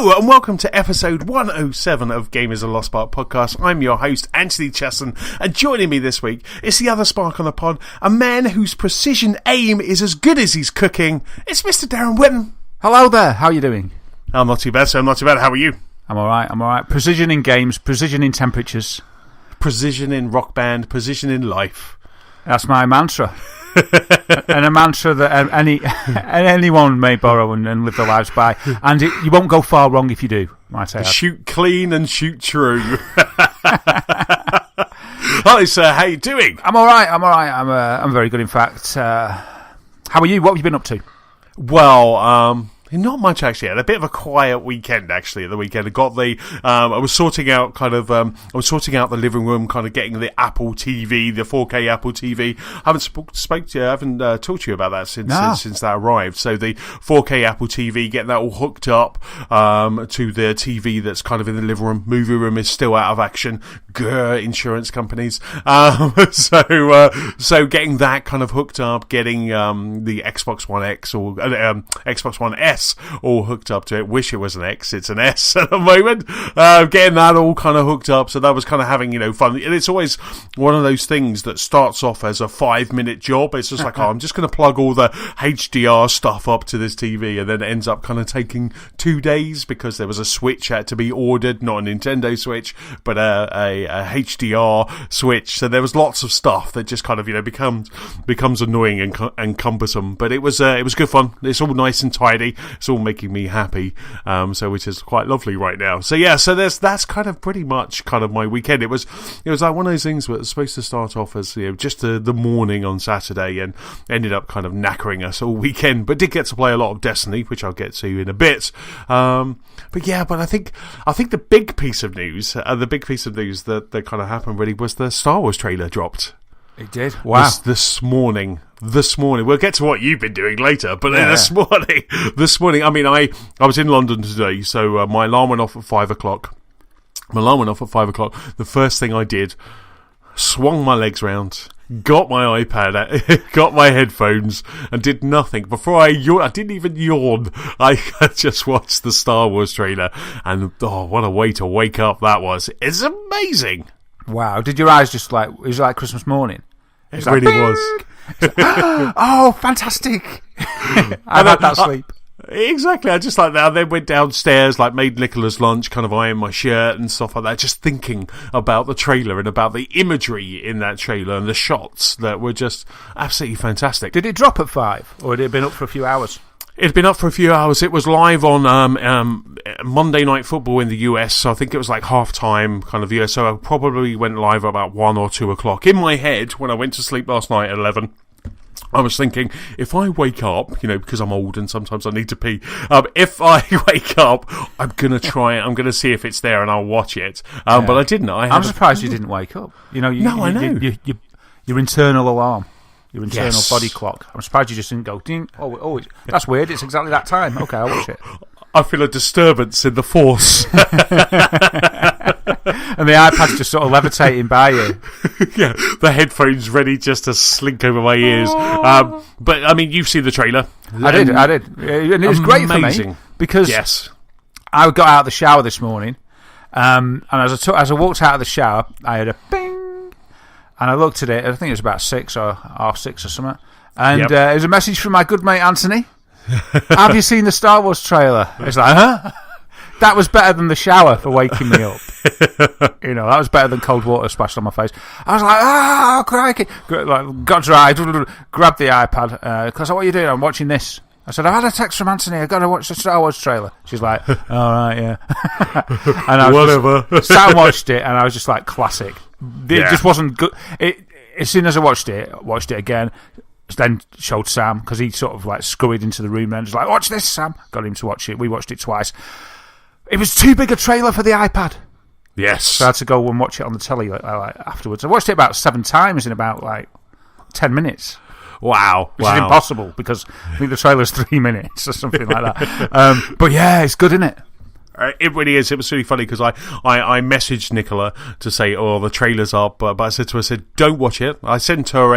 Hello and welcome to episode 107 of Game is a Lost Spark podcast. I'm your host, Antony Chesson, and joining me this week is the other spark on the pod, a man whose precision aim is as good as he's cooking. It's Mr. Darren Whitten. Hello there, how are you doing? I'm not too bad, sir. I'm not too bad. How are you? I'm alright. Precision in games, precision in temperatures. Precision in rock band, precision in life. That's my mantra. And a mantra that anyone may borrow and live their lives by. And you won't go far wrong if you do, might I add. Shoot clean and shoot true. Hi, sir. How you doing? I'm alright. I'm very good, in fact. How are you? What have you been up to? Well, not much actually. I had a bit of a quiet weekend actually. At the weekend, I got I was sorting out the living room, kind of getting the Apple TV, the 4K Apple TV. I haven't talked to you about that since that arrived. So the 4K Apple TV, getting that all hooked up to the TV that's kind of in the living room. Movie room is still out of action. Grr, insurance companies. So getting that kind of hooked up, getting the Xbox One X or Xbox One S all hooked up to it. Wish it was an X, it's an S at the moment. Getting that all kind of hooked up, so that was kind of having fun. And it's always one of those things that starts off as a 5-minute job. It's just like, I'm just going to plug all the HDR stuff up to this TV, and then it ends up kind of taking 2 days because there was a Switch had to be ordered, not a Nintendo Switch, but a HDR Switch. So there was lots of stuff that just kind of becomes annoying and cumbersome. But it was good fun. It's all nice and tidy. It's all making me happy, so which is quite lovely right now. So yeah, so that's kind of pretty much kind of my weekend. It was like one of those things where it was supposed to start off as just the morning on Saturday, and ended up kind of knackering us all weekend. But did get to play a lot of Destiny, which I'll get to in a bit. But I think the big piece of news, that kind of happened really was the Star Wars trailer dropped. It did. Wow. This morning. We'll get to what you've been doing later, but this morning, I mean, I was in London today, so my alarm went off at 5 o'clock. The first thing I did, swung my legs round, got my iPad, got my headphones, and did nothing. Before I didn't even yawn. I just watched the Star Wars trailer, and what a way to wake up that was. It's amazing. Wow. Did your eyes just it was like Christmas morning? It really was. Oh, fantastic. I've had that sleep. Exactly. I just like that. I then went downstairs, made Nicola's lunch, kind of ironed my shirt and stuff like that, just thinking about the trailer and about the imagery in that trailer and the shots that were just absolutely fantastic. Did it drop at 5, or had it been up for a few hours? It'd been up for a few hours. It was live on Monday Night Football in the US, so I think it was like half-time kind of US, so I probably went live about 1 or 2 o'clock. In my head, when I went to sleep last night at 11, I was thinking, if I wake up, because I'm old and sometimes I need to pee, if I wake up, I'm going to try it, I'm going to see if it's there and I'll watch it. But I didn't. I'm surprised you didn't wake up. I know. Your internal alarm. Your internal body clock. I'm surprised you just didn't go, ding. Oh, that's weird. It's exactly that time. Okay, I'll watch it. I feel a disturbance in the force. And the iPad's just sort of levitating by you. Yeah, the headphones ready just to slink over my ears. But, I mean, you've seen the trailer. I did. And it was great for me. Because I got out of the shower this morning. And as I walked out of the shower, I had a bing. And I looked at it, I think it was about 6 or half 6 or something. And it was a message from my good mate Antony. Have you seen the Star Wars trailer? It's like, huh? That was better than the shower for waking me up. That was better than cold water splashed on my face. I was like, crikey. Got dry, grabbed the iPad. Because what are you doing? I'm watching this. I said, I had a text from Antony. I've got to watch the Star Wars trailer. She's like, all right, yeah. And I whatever. Sat and watched it, and I was just like, classic. It just wasn't good. As soon as I watched it again, then showed Sam, because he sort of scurried into the room and was like, watch this, Sam. Got him to watch it. We watched it twice. It was too big a trailer for the iPad. Yes. So I had to go and watch it on the telly afterwards. I watched it about 7 times in about 10 minutes. Wow. Which is impossible, because I think the trailer's 3 minutes or something like that. But yeah, it's good, isn't it? It really is. It was really funny because I messaged Nicola to say, the trailer's up, but I said to her, don't watch it. I sent her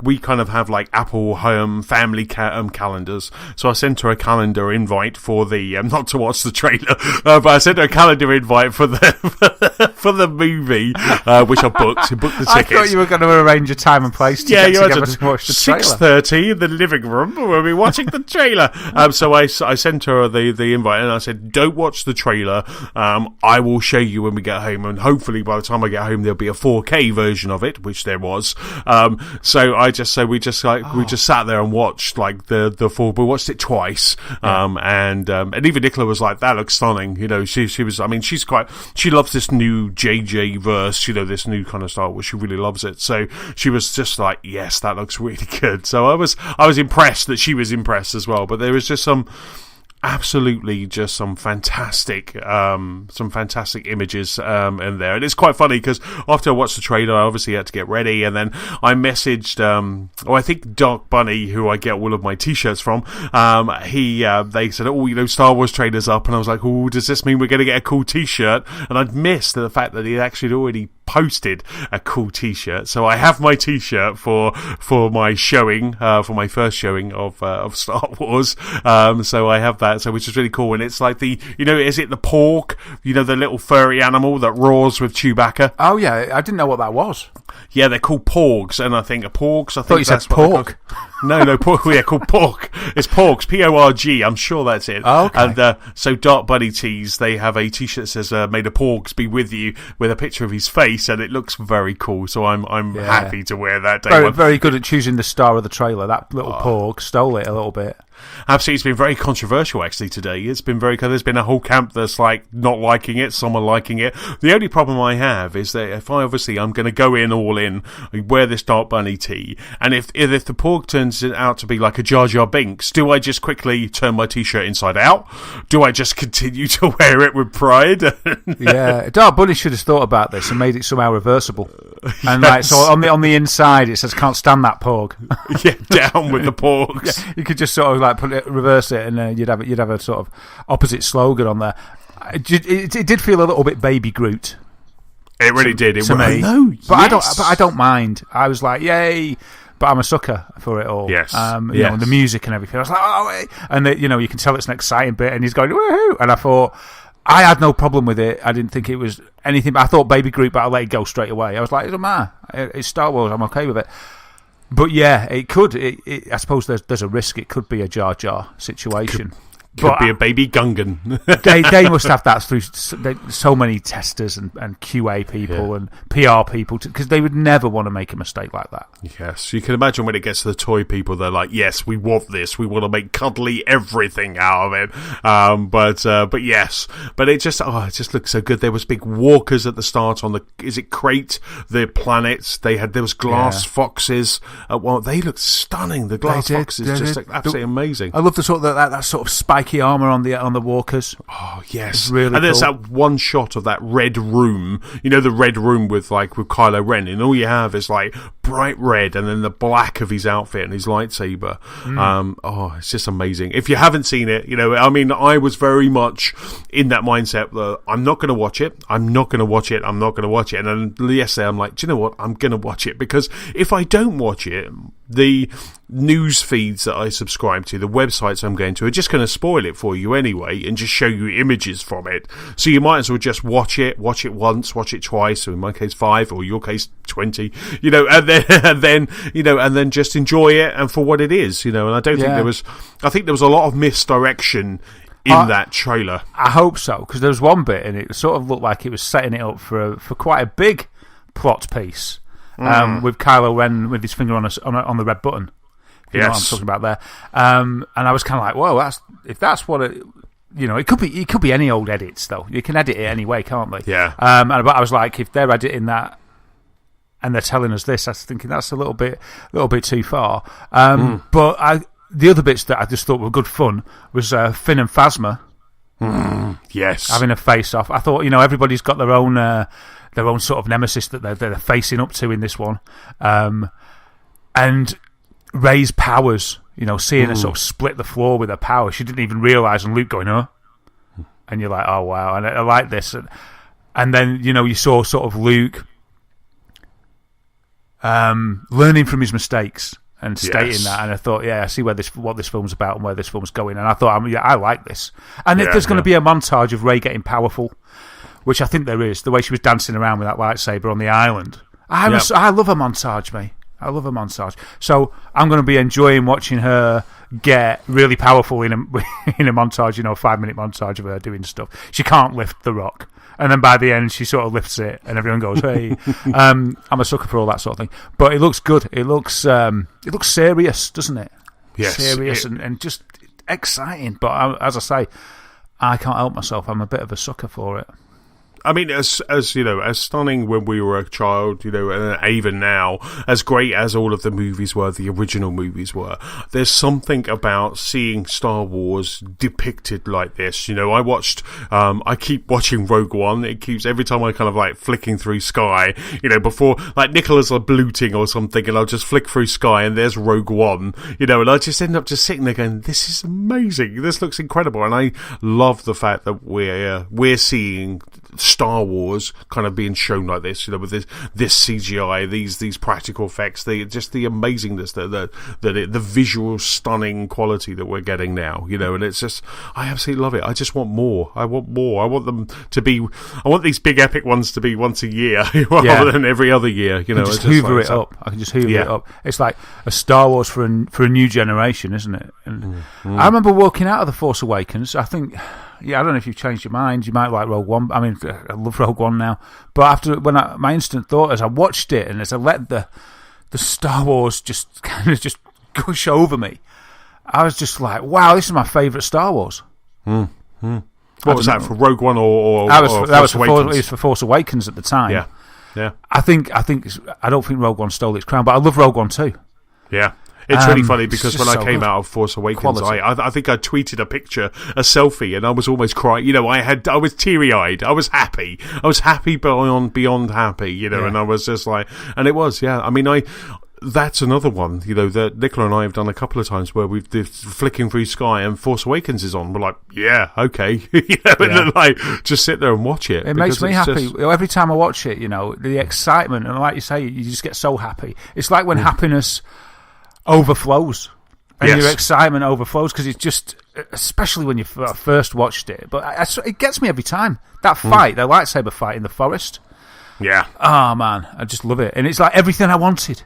we kind of have like Apple home family calendars, so I sent her a calendar invite for the not to watch the trailer, but I sent her a calendar invite for the movie, which I booked the tickets. I thought you were going to arrange a time and place to get together to watch the trailer. 6:30 in the living room, we'll be watching the trailer. So I sent her the invite, and I said, don't watch the trailer. I will show you when we get home, and hopefully by the time I get home there'll be a 4K version of it, which there was. So we just sat there and watched like the full. We watched it twice, and even Nicola was like, "That looks stunning." She was. I mean, she loves this new JJ verse. This new kind of Star Wars. She really loves it. So she was just like, "Yes, that looks really good." So I was impressed that she was impressed as well. But there was just absolutely just some fantastic images in there, and it's quite funny because after I watched the trailer I obviously had to get ready, and then I messaged I think Dark Bunny, who I get all of my t-shirts from, they said, Star Wars trailer's up, and I was like, does this mean we're going to get a cool t-shirt? And I'd missed the fact that he actually had already posted a cool t-shirt, so I have my t-shirt for my showing, for my first showing of Star Wars, so I have that, which is really cool. And it's like is it the pork, the little furry animal that roars with Chewbacca? Oh yeah, I didn't know what that was. Yeah, they're called porgs, and I think porgs. I thought you said pork. No, pork. Yeah, called pork. It's porgs, Porg. I'm sure that's it. Oh, okay. And so Dark Bunny Tees, they have a t-shirt that says "May the porgs be with you," with a picture of his face, and it looks very cool. So I'm happy to wear that. Very, very good at choosing the star of the trailer. That little porg stole it a little bit. Absolutely, it's been very controversial actually today. It's been there's been a whole camp that's like not liking it, some are liking it. The only problem I have is that if I'm going to go all in, I wear this Dark Bunny tee, and if the pork turns out to be like a Jar Jar Binks, do I just quickly turn my t-shirt inside out? Do I just continue to wear it with pride? Yeah, Dark Bunny should have thought about this and made it somehow reversible. And yes. So on the inside it says "Can't stand that porg." Yeah, down with the porgs. Yeah, you could just sort of like reverse it, and you'd have a sort of opposite slogan on there. It did feel a little bit Baby Groot. It really did. To me. But I don't mind. I was like, yay! But I'm a sucker for it all. Yes. And the music and everything. I was like, and you can tell it's an exciting bit, and he's going woohoo! And I thought, I had no problem with it. I didn't think it was anything. But I thought Baby Groot, but I let it go straight away. I was like, it doesn't matter. It's Star Wars. I'm okay with it. But yeah, it could. I suppose there's a risk. It could be a Jar Jar situation. Could be a baby Gungan. they must have that through so many testers and QA people and PR people, because they would never want to make a mistake like that. Yes, you can imagine when it gets to the toy people, they're like, yes, we want this. We want to make cuddly everything out of it. But yes. But it just looks so good. There was big walkers at the start on Crate, the planets. There was glass foxes. They looked stunning. The glass foxes just looked absolutely amazing. I love the sort of that sort of spiky armor on the walkers. Oh yes, it's really. And there's that one shot of that red room. The red room with Kylo Ren, and all you have is like bright red, and then the black of his outfit and his lightsaber. It's just amazing. If you haven't seen it, I was very much in that mindset that I'm not going to watch it. I'm not going to watch it. I'm not going to watch it. And then yesterday, I'm like, do you know what? I'm going to watch it, because if I don't watch it, the news feeds that I subscribe to, the websites I'm going to, are just going to spoil it for you anyway and just show you images from it. So you might as well just watch it once, watch it twice, or in my case 5, or your case 20, and then just enjoy it and for what it is, and I don't think there was a lot of misdirection in that trailer. I hope so, because there was one bit and it sort of looked like it was setting it up for quite a big plot piece. With Kylo Ren with his finger on the red button. You know what I'm talking about there. And I was kind of like, whoa, if that's what it... it could be any old edits, though. You can edit it anyway, can't they? Yeah. But I was like, if they're editing that and they're telling us this, I was thinking that's a little bit too far. But the other bits that I just thought were good fun was Finn and Phasma. Yes. Having a face-off. I thought, everybody's got their own sort of nemesis that they're facing up to in this one. And Rey's powers, seeing her sort of split the floor with her power. She didn't even realise, and Luke going, and you're like, oh wow, and I like this, and then you saw sort of Luke learning from his mistakes and stating that, and I thought, I see what this film's about and where this film's going, and I thought, I like this, and if there's going to be a montage of Rey getting powerful, which I think there is, the way she was dancing around with that lightsaber on the island, I love a montage, mate. I love a montage. So I'm going to be enjoying watching her get really powerful in a montage, a 5-minute montage of her doing stuff. She can't lift the rock. And then by the end, she sort of lifts it, and everyone goes, "Hey!" I'm a sucker for all that sort of thing. But it looks good. It looks serious, doesn't it? Yes, serious and just exciting. But as I say, I can't help myself. I'm a bit of a sucker for it. I mean, as stunning when we were a child, and even now, as great as all of the movies were, the original movies were, there's something about seeing Star Wars depicted like this. I keep watching Rogue One. It keeps, every time I kind of like flicking through Sky, before, like Nicola's like bluting or something, and I'll just flick through Sky and there's Rogue One, and I just end up just sitting there going, this is amazing. This looks incredible. And I love the fact that we're seeing Star Wars kind of being shown like this, with this CGI, these practical effects, the amazingness, the visual stunning quality that we're getting now, and it's just, I absolutely love it. I just want more. I want them to be. I want these big epic ones to be once a year rather than every other year. I can just hoover it up. I can just hoover it up. It's like a Star Wars for a new generation, isn't it? And I remember walking out of The Force Awakens. I think. Yeah, I don't know if you've changed your mind. You might like Rogue One. I mean, I love Rogue One now. But my instant thought as I watched it and as I let the Star Wars just kind of just gush over me, I was just like, wow, this is my favourite Star Wars. What was that, for Rogue One or Force Awakens? It was for Force Awakens at the time. Yeah. I don't think Rogue One stole its crown, but I love Rogue One too. Yeah. It's really funny because when I came out of Force Awakens, I think I tweeted a picture, a selfie, and I was almost crying. I was teary-eyed. I was happy. I was happy beyond happy, and I was just like, and it was, I mean, that's another one, that Nicola and I have done a couple of times where we've flicking through Sky and Force Awakens is on. We're like, yeah, okay, and then like just sit there and watch it. It makes me happy every time I watch it. The excitement, and like you say, you just get so happy. It's like when happiness overflows and your excitement overflows, because it's just, especially when you first watched it, but it gets me every time. That fight, the lightsaber fight in the forest, oh man, I just love it, and it's like everything I wanted,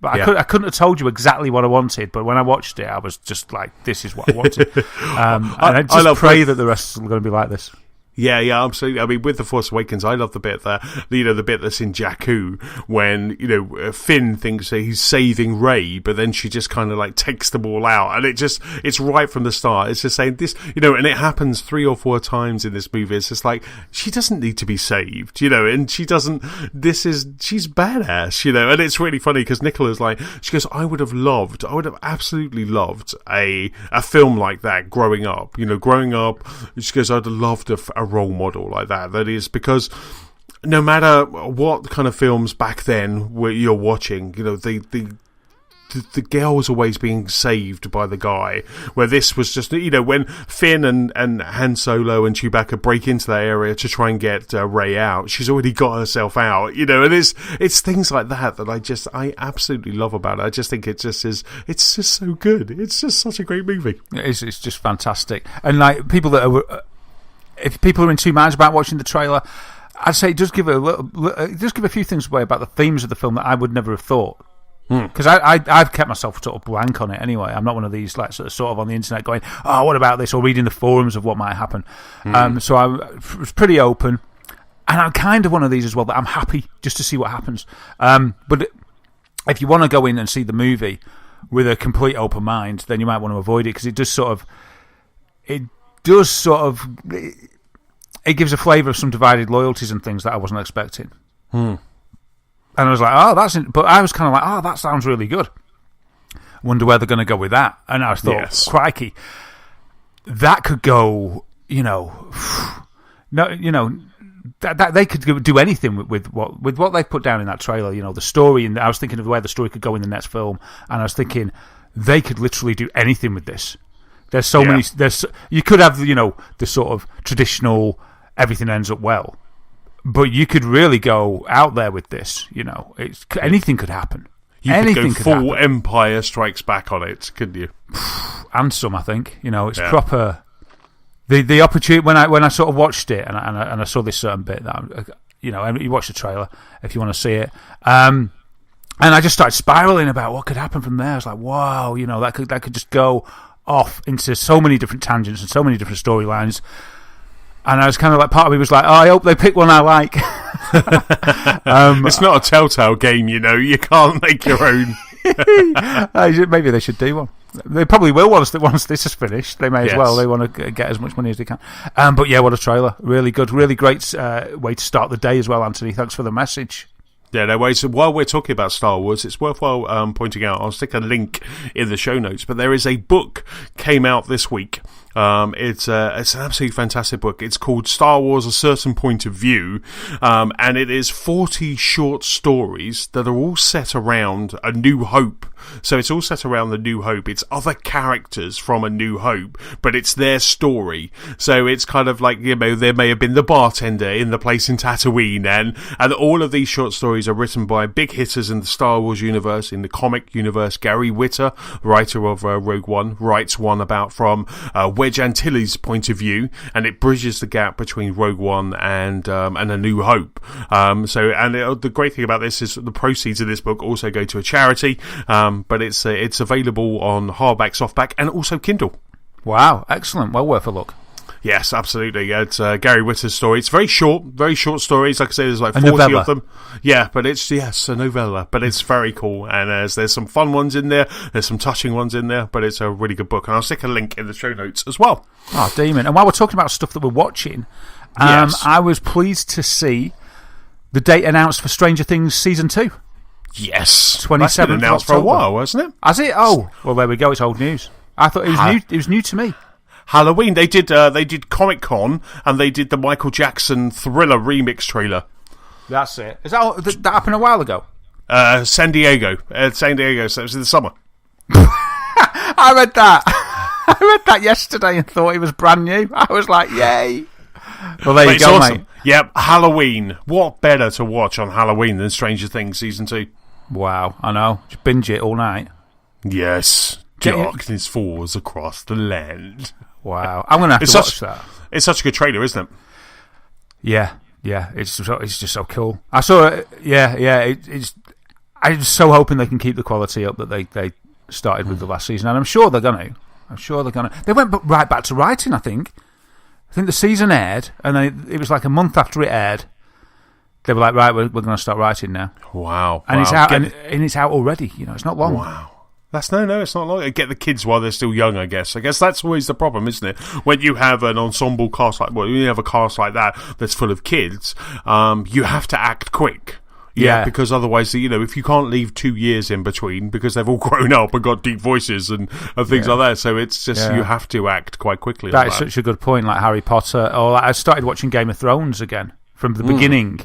but I couldn't have told you exactly what I wanted, but when I watched it I was just like, this is what I wanted. And I just pray that the rest is going to be like this. Yeah, absolutely. I mean, with The Force Awakens, I love the bit the bit that's in Jakku when, Finn thinks that he's saving Rey, but then she just kind of like takes them all out. And it's right from the start. It's just saying this, and it happens 3 or 4 times in this movie. It's just like, she doesn't need to be saved, and she's badass, and it's really funny because Nicola's like, she goes, I would have absolutely loved a film like that growing up, she goes, I'd have loved a role model like that. That is, because no matter what kind of films back then you're watching, the girl was always being saved by the guy, where this was just, when Finn and Han Solo and Chewbacca break into that area to try and get Rey out, she's already got herself out, and it's things like that I absolutely love about it. I just think it's just so good. It's just such a great movie. It's just fantastic. And like, if people are in two minds about watching the trailer, I'd say it does give a few things away about the themes of the film that I would never have thought. Because I've kept myself sort of blank on it anyway. I'm not one of these like sort of on the internet going, oh, what about this, or reading the forums of what might happen. So I was pretty open, and I'm kind of one of these as well, that I'm happy just to see what happens. But if you want to go in and see the movie with a complete open mind, then you might want to avoid it, because it gives a flavour of some divided loyalties and things that I wasn't expecting. And I was like, but I was kind of like, oh, that sounds really good. Wonder where they're going to go with that. And I thought, crikey, that could go, that they could do anything with what they put down in that trailer. The story, and I was thinking of where the story could go in the next film, and I was thinking they could literally do anything with this. There's so many. You could have, the sort of traditional everything ends up well, but you could really go out there with this. Anything could happen. Anything could go full Empire Strikes Back on it, couldn't you? And some, I think. It's proper. The opportunity when I sort of watched it and I saw this certain bit that you watch the trailer if you want to see it. And I just started spiraling about what could happen from there. I was like, wow, that could just go off into so many different tangents and so many different storylines. And I was kind of like, part of me was like, oh, I hope they pick one I like. It's not a Telltale game, you can't make your own. Maybe they should do one. They probably will once this is finished. They may as well. They want to get as much money as they can. But yeah, what a trailer. Really good. Really great way to start the day as well, Anthony. Thanks for the message. Yeah, no way. So while we're talking about Star Wars, it's worthwhile pointing out, I'll stick a link in the show notes, but there is a book came out this week. It's an absolutely fantastic book. It's called Star Wars: A Certain Point of View, and it is 40 short stories that are all set around A New Hope. So it's all set around The New Hope. It's other characters from A New Hope, but it's their story. So it's kind of like, there may have been the bartender in the place in Tatooine, and all of these short stories are written by big hitters in the Star Wars universe, in the comic universe. Gary Whitta, writer of Rogue One, writes one about from Wedge Antilles' point of view, and it bridges the gap between Rogue One and A New Hope. The great thing about this is the proceeds of this book also go to a charity, but it's available on hardback, softback, and also Kindle. Wow, excellent. Well worth a look. Yes, absolutely. It's Gary Whitta's story. It's very short stories. Like I say, there's like 40 of them. Yeah, but it's, a novella, but it's very cool. And there's some fun ones in there. There's some touching ones in there, but it's a really good book. And I'll stick a link in the show notes as well. Oh, demon. And while we're talking about stuff that we're watching, I was pleased to see the date announced for Stranger Things Season 2. Yes. 27th That's been announced for a while, hasn't it? Has it? Oh, well, there we go. It's old news. I thought it was new. It was new to me. Halloween. They did Comic-Con, and they did the Michael Jackson Thriller remix trailer. That's it. Is that happened a while ago? San Diego. So it was in the summer. I read that. I read that yesterday and thought it was brand new. I was like, yay. Well, there you go, awesome. Mate. Yep, Halloween. What better to watch on Halloween than Stranger Things Season 2? Wow, I know. Just binge it all night. Yes. Darkness falls across the land. Wow. I'm going to have to watch that. It's such a good trailer, isn't it? Yeah. It's just so cool. I saw it. Yeah. I'm so hoping they can keep the quality up that they started with the last season, and I'm sure they're going to. They went right back to writing, I think. I think the season aired, and then it was like a month after it aired. They were like, right, we're going to start writing now. Wow. And it's out, and it's out already. It's not long. Wow. It's not long. Get the kids while they're still young, I guess. I guess that's always the problem, isn't it? When you have an ensemble cast when you have a cast like that that's full of kids, you have to act quick. Yeah, because otherwise, if you can't leave 2 years in between because they've all grown up and got deep voices and things like that, so it's just you have to act quite quickly. That is such a good point, like Harry Potter. Or I started watching Game of Thrones again from the beginning.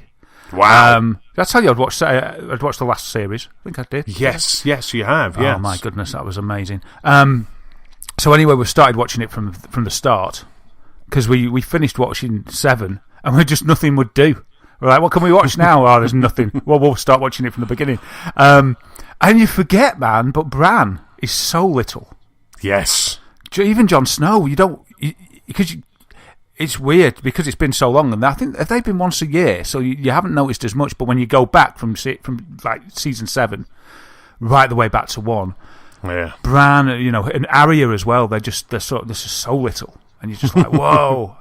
Wow. Did I tell you I'd watched the last series? I think I did. Yes, you have. Yes. Oh my goodness, that was amazing. So anyway, we started watching it from the start because we finished watching 7 and nothing would do. We're like, what can we watch now? Oh, there's nothing. Well, we'll start watching it from the beginning. And you forget, man, but Bran is so little. Yes. Even Jon Snow, it's weird because it's been so long, and I think they've been once a year, so you haven't noticed as much. But when you go back from like season 7, right the way back to 1, Bran, and Arya as well, they're just so little, and you're just like, whoa,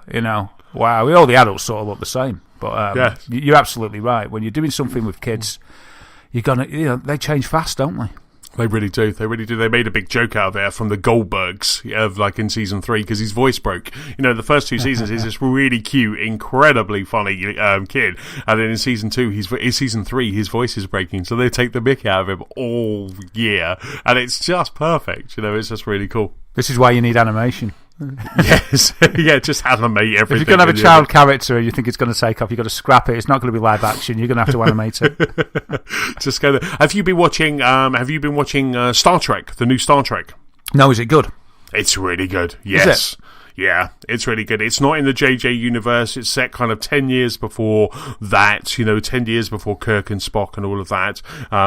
wow. All the adults sort of look the same, but you're absolutely right. When you're doing something with kids, you're gonna, they change fast, don't they? They really do. They made a big joke out of it from the Goldbergs, like in season 3, because his voice broke. The first 2 seasons, he's this really cute, incredibly funny kid, and then in season 3, his voice is breaking, so they take the mick out of him all year, and it's just perfect. It's just really cool. This is why you need animation. Yes, just animate everything. If you're going to have a child character and you think it's going to take off, you've got to scrap it. It's not going to be live action. You're going to have to animate it. Just go there. Have you been watching Star Trek, the new Star Trek? No, is it good? It's really good. Yes. Yeah, it's really good. It's not in the JJ universe. It's set kind of 10 years before that, 10 years before Kirk and Spock and all of that.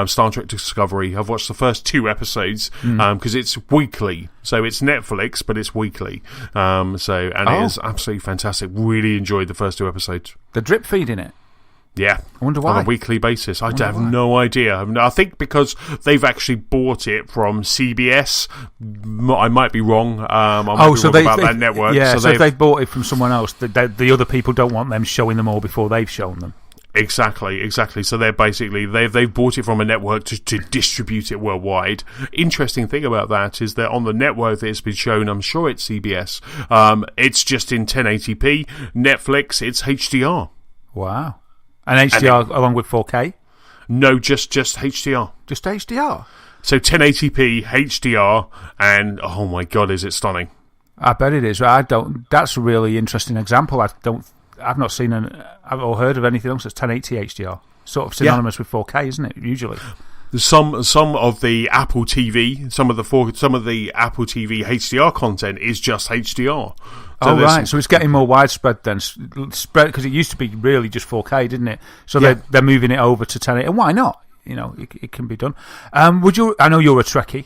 Star Trek Discovery. I've watched the first 2 episodes because it's weekly. So it's Netflix, but it's weekly. It is absolutely fantastic. Really enjoyed the first 2 episodes. The drip feed in it. Yeah. I wonder why. On a weekly basis. I have no idea. I think because they've actually bought it from CBS. I might be wrong. I might be wrong about that network. Yeah, so if they've bought it from someone else, the other people don't want them showing them all before they've shown them. Exactly. So they're basically they've bought it from a network to distribute it worldwide. Interesting thing about that is that on the network that it's been shown, I'm sure it's CBS. It's just in 1080p. Netflix, it's HDR. Wow. And HDR along with 4K? No, just HDR. Just HDR? So 1080p, HDR, and oh my God, is it stunning. I bet it is. That's a really interesting example. I've not seen or heard of anything else that's 1080 HDR. Sort of synonymous with 4K, isn't it, usually? Some of the Apple TV, some of the Apple TV HDR content is just HDR. So right. So it's getting more widespread then, because it used to be really just 4K, didn't it? So they're moving it over to 1080, and why not? It can be done. I know you're a Trekkie,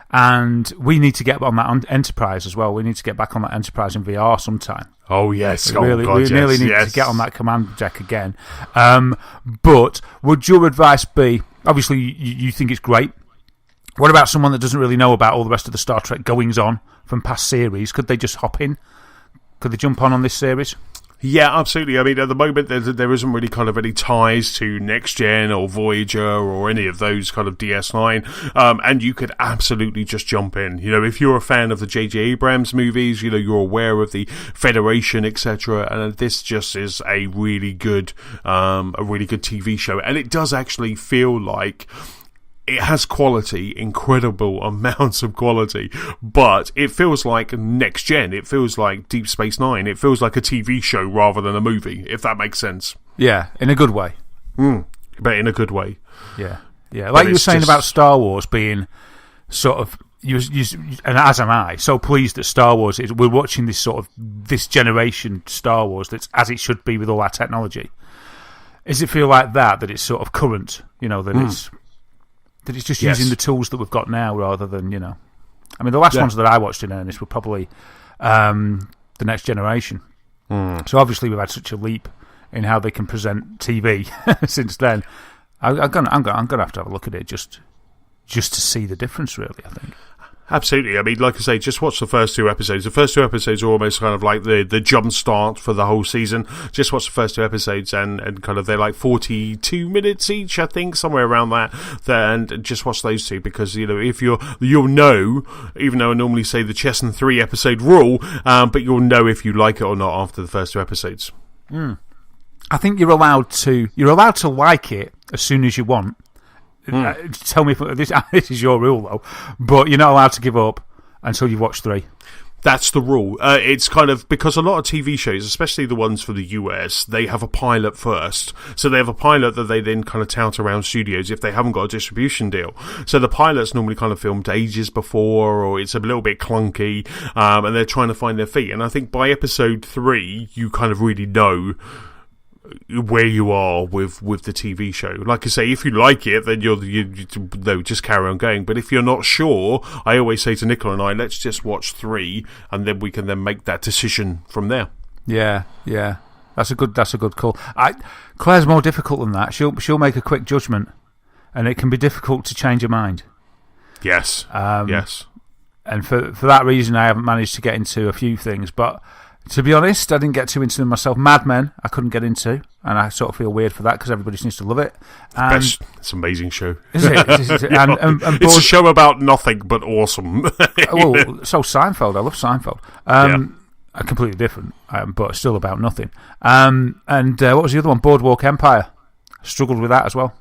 and we need to get on that Enterprise as well. We need to get back on that Enterprise in VR sometime. Oh yes, we really need to get on that command deck again. But would your advice be? Obviously, you think it's great. What about someone that doesn't really know about all the rest of the Star Trek goings on from past series? Could they just hop in? Could they jump on this series? Yeah, absolutely. I mean, at the moment, there isn't really kind of any ties to Next Gen or Voyager or any of those kind of DS9, and you could absolutely just jump in. If you're a fan of the J.J. Abrams movies, you're aware of the Federation, etc., and this just is a really good TV show, and it does actually feel like it has quality, incredible amounts of quality, but it feels like Next Gen. It feels like Deep Space Nine. It feels like a TV show rather than a movie, if that makes sense. Yeah, in a good way. But in a good way. Yeah. Like you were saying about Star Wars being sort of, and as am I, so pleased that Star Wars we're watching this generation Star Wars that's as it should be with all that technology. Does it feel like that it's sort of current? That it's just using the tools that we've got now rather than, I mean, the last ones that I watched in earnest were probably The Next Generation. So obviously we've had such a leap in how they can present TV since then. I'm gonna have to have a look at it just to see the difference, really, I think. Absolutely. I mean, like I say, just watch the first 2 episodes. The first 2 episodes are almost kind of like the jump start for the whole season. Just watch the first 2 episodes and kind of they're like 42 minutes each, I think, somewhere around that. And just watch those 2 because, if you'll know, even though I normally say the chess and 3 episode rule, but you'll know if you like it or not after the first 2 episodes. I think you're allowed to like it as soon as you want. Tell me if this is your rule though, but you're not allowed to give up until you've watched 3. That's the rule. It's kind of because a lot of TV shows, especially the ones for the US, they have a pilot first. So they have a pilot that they then kind of tout around studios if they haven't got a distribution deal. So the pilot's normally kind of filmed ages before, or it's a little bit clunky, and they're trying to find their feet. And I think by episode 3, you kind of really know where you are with the TV show. Like I say, if you like it, then you just carry on going. But if you're not sure, I always say to Nicola and I, let's just watch 3, and then we can then make that decision from there. Yeah. That's a good call. Claire's more difficult than that. She'll make a quick judgment, and it can be difficult to change her mind. Yes. Yes. And for that reason, I haven't managed to get into a few things, but to be honest, I didn't get too into them myself. Mad Men, I couldn't get into, and I sort of feel weird for that because everybody seems to love it. It's an amazing show. Is it? And it's a show about nothing but awesome. Well, so Seinfeld. I love Seinfeld. Completely different, but still about nothing. And what was the other one? Boardwalk Empire. Struggled with that as well.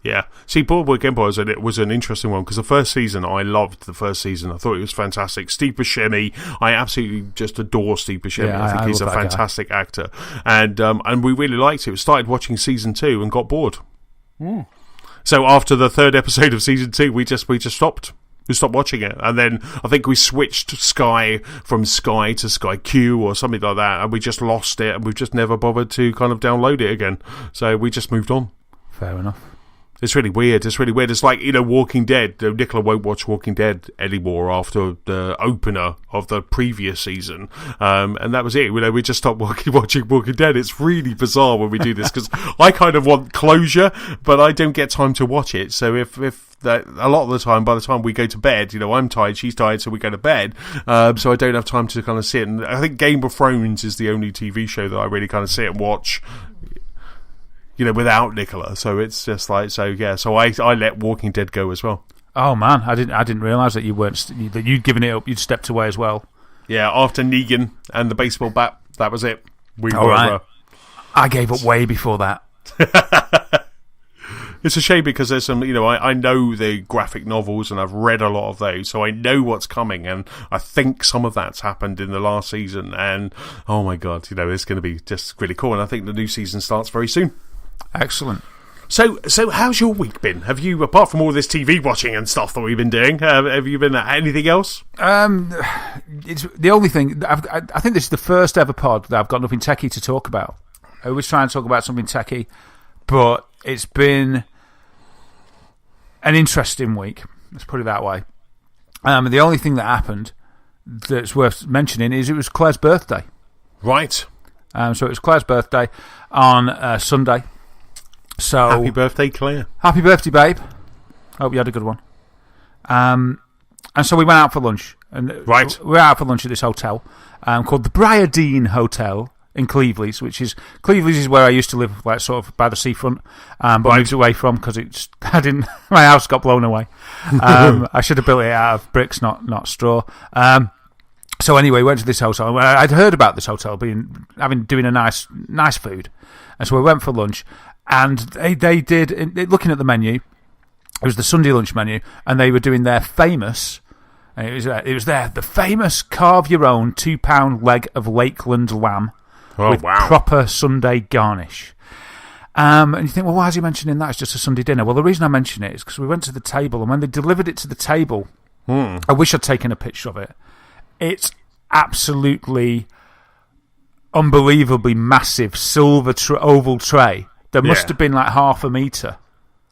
Yeah. See, Boardwalk Empire was an interesting one because the first season, I loved the first season. I thought it was fantastic. Steve Buscemi, I absolutely just adore Steve Buscemi. Yeah, I think he's a fantastic actor. And we really liked it. We started watching season 2 and got bored. So after the 3rd episode of season 2, we just stopped. We stopped watching it, and then I think we switched Sky from Sky to Sky Q or something like that, and we just lost it, and we've just never bothered to kind of download it again. So we just moved on. Fair enough. It's really weird. It's like, Walking Dead. Nicola won't watch Walking Dead anymore after the opener of the previous season. And that was it. We just stopped watching Walking Dead. It's really bizarre when we do this because I kind of want closure, but I don't get time to watch it. So if that, a lot of the time, by the time we go to bed, I'm tired, she's tired, so we go to bed. So I don't have time to kind of sit. And I think Game of Thrones is the only TV show that I really kind of sit and watch, without Nicola. So it's just like, so I let Walking Dead go as well. Oh man, I didn't realise that that you'd given it up. You'd stepped away as well. Yeah, after Negan and the baseball bat, that was it. I gave up way before that. It's a shame because there's some, I know the graphic novels and I've read a lot of those, so I know what's coming, and I think some of that's happened in the last season, and oh my god, it's going to be just really cool, and I think the new season starts very soon. Excellent. So how's your week been? Have you, apart from all this TV watching and stuff that we've been doing, have you been at anything else? It's the only thing. I think this is the first ever pod that I've got nothing techie to talk about. I always try and talk about something techie, but it's been an interesting week. Let's put it that way. The only thing that happened that's worth mentioning is it was Claire's birthday. Right. So it was Claire's birthday on Sunday. So happy birthday, Claire. Happy birthday, babe. Hope you had a good one. And so we went out for lunch. Right. We were out for lunch at this hotel called the Briardine Hotel in Cleveland, Cleveland is where I used to live, like sort of by the seafront, but I moved away from because my house got blown away. I should have built it out of bricks, not straw. So anyway, we went to this hotel. I'd heard about this hotel doing a nice food, and so we went for lunch. And they did, looking at the menu, it was the Sunday lunch menu, and they were doing their famous, and it was the famous carve your own £2 leg of Lakeland lamb with proper Sunday garnish. And you think, well, why is he mentioning that? It's just a Sunday dinner. Well, the reason I mention it is because we went to the table, and when they delivered it to the table, I wish I'd taken a picture of it. It's absolutely unbelievably massive silver oval tray. There must have been like half a metre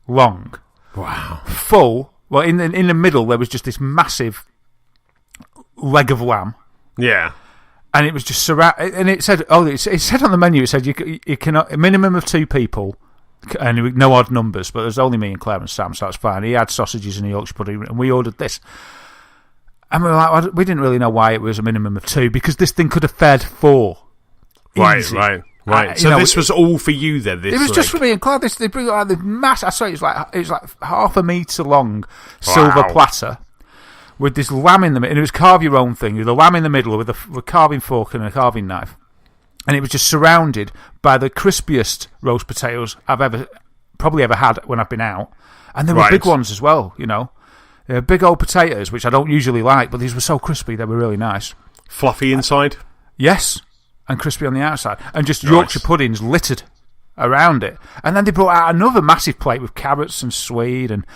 long. Wow. Full. Well, in the middle, there was just this massive leg of lamb. Yeah. And it was just surrounded. And it said, it said on the menu, it said you cannot, a minimum of 2 people, and no odd numbers, but there's only me and Claire and Sam, so that's fine. He had sausages and a Yorkshire pudding, and we ordered this. And we were like, we didn't really know why it was a minimum of 2, because this thing could have fed 4. Easy. Right. So this was all for you then? It was just for me and Claire. They bring out the mass. I saw it was like half a metre long silver platter with this lamb in the middle. And it was carve your own thing with a lamb in the middle with a carving fork and a carving knife. And it was just surrounded by the crispiest roast potatoes I've probably ever had when I've been out. And they were big ones as well, They were big old potatoes, which I don't usually like, but these were so crispy, they were really nice. Fluffy inside? Yes. And crispy on the outside, and just Yorkshire puddings littered around it. And then they brought out another massive plate with carrots and swede and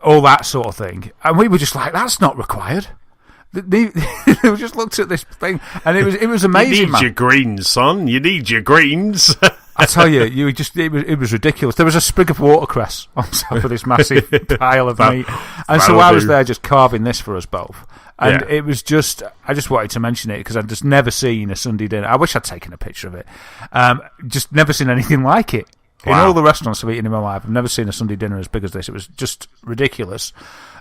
all that sort of thing. And we were just like, that's not required. We just looked at this thing, and it was amazing. You need your greens, son. You need your greens. I tell you, it was ridiculous. There was a sprig of watercress on top of this massive pile of meat, and so I was there just carving this for us both. And it was just, I just wanted to mention it because I'd just never seen a Sunday dinner. I wish I'd taken a picture of it. Just never seen anything like it. In all the restaurants I've eaten in my life, I've never seen a Sunday dinner as big as this. It was just ridiculous.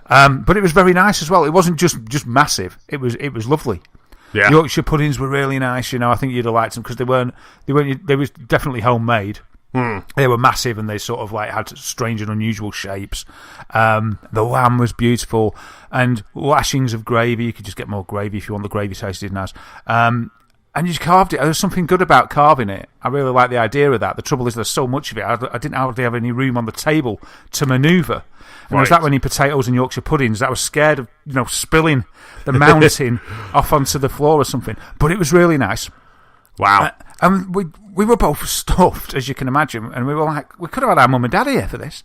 But it was very nice as well. It wasn't just massive. It was lovely. Yeah. Yorkshire puddings were really nice. I think you'd have liked them because they were definitely homemade. They were massive and they sort of like had strange and unusual shapes. The lamb was beautiful and lashings of gravy. You could just get more gravy if you want the gravy tasted nice. And you just carved it. There was something good about carving it. I really like the idea of that. The trouble is there's so much of it. I didn't hardly have any room on the table to manoeuvre. And there was that many potatoes and Yorkshire puddings that I was scared of, spilling the mountain off onto the floor or something. But it was really nice. Wow. And we were both stuffed, as you can imagine, and we were like, we could have had our mum and dad here for this.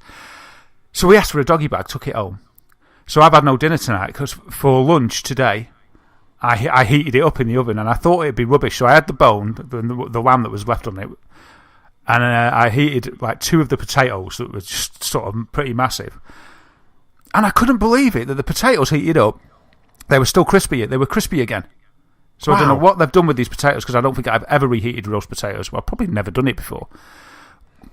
So we asked for a doggy bag, took it home. So I've had no dinner tonight because for lunch today, I heated it up in the oven and I thought it'd be rubbish. So I had the bone, the lamb that was left on it, and I heated like 2 of the potatoes that were just sort of pretty massive. And I couldn't believe it that the potatoes heated up, they were still crispy. They were crispy again. So I don't know what they've done with these potatoes because I don't think I've ever reheated roast potatoes. Well, I've probably never done it before.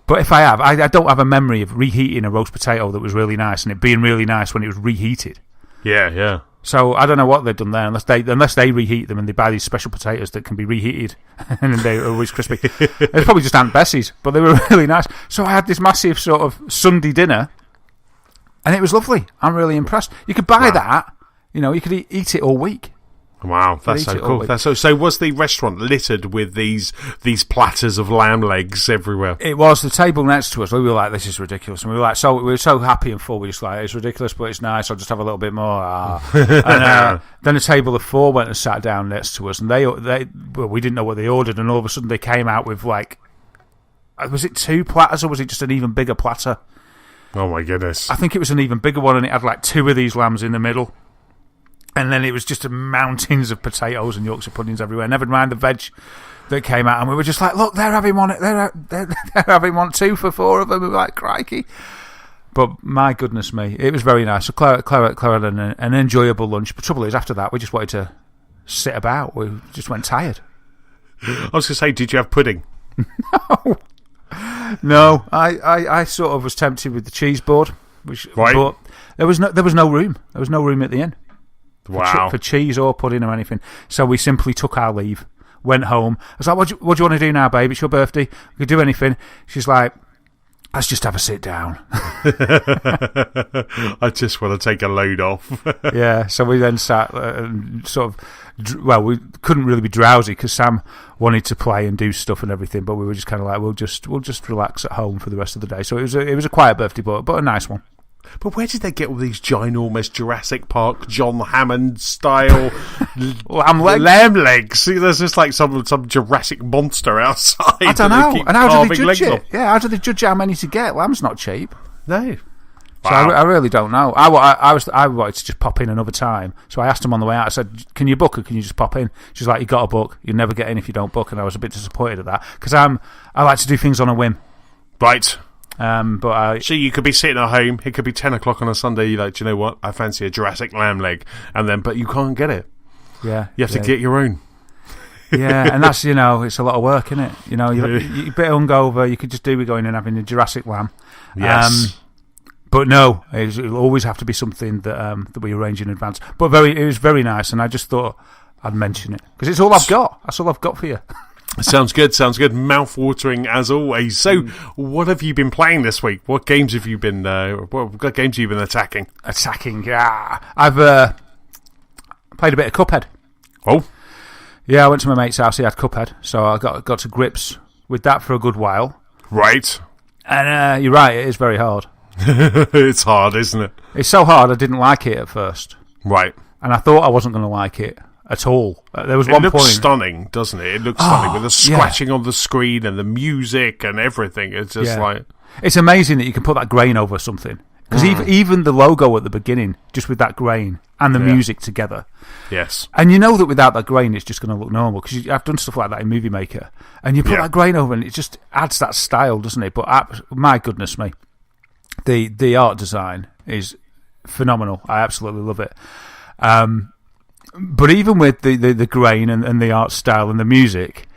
But if I have, I don't have a memory of reheating a roast potato that was really nice and it being really nice when it was reheated. Yeah, yeah. So I don't know what they've done there unless they reheat them and they buy these special potatoes that can be reheated and they're always crispy. It's probably just Aunt Bessie's, but they were really nice. So I had this massive sort of Sunday dinner and it was lovely. I'm really impressed. You could buy that, you could eat it all week. Wow, that's so cool. So was the restaurant littered with these platters of lamb legs everywhere? It was. The table next to us, we were like, this is ridiculous. And we were so happy and full, we were just like, it's ridiculous, but it's nice, I'll just have a little bit more. And then a table of 4 went and sat down next to us, and we didn't know what they ordered, and all of a sudden they came out with like, was it 2 platters, or was it just an even bigger platter? Oh my goodness. I think it was an even bigger one, and it had like 2 of these lambs in the middle. And then it was just mountains of potatoes and Yorkshire puddings everywhere. Never mind the veg that came out. And we were just like, look, they're having one. They're having one too for 4 of them. We were like, crikey. But my goodness me, it was very nice. So Claire had an enjoyable lunch. But the trouble is, after that, we just wanted to sit about. We just went tired. I was going to say, did you have pudding? No. I sort of was tempted with the cheese board. But there was no room. There was no room at the inn. Wow. For cheese or pudding or anything. So we simply took our leave, went home. I was like, what do you want to do now, babe? It's your birthday. We could do anything. She's like, let's just have a sit down. I just want to take a load off. Yeah, so we then sat and sort of, we couldn't really be drowsy because Sam wanted to play and do stuff and everything, but we were just kind of like, we'll just relax at home for the rest of the day. So it was a quiet birthday, but a nice one. But where did they get all these ginormous Jurassic Park, John Hammond style lamb legs? See, there's just like some Jurassic monster outside. I don't know. And how do they judge it? Yeah, how do they judge how many to get? Lamb's not cheap. No. So wow. I really don't know. I wanted to just pop in another time. So I asked him on the way out. I said, "Can you book or can you just pop in?" She's like, "You got to book. You'll never get in if you don't book." And I was a bit disappointed at that because I like to do things on a whim. Right. So you could be sitting at home. It could be 10 o'clock on a Sunday. You're like, do you know what? I fancy a Jurassic lamb leg, but you can't get it. Yeah, you have to get your own. Yeah, and that's it's a lot of work, isn't it? You're a bit hungover. You could just do with going and having a Jurassic lamb. Yes. But no, it'll always have to be something that we arrange in advance. But it was very nice, and I just thought I'd mention it because it's all I've got. That's all I've got for you. Sounds good. Mouth-watering as always. So, what have you been playing this week? What games have you been? What games have you been attacking? Yeah. I've played a bit of Cuphead. Oh, yeah. I went to my mate's house. He had Cuphead, so I got to grips with that for a good while. Right. And you're right. It is very hard. It's hard, isn't it? It's so hard. I didn't like it at first. Right. And I thought I wasn't going to like it at all. There was one point. It looks stunning, doesn't it? It looks stunning with the scratching on the screen and the music and everything. It's just like... It's amazing that you can put that grain over something. Because even the logo at the beginning, just with that grain and the music together. Yes. And you know that without that grain, it's just going to look normal. Because I've done stuff like that in Movie Maker. And you put that grain over and it just adds that style, doesn't it? But my goodness me. The art design is phenomenal. I absolutely love it. But even with the grain and the art style and the music,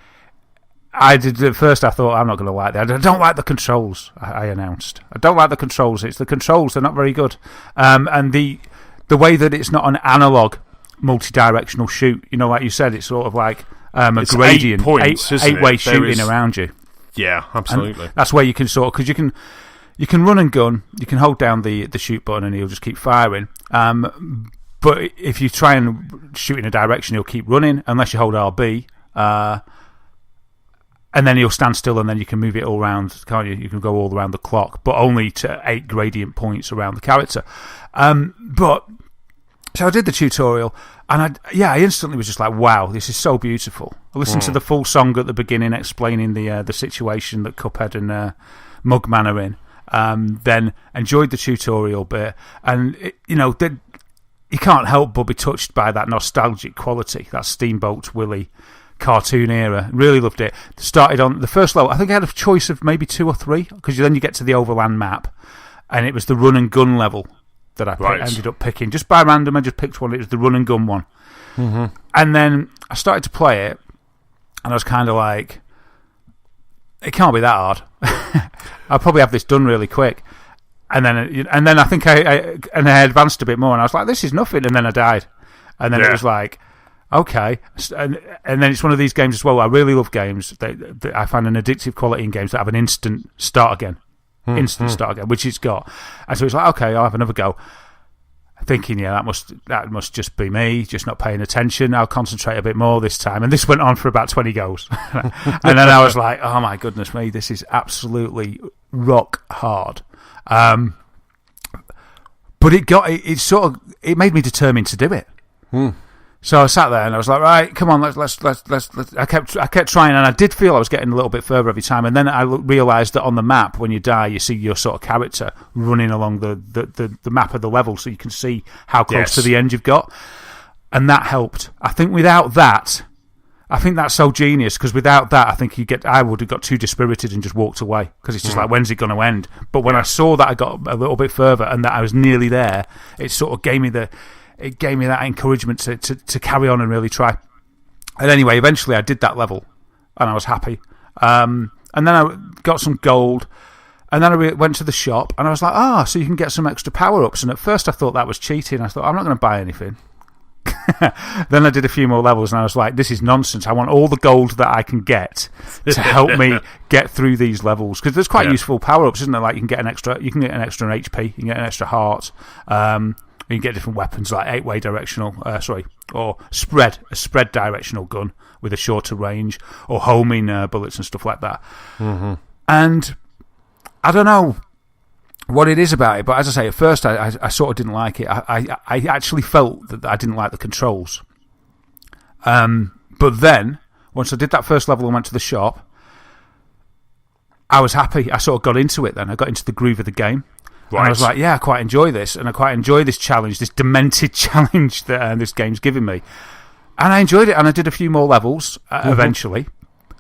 at first I thought, I'm not going to like that. I don't like the controls, I announced. I don't like the controls. It's the controls, they're not very good. And the way that it's not an analog multi-directional shoot, like you said, it's sort of like it's gradient, 8 points, eight-way shooting around you. Yeah, absolutely. And that's where you can because you can run and gun, you can hold down the shoot button and he'll just keep firing. But if you try and shoot in a direction, he'll keep running unless you hold RB. And then he'll stand still and then you can move it all around, can't you? You can go all around the clock, but only to 8 gradient points around the character. So I did the tutorial and I instantly was just like, wow, this is so beautiful. I listened to the full song at the beginning explaining the situation that Cuphead and Mugman are in. Then enjoyed the tutorial bit, and you can't help but be touched by that nostalgic quality, that Steamboat Willie cartoon era. Really loved it. Started on the first level. I think I had a choice of maybe 2 or 3, because then you get to the overland map, and it was the run and gun level that I ended up picking. Just by random, I just picked one. It was the run and gun one. Mm-hmm. And then I started to play it, and I was kind of like, it can't be that hard. I'll probably have this done really quick. And then I think I advanced a bit more, and I was like, this is nothing. And then I died. And then it was like, okay. And then it's one of these games as well. I really love games that I find an addictive quality in games that have an instant start again. Start again, which it's got. And so it's like, okay, I'll have another go. Thinking, that must just be me, just not paying attention. I'll concentrate a bit more this time. And this went on for about 20 goes. And then I was like, oh my goodness me, this is absolutely rock hard. But it made me determined to do it. So I sat there and I was like, right, come on, let's. I kept trying, and I did feel I was getting a little bit further every time. And then I realised that on the map, when you die, you see your sort of character running along the map of the level, so you can see how close to the end you've got. And that helped. I think without that, that's so genius, because without that, I think I would have got too dispirited and just walked away, because it's just like, when's it going to end? But when I saw that I got a little bit further and that I was nearly there, it sort of gave me that encouragement to carry on and really try. And anyway, eventually I did that level, and I was happy. And then I got some gold, and then I went to the shop, and I was like, so you can get some extra power-ups. And at first I thought that was cheating. I thought, I'm not going to buy anything. Then I did a few more levels, and I was like, this is nonsense. I want all the gold that I can get to help me get through these levels, because there's quite useful power-ups, isn't there? Like you can get an extra HP, you can get an extra heart, you can get different weapons, like 8-way directional, or a spread directional gun with a shorter range, or homing bullets and stuff like that. Mm-hmm. And I don't know what it is about it, but as I say, at first I sort of didn't like it. I actually felt that I didn't like the controls. But then, once I did that first level and went to the shop, I was happy. I sort of got into it then. I got into the groove of the game. Right. And I was like, I quite enjoy this, and I quite enjoy this challenge, this demented challenge that this game's giving me. And I enjoyed it, and I did a few more levels eventually.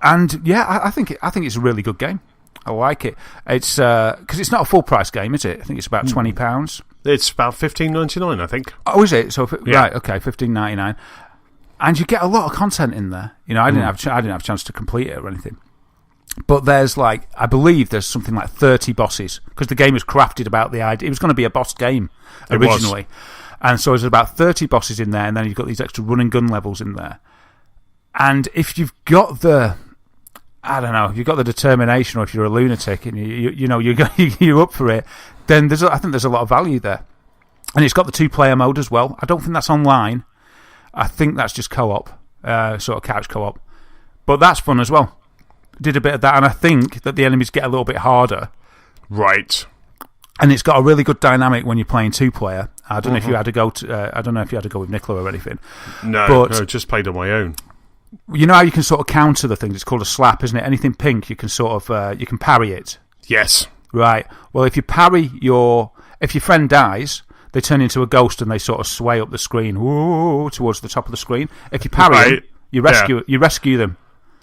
And I think it's a really good game. I like it. It's because it's not a full price game, is it? I think it's about £20. It's about $15.99, I think. Oh, is it? So right, okay, $15.99, and you get a lot of content in there. I didn't have a chance to complete it or anything. But there's I believe there's something like 30 bosses, because the game was crafted about the idea. It was going to be a boss game originally. And so there's about 30 bosses in there, and then you've got these extra run and gun levels in there. And if you've got the determination, or if you're a lunatic and you're up for it, then I think there's a lot of value there. And it's got the 2-player mode as well. I don't think that's online. I think that's just co-op, sort of couch co-op. But that's fun as well. Did a bit of that, and I think that the enemies get a little bit harder. Right. And it's got a really good dynamic when you're playing 2-player. I don't know if you had to go to. I don't know if you had to go with Nicola or anything. No, just played on my own. You know how you can sort of counter the things? It's called a slap, isn't it? Anything pink, you can sort of you can parry it. Yes. Right. Well, if you parry if your friend dies, they turn into a ghost and they sort of sway up the screen, towards the top of the screen. If you parry them, you rescue them.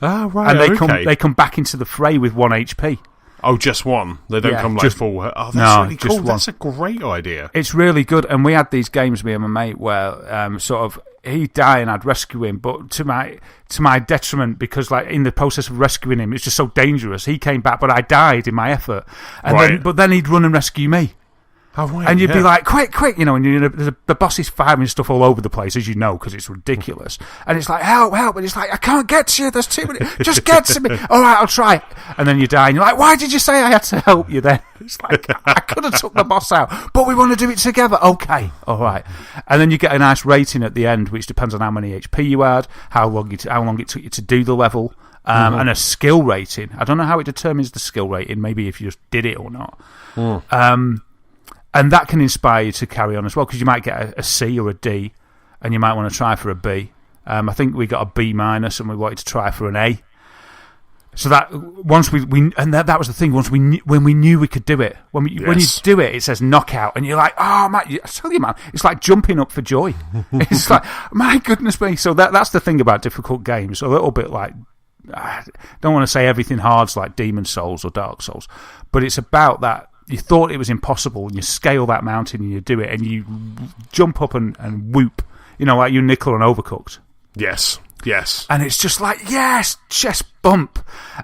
Ah, right. And they come back into the fray with 1 HP. Oh, just one. They don't come like full. Oh, that's really cool. That's a great idea. It's really good. And we had these games, me and my mate, where sort of he'd die and I'd rescue him, but to my detriment, because in the process of rescuing him, it's just so dangerous. He came back, but I died in my effort. And then he'd run and rescue me. Oh, right, and you'd be like, quick, and the boss is firing stuff all over the place, as you know, because it's ridiculous. And it's like, help, and it's like, I can't get to you, there's too many, just get to me. All right, I'll try. And then you die, and you're like, why did you say I had to help you then? It's like, I could have took the boss out, but we want to do it together. Okay, all right. And then you get a nice rating at the end, which depends on how many HP you had, how long it took you to do the level, and a skill rating. I don't know how it determines the skill rating, maybe if you just did it or not. And that can inspire you to carry on as well, because you might get a C or a D, and you might want to try for a B. I think we got a B-, and we wanted to try for an A. So that once that was the thing. When we knew we could do it, when you do it, it says knockout, and you're like, oh man! I tell you, man, it's like jumping up for joy. It's like, my goodness me. So that's the thing about difficult games. A little bit like, I don't want to say everything hard's like Demon Souls or Dark Souls, but it's about that. You thought it was impossible, and you scale that mountain, and you do it, and you jump up and whoop. Like you nickel and Overcooked. Yes. And it's just like, yes, chest bump.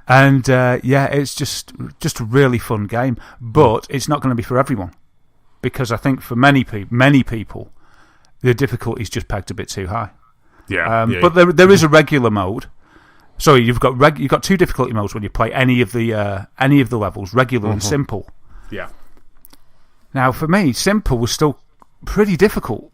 And it's just a really fun game. But it's not going to be for everyone. Because I think for many people, the difficulty's just pegged a bit too high. Yeah. But there is a regular mode. So you've got two difficulty modes when you play any of the levels, regular and simple. Yeah. Now, for me, simple was still pretty difficult.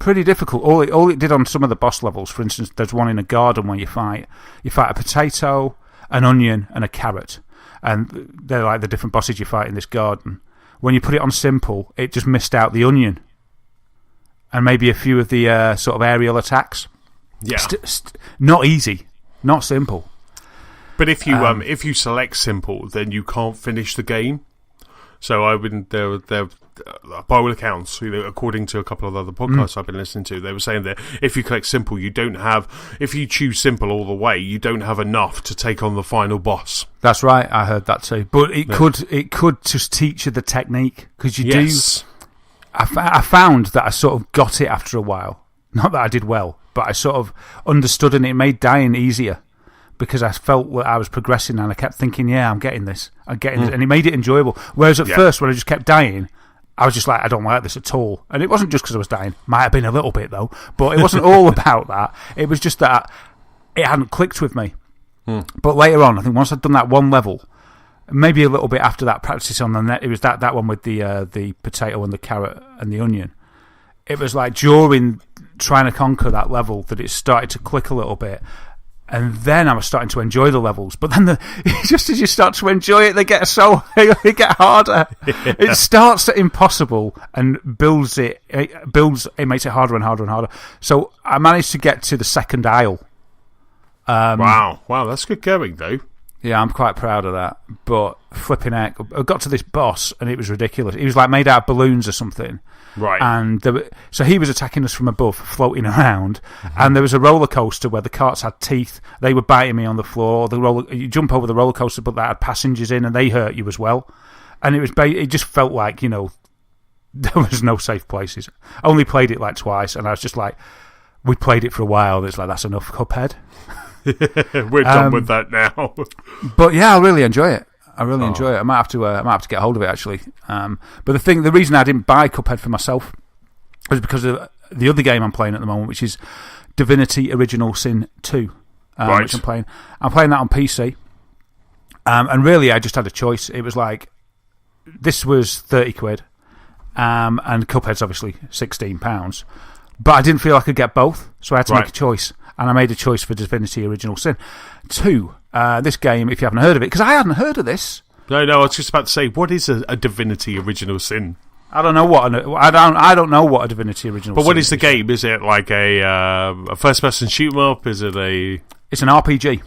All it did on some of the boss levels, for instance, there's one in a garden where you fight a potato, an onion, and a carrot, and they're like the different bosses you fight in this garden. When you put it on simple, it just missed out the onion, and maybe a few of the sort of aerial attacks. Yeah, not easy, not simple. But if you select simple, then you can't finish the game. So I wouldn't. By all accounts, according to a couple of other podcasts I've been listening to, they were saying that if you collect simple, if you choose simple all the way, you don't have enough to take on the final boss. That's right, I heard that too. But it could just teach you the technique, because you do. I found that I sort of got it after a while. Not that I did well, but I sort of understood, and it made dying easier. Because I felt that I was progressing, and I kept thinking, yeah, I'm getting this, and it made it enjoyable. Whereas at first, when I just kept dying, I was just like, I don't like this at all. And it wasn't just because I was dying. Might have been a little bit, though. But it wasn't all about that. It was just that it hadn't clicked with me. But later on, I think once I'd done that one level, maybe a little bit after that practice on the net, it was that one with the potato and the carrot and the onion. It was like during trying to conquer that level that it started to click a little bit. And then I was starting to enjoy the levels, but then just as you start to enjoy it, they get harder. It starts at impossible and builds. It makes it harder and harder and harder. So I managed to get to the second aisle. Wow, that's good going though. Yeah, I'm quite proud of that. But flipping heck, I got to this boss and it was ridiculous. He was like made out of balloons or something. Right. And so he was attacking us from above, floating around. And there was a roller coaster where the carts had teeth. They were biting me on the floor. You jump over the roller coaster, but that had passengers in, and they hurt you as well. And it just felt like, there was no safe places. I only played it like twice, and I was just like, we played it for a while. It's like, that's enough, Cuphead. We're done with that now. But yeah, I really enjoy it. I might have to get hold of it actually. But the reason I didn't buy Cuphead for myself was because of the other game I'm playing at the moment, which is Divinity Original Sin 2, which I'm playing. I'm playing that on PC, and really I just had a choice. It was like, this was £30, and Cuphead's obviously £16, but I didn't feel I could get both, so I had to make a choice. And I made a choice for Divinity Original Sin 2. This game, if you haven't heard of it, because I hadn't heard of this. No, I was just about to say, what is a Divinity Original Sin? I don't know what I don't know what a Divinity Original Sin is. But what is the game? Is it like a first-person shoot-'em-up? Is it a... It's an RPG.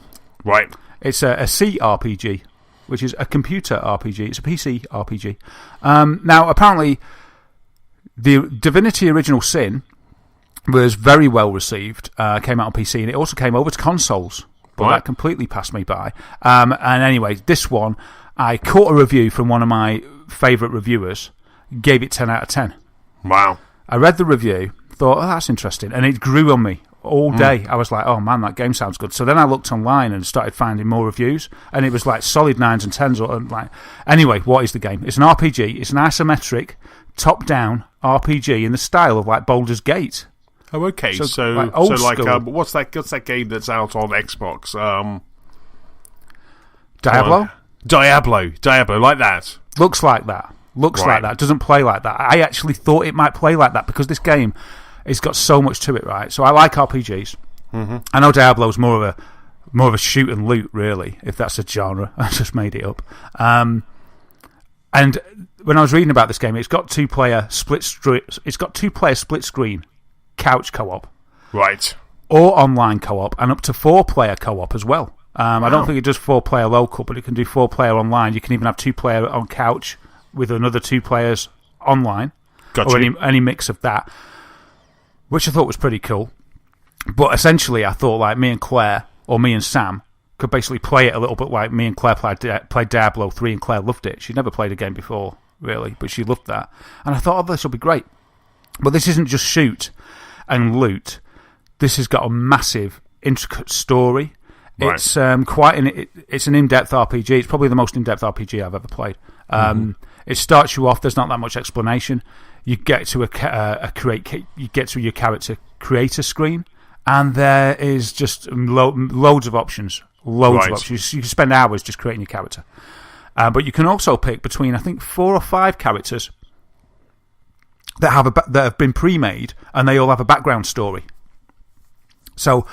Right. It's a CRPG, which is a computer RPG. It's a PC RPG. Now, apparently, the Divinity Original Sin was very well received, came out on PC, and it also came over to consoles, but that completely passed me by. And anyway, this one, I caught a review from one of my favourite reviewers, gave it 10 out of 10. Wow. I read the review, thought, oh, that's interesting, and it grew on me all day. I was like, oh man, that game sounds good. So then I looked online and started finding more reviews, and it was like solid 9s and 10s. Anyway, what is the game? It's an RPG, it's an isometric, top-down RPG in the style of like Baldur's Gate. Oh, okay. So what's that game that's out on Xbox? Diablo, like that. Looks like that. Like that. Doesn't play like that. I actually thought it might play like that because this game has got so much to it, right? So I like RPGs. I know Diablo's more of a shoot and loot, really, if that's a genre. I just made it up. And when I was reading about this game, it's got two-player split screen couch co-op, right, or online co-op, and up to 4-player co-op as well. I don't think it does 4-player local, but it can do 4-player online. You can even have 2-player on couch with another 2 players online. Gotcha. Or any mix of that, which I thought was pretty cool. But essentially, I thought like me and Claire or me and Sam could basically play it a little bit like me and Claire played Diablo 3, and Claire loved it. She'd never played a game before, really, but she loved that. And I thought, this will be great. But this isn't just shoot and loot. This has got a massive, intricate story. Right. It's it's an in-depth RPG. It's probably the most in-depth RPG I've ever played. It starts you off. There's not that much explanation. You get to your character creator screen, and there is just loads of options. Loads of options. You can spend hours just creating your character. But you can also pick between, I think, 4 or 5 characters that have been pre-made, and they all have a background story. So,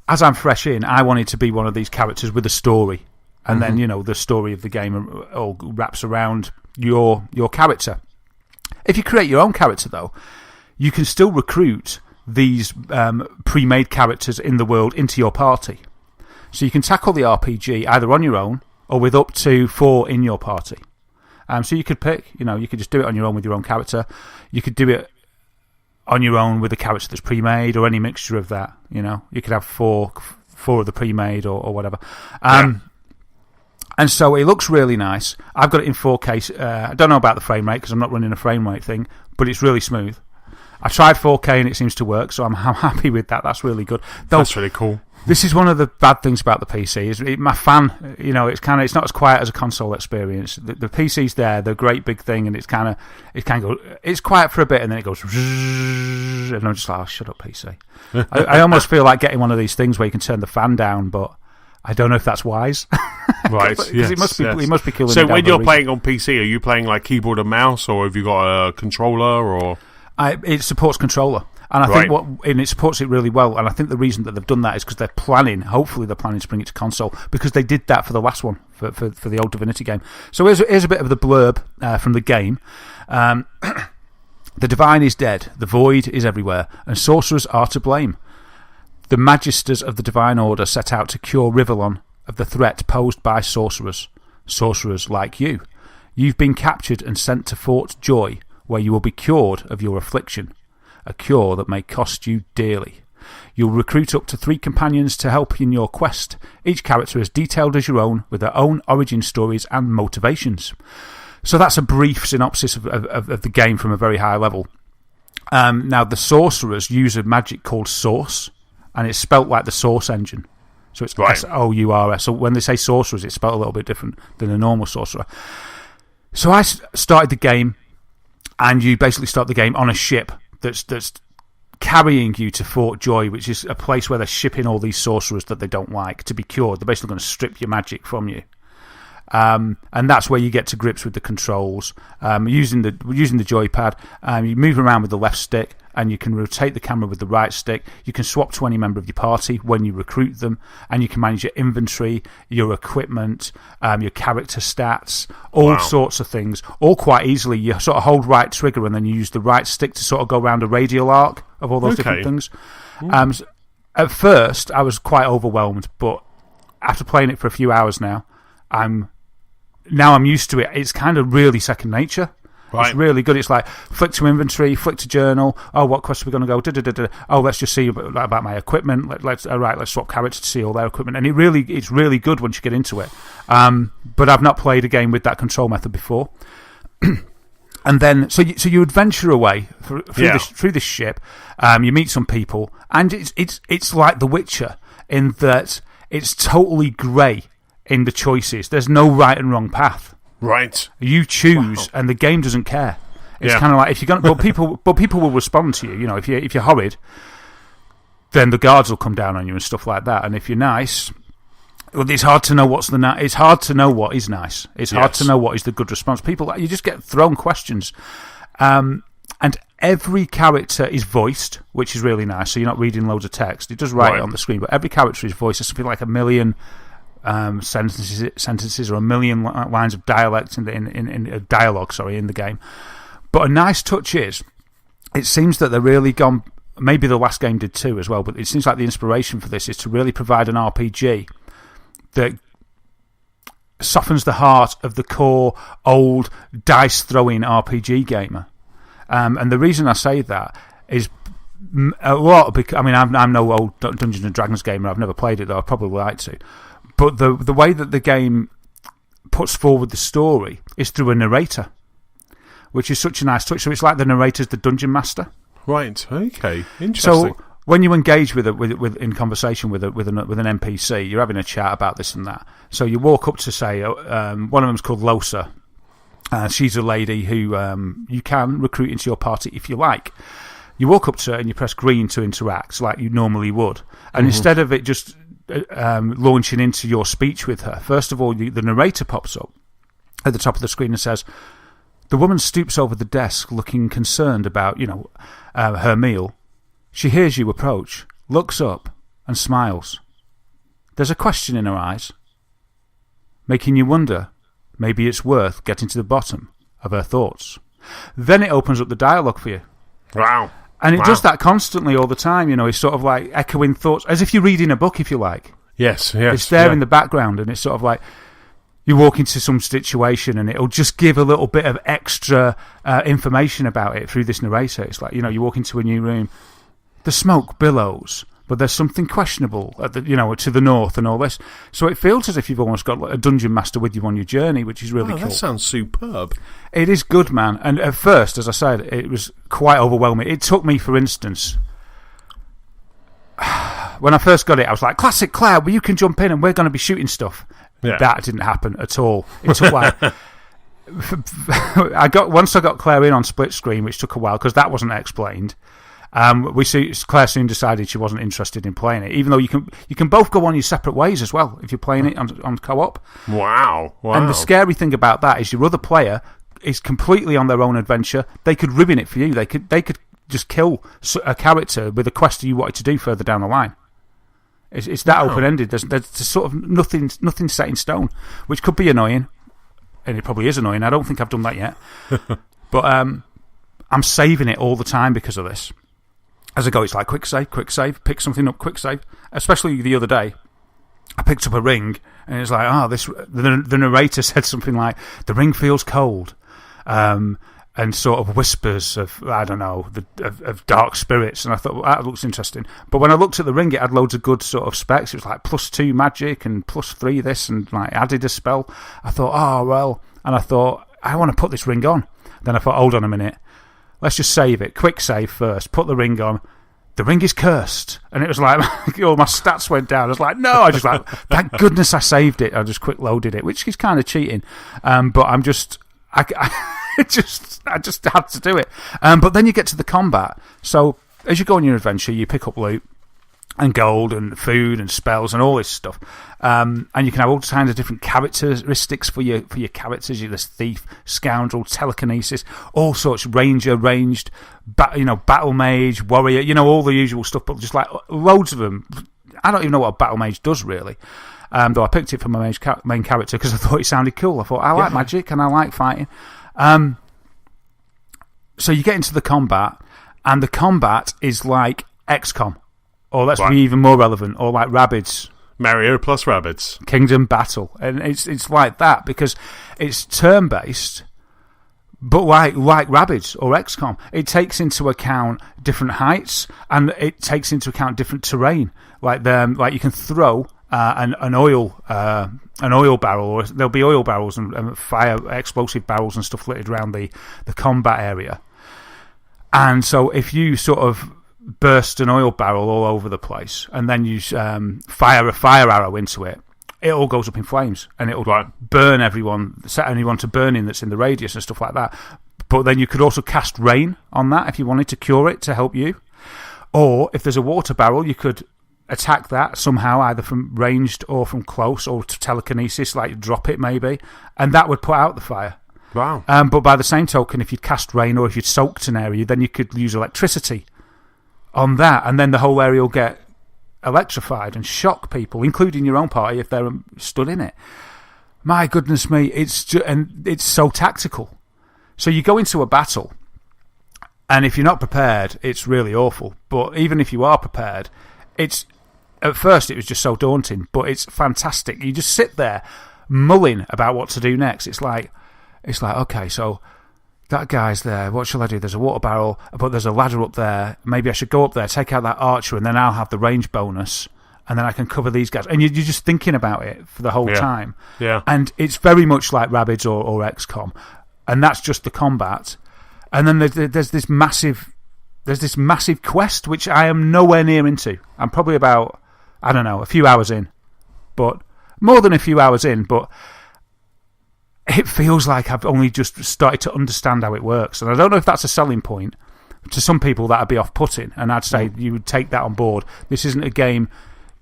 as I'm fresh in, I wanted to be one of these characters with a story, and then the story of the game all wraps around your character. If you create your own character, though, you can still recruit these pre-made characters in the world into your party. So you can tackle the RPG either on your own or with up to 4 in your party. So you could pick, you could just do it on your own with your own character. You could do it on your own with a character that's pre-made, or any mixture of that. You could have 4 of the pre-made or whatever. And so it looks really nice. I've got it in 4K. I don't know about the frame rate because I'm not running a frame rate thing, but it's really smooth. I tried 4K and it seems to work, so I'm happy with that. That's really good. That's really cool. This is one of the bad things about the PC. My fan, it's not as quiet as a console experience. The PC's there, the great big thing, and it's quiet for a bit, and then it goes, and I'm just like, oh, shut up, PC. I almost feel like getting one of these things where you can turn the fan down, but I don't know if that's wise. Right, yes. It must be cooling. So when you're playing on PC, are you playing like keyboard and mouse, or have you got a controller, or? It supports controller. And I think it supports it really well. And I think the reason that they've done that is because hopefully they're planning to bring it to console, because they did that for the last one, for the old Divinity game. So here's a bit of the blurb from the game. The divine is dead, the void is everywhere, and sorcerers are to blame. The magisters of the divine order set out to cure Rivellon of the threat posed by sorcerers like you. You've been captured and sent to Fort Joy, where you will be cured of your affliction. A cure that may cost you dearly. You'll recruit up to 3 companions to help in your quest, each character as detailed as your own, with their own origin stories and motivations. So that's a brief synopsis of the game from a very high level. Now, the sorcerers use a magic called Source, and it's spelt like the Source engine. So it's S-O-U-R-S. So when they say sorcerers, it's spelt a little bit different than a normal sorcerer. So I started the game, and you basically start the game on a ship that's carrying you to Fort Joy, which is a place where they're shipping all these sorcerers that they don't like to be cured. They're basically going to strip your magic from you. And that's where you get to grips with the controls. Using the joypad, you move around with the left stick, and you can rotate the camera with the right stick. You can swap to any member of your party when you recruit them, and you can manage your inventory, your equipment, your character stats, all sorts of things, all quite easily. You sort of hold right trigger, and then you use the right stick to sort of go around a radial arc of all those different things. At first, I was quite overwhelmed, but after playing it for a few hours now, I'm used to it. It's kind of really second nature. Right. It's really good. It's like flick to inventory, flick to journal. Oh, what quest are we going to go? Oh, let's just see about my equipment. Let's swap characters to see all their equipment. And it's really good once you get into it. But I've not played a game with that control method before. And then so you adventure away through this ship. You meet some people, and it's like The Witcher in that it's totally grey in the choices. There's no right and wrong path. Right. You choose, and the game doesn't care. It's kind of like if you're going, but people will respond to you. If you're horrid, then the guards will come down on you and stuff like that. And if you're nice, well, it's hard to know it's hard to know what is nice. It's hard to know what is the good response. You just get thrown questions, and every character is voiced, which is really nice. So you're not reading loads of text. It does write it on the screen, but every character is voiced. There's something like 1 million. Sentences or 1 million lines of dialect in dialogue in the game. But a nice touch is, it seems that they're really gone. Maybe the last game did too as well. But it seems like the inspiration for this is to really provide an RPG, that softens the heart of the core old dice-throwing RPG gamer. And the reason I say that is a lot because, I mean, I'm no old Dungeons and Dragons gamer. I've never played it, though. I'd probably like to. But the way that the game puts forward the story is through a narrator, which is such a nice touch. So it's like the narrator's the dungeon master. Right. Okay. Interesting. So when you engage with in conversation with an NPC, you're having a chat about this and that. So you walk up to say one of them's called Losa. She's a lady who you can recruit into your party if you like. You walk up to her and you press green to interact like you normally would. And instead of it just launching into your speech with her, first of all, the narrator pops up at the top of the screen and says, the woman stoops over the desk looking concerned about, her meal. She hears you approach, looks up and smiles. There's a question in her eyes, making you wonder, maybe it's worth getting to the bottom of her thoughts. Then it opens up the dialogue for you. Wow. And it does that constantly all the time, It's sort of like echoing thoughts, as if you're reading a book, if you like. Yes. It's there in the background, and it's sort of like you walk into some situation and it'll just give a little bit of extra information about it through this narrator. It's like, you walk into a new room, the smoke billows, but there's something questionable at the, to the north and all this. So it feels as if you've almost got a dungeon master with you on your journey, which is really cool. That sounds superb. It is good, man. And at first, as I said, it was quite overwhelming. It took me, for instance, when I first got it, I was like, classic Claire, well, you can jump in and we're going to be shooting stuff. Yeah. That didn't happen at all. It took like... Once I got Claire in on split screen, which took a while because that wasn't explained. Claire soon decided she wasn't interested in playing it, even though you can both go on your separate ways as well if you're playing it on co-op. Wow. And the scary thing about that is your other player is completely on their own adventure. They could ruin it for you. They could just kill a character with a quest you wanted to do further down the line. It's that open-ended. There's sort of nothing set in stone, which could be annoying, and it probably is annoying. I don't think I've done that yet, but I'm saving it all the time because of this. As I go, it's like quick save, pick something up, quick save. Especially the other day, I picked up a ring, and it's like, the narrator said something like, the ring feels cold, and sort of whispers of, I don't know, of dark spirits. And I thought, well, that looks interesting. But when I looked at the ring, it had loads of good sort of specs. It was like +2 magic and +3 this, and like added a spell. I thought, and I thought, I want to put this ring on. Then I thought, hold on a minute. Let's just save it. Quick save first. Put the ring on. The ring is cursed. And it was like, all my stats went down. I was like, no. I just like, thank goodness I saved it. I just quick loaded it, which is kind of cheating. But I just had to do it. But then you get to the combat. So as you go on your adventure, you pick up loot and gold and food and spells and all this stuff. And you can have all kinds of different characteristics for your characters. You're this thief, scoundrel, telekinesis, all sorts, ranger, ranged, battle mage, warrior, all the usual stuff, but just like loads of them. I don't even know what a battle mage does, really. Though I picked it for my main character because I thought it sounded cool. I thought, I like magic and I like fighting. So you get into the combat, and the combat is like XCOM. Or let's be even more relevant, or like Rabbids. Mario plus Rabbids. Kingdom Battle. And it's like that because it's turn-based, but like Rabbids or XCOM. It takes into account different heights, and it takes into account different terrain. Like you can throw an oil barrel, or there'll be oil barrels and fire explosive barrels and stuff littered around the combat area. And so if you sort of burst an oil barrel all over the place, and then you fire a fire arrow into it, it all goes up in flames, and it'll burn everyone, set anyone to burning that's in the radius and stuff like that. But then you could also cast rain on that if you wanted to cure it to help you. Or if there's a water barrel, you could attack that somehow, either from ranged or from close, or to telekinesis, like drop it maybe, and that would put out the fire. Wow. But by the same token, if you'd cast rain or if you'd soaked an area, then you could use electricity on that, and then the whole area will get electrified and shock people, including your own party if they're stood in it. My goodness me, it's so tactical. So you go into a battle, and if you're not prepared, it's really awful. But even if you are prepared, it's at first it was just so daunting, but it's fantastic. You just sit there mulling about what to do next. It's like, okay, so that guy's there. What shall I do? There's a water barrel, but there's a ladder up there. Maybe I should go up there, take out that archer, and then I'll have the range bonus, and then I can cover these guys. And you're just thinking about it for the whole time. Yeah. And it's very much like Rabbids or XCOM, and that's just the combat. And then there's this massive quest which I am nowhere near into. I'm probably about, I don't know, a few hours in, but more than a few hours in, but it feels like I've only just started to understand how it works. And I don't know if that's a selling point. To some people, that would be off-putting, and I'd say you would take that on board. This isn't a game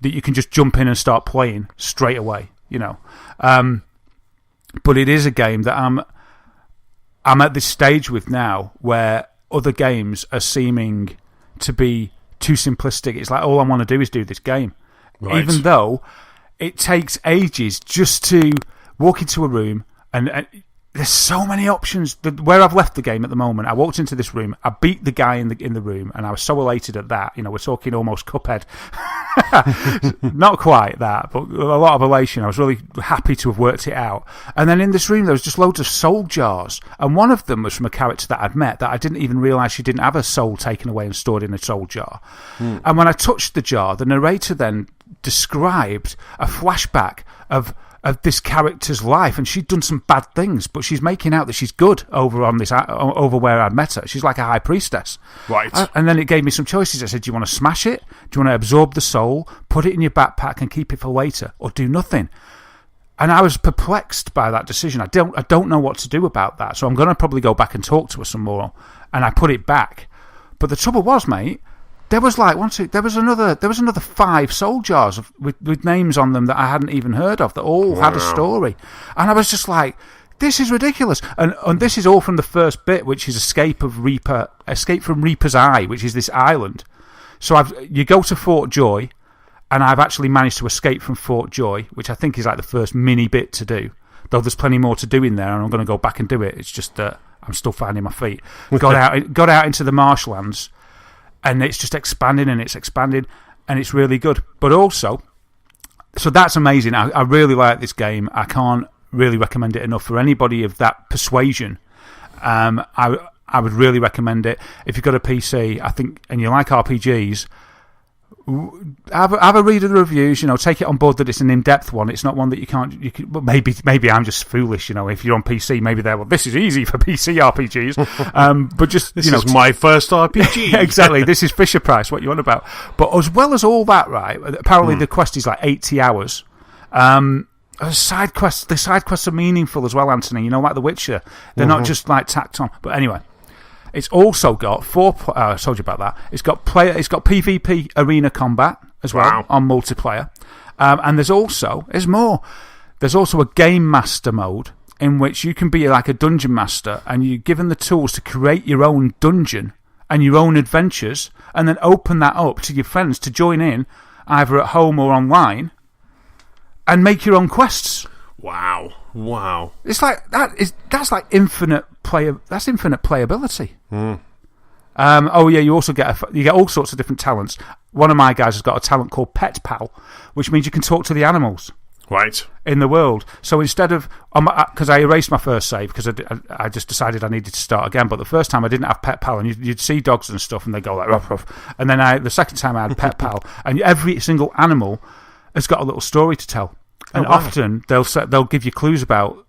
that you can just jump in and start playing straight away, you know. But it is a game that I'm at this stage with now where other games are seeming to be too simplistic. It's like, all I want to do is do this game. Right. Even though it takes ages just to walk into a room, and there's so many options. Where I've left the game at the moment, I walked into this room, I beat the guy in the room, and I was so elated at that. You know, we're talking almost Cuphead. Not quite that, but a lot of elation. I was really happy to have worked it out. And then in this room, there was just loads of soul jars, and one of them was from a character that I'd met that I didn't even realise she didn't have her soul taken away and stored in a soul jar. And when I touched the jar, the narrator then described a flashback of this character's life, and she'd done some bad things, but she's making out that she's good over where I'd met her. She's like a high priestess. Right. And then it gave me some choices. I said, do you want to smash it? Do you want to absorb the soul, put it in your backpack and keep it for later, or do nothing? And I was perplexed by that decision. I don't know what to do about that, so I'm going to probably go back and talk to her some more, and I put it back. But the trouble was, mate, there was another 5 soul jars with names on them that I hadn't even heard of that all had a story, and I was just like, this is ridiculous. And this is all from the first bit, which is escape from Reaper's Eye, which is this island. So you go to Fort Joy, and I've actually managed to escape from Fort Joy, which I think is like the first mini bit to do. Though there's plenty more to do in there, and I'm going to go back and do it. It's just that I'm still finding my feet. Got out into the marshlands. And it's just expanding, and it's really good. But also, so that's amazing. I really like this game. I can't really recommend it enough for anybody of that persuasion. I would really recommend it. If you've got a PC, I think, and you like RPGs, have a read of the reviews. You know, take it on board that it's an in-depth one. It's not one that you can. Well, maybe I'm just foolish. You know, if you're on PC, maybe this is easy for PC RPGs. But just this is my first RPG. Exactly. This is Fisher Price. What you on about? But as well as all that, right? Apparently the quest is like 80 hours. The side quests are meaningful as well, Anthony. You know, like The Witcher. They're not just like tacked on. But anyway. It's also got I told you about that. It's got PvP arena combat as well on multiplayer, and there's more. There's also a game master mode in which you can be like a dungeon master, and you're given the tools to create your own dungeon and your own adventures, and then open that up to your friends to join in, either at home or online, and make your own quests. Wow. It's like that's like infinite player. That's infinite playability. You also get all sorts of different talents. One of my guys has got a talent called Pet Pal, which means you can talk to the animals. Right. In the world. So instead of, because I erased my first save because I just decided I needed to start again. But the first time I didn't have Pet Pal, and you'd see dogs and stuff, and they go like ruff ruff. And then the second time I had Pet Pal, and every single animal has got a little story to tell. And often they'll give you clues about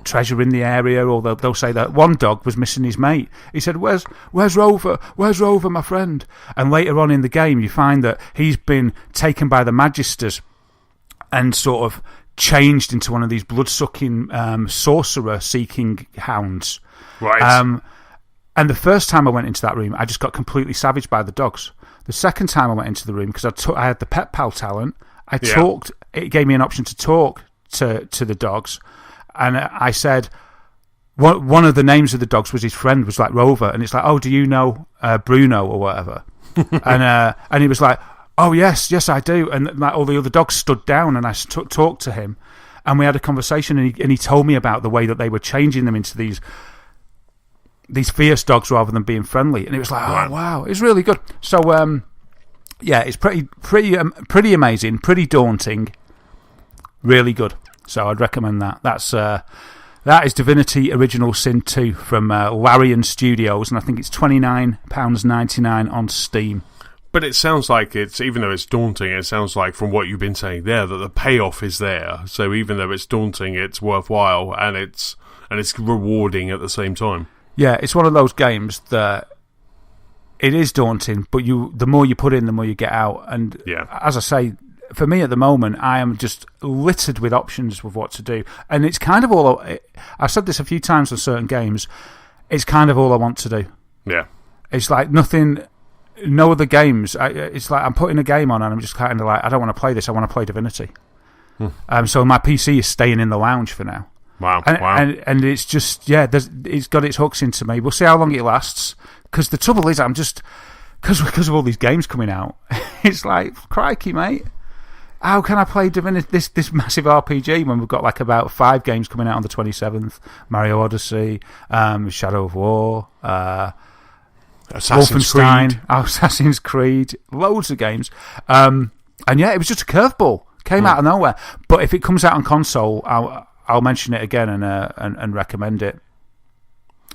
treasure in the area, or they'll say that one dog was missing his mate. He said, "Where's Rover? Where's Rover, my friend?" And later on in the game, you find that he's been taken by the Magisters and sort of changed into one of these blood-sucking sorcerer-seeking hounds. Right. And the first time I went into that room, I just got completely savaged by the dogs. The second time I went into the room, because I had the Pet Pal talent, I talked. It gave me an option to talk to the dogs, and I said one of the names of the dogs was his friend, was like Rover, and it's like, oh, do you know Bruno or whatever? and he was like, oh yes I do, and like all the other dogs stood down, and I talked to him, and we had a conversation, and he told me about the way that they were changing them into these fierce dogs rather than being friendly, and it was like, oh wow, it's really good. So Yeah, it's pretty amazing, pretty daunting, really good. So I'd recommend that. That is Divinity Original Sin 2 from Larian Studios, and I think it's £29.99 on Steam. But it sounds like even though it's daunting, it sounds like from what you've been saying there that the payoff is there. So even though it's daunting, it's worthwhile and it's rewarding at the same time. Yeah, it's one of those games that it is daunting, but the more you put in, the more you get out. And as I say, for me at the moment, I am just littered with options with what to do. And it's kind of all... I've said this a few times on certain games. It's kind of all I want to do. Yeah. It's like nothing... No other games. It's like I'm putting a game on and I'm just kind of like, I don't want to play this, I want to play Divinity. So my PC is staying in the lounge for now. Wow. And it's just, it's got its hooks into me. We'll see how long it lasts. Because the trouble is, I'm just... Because of all these games coming out, it's like, crikey, mate. How can I play Divinity, this massive RPG when we've got like about 5 games coming out on the 27th? Mario Odyssey, Shadow of War, Assassin's Creed, loads of games. And it was just a curveball. Came out of nowhere. But if it comes out on console, I'll mention it again and recommend it.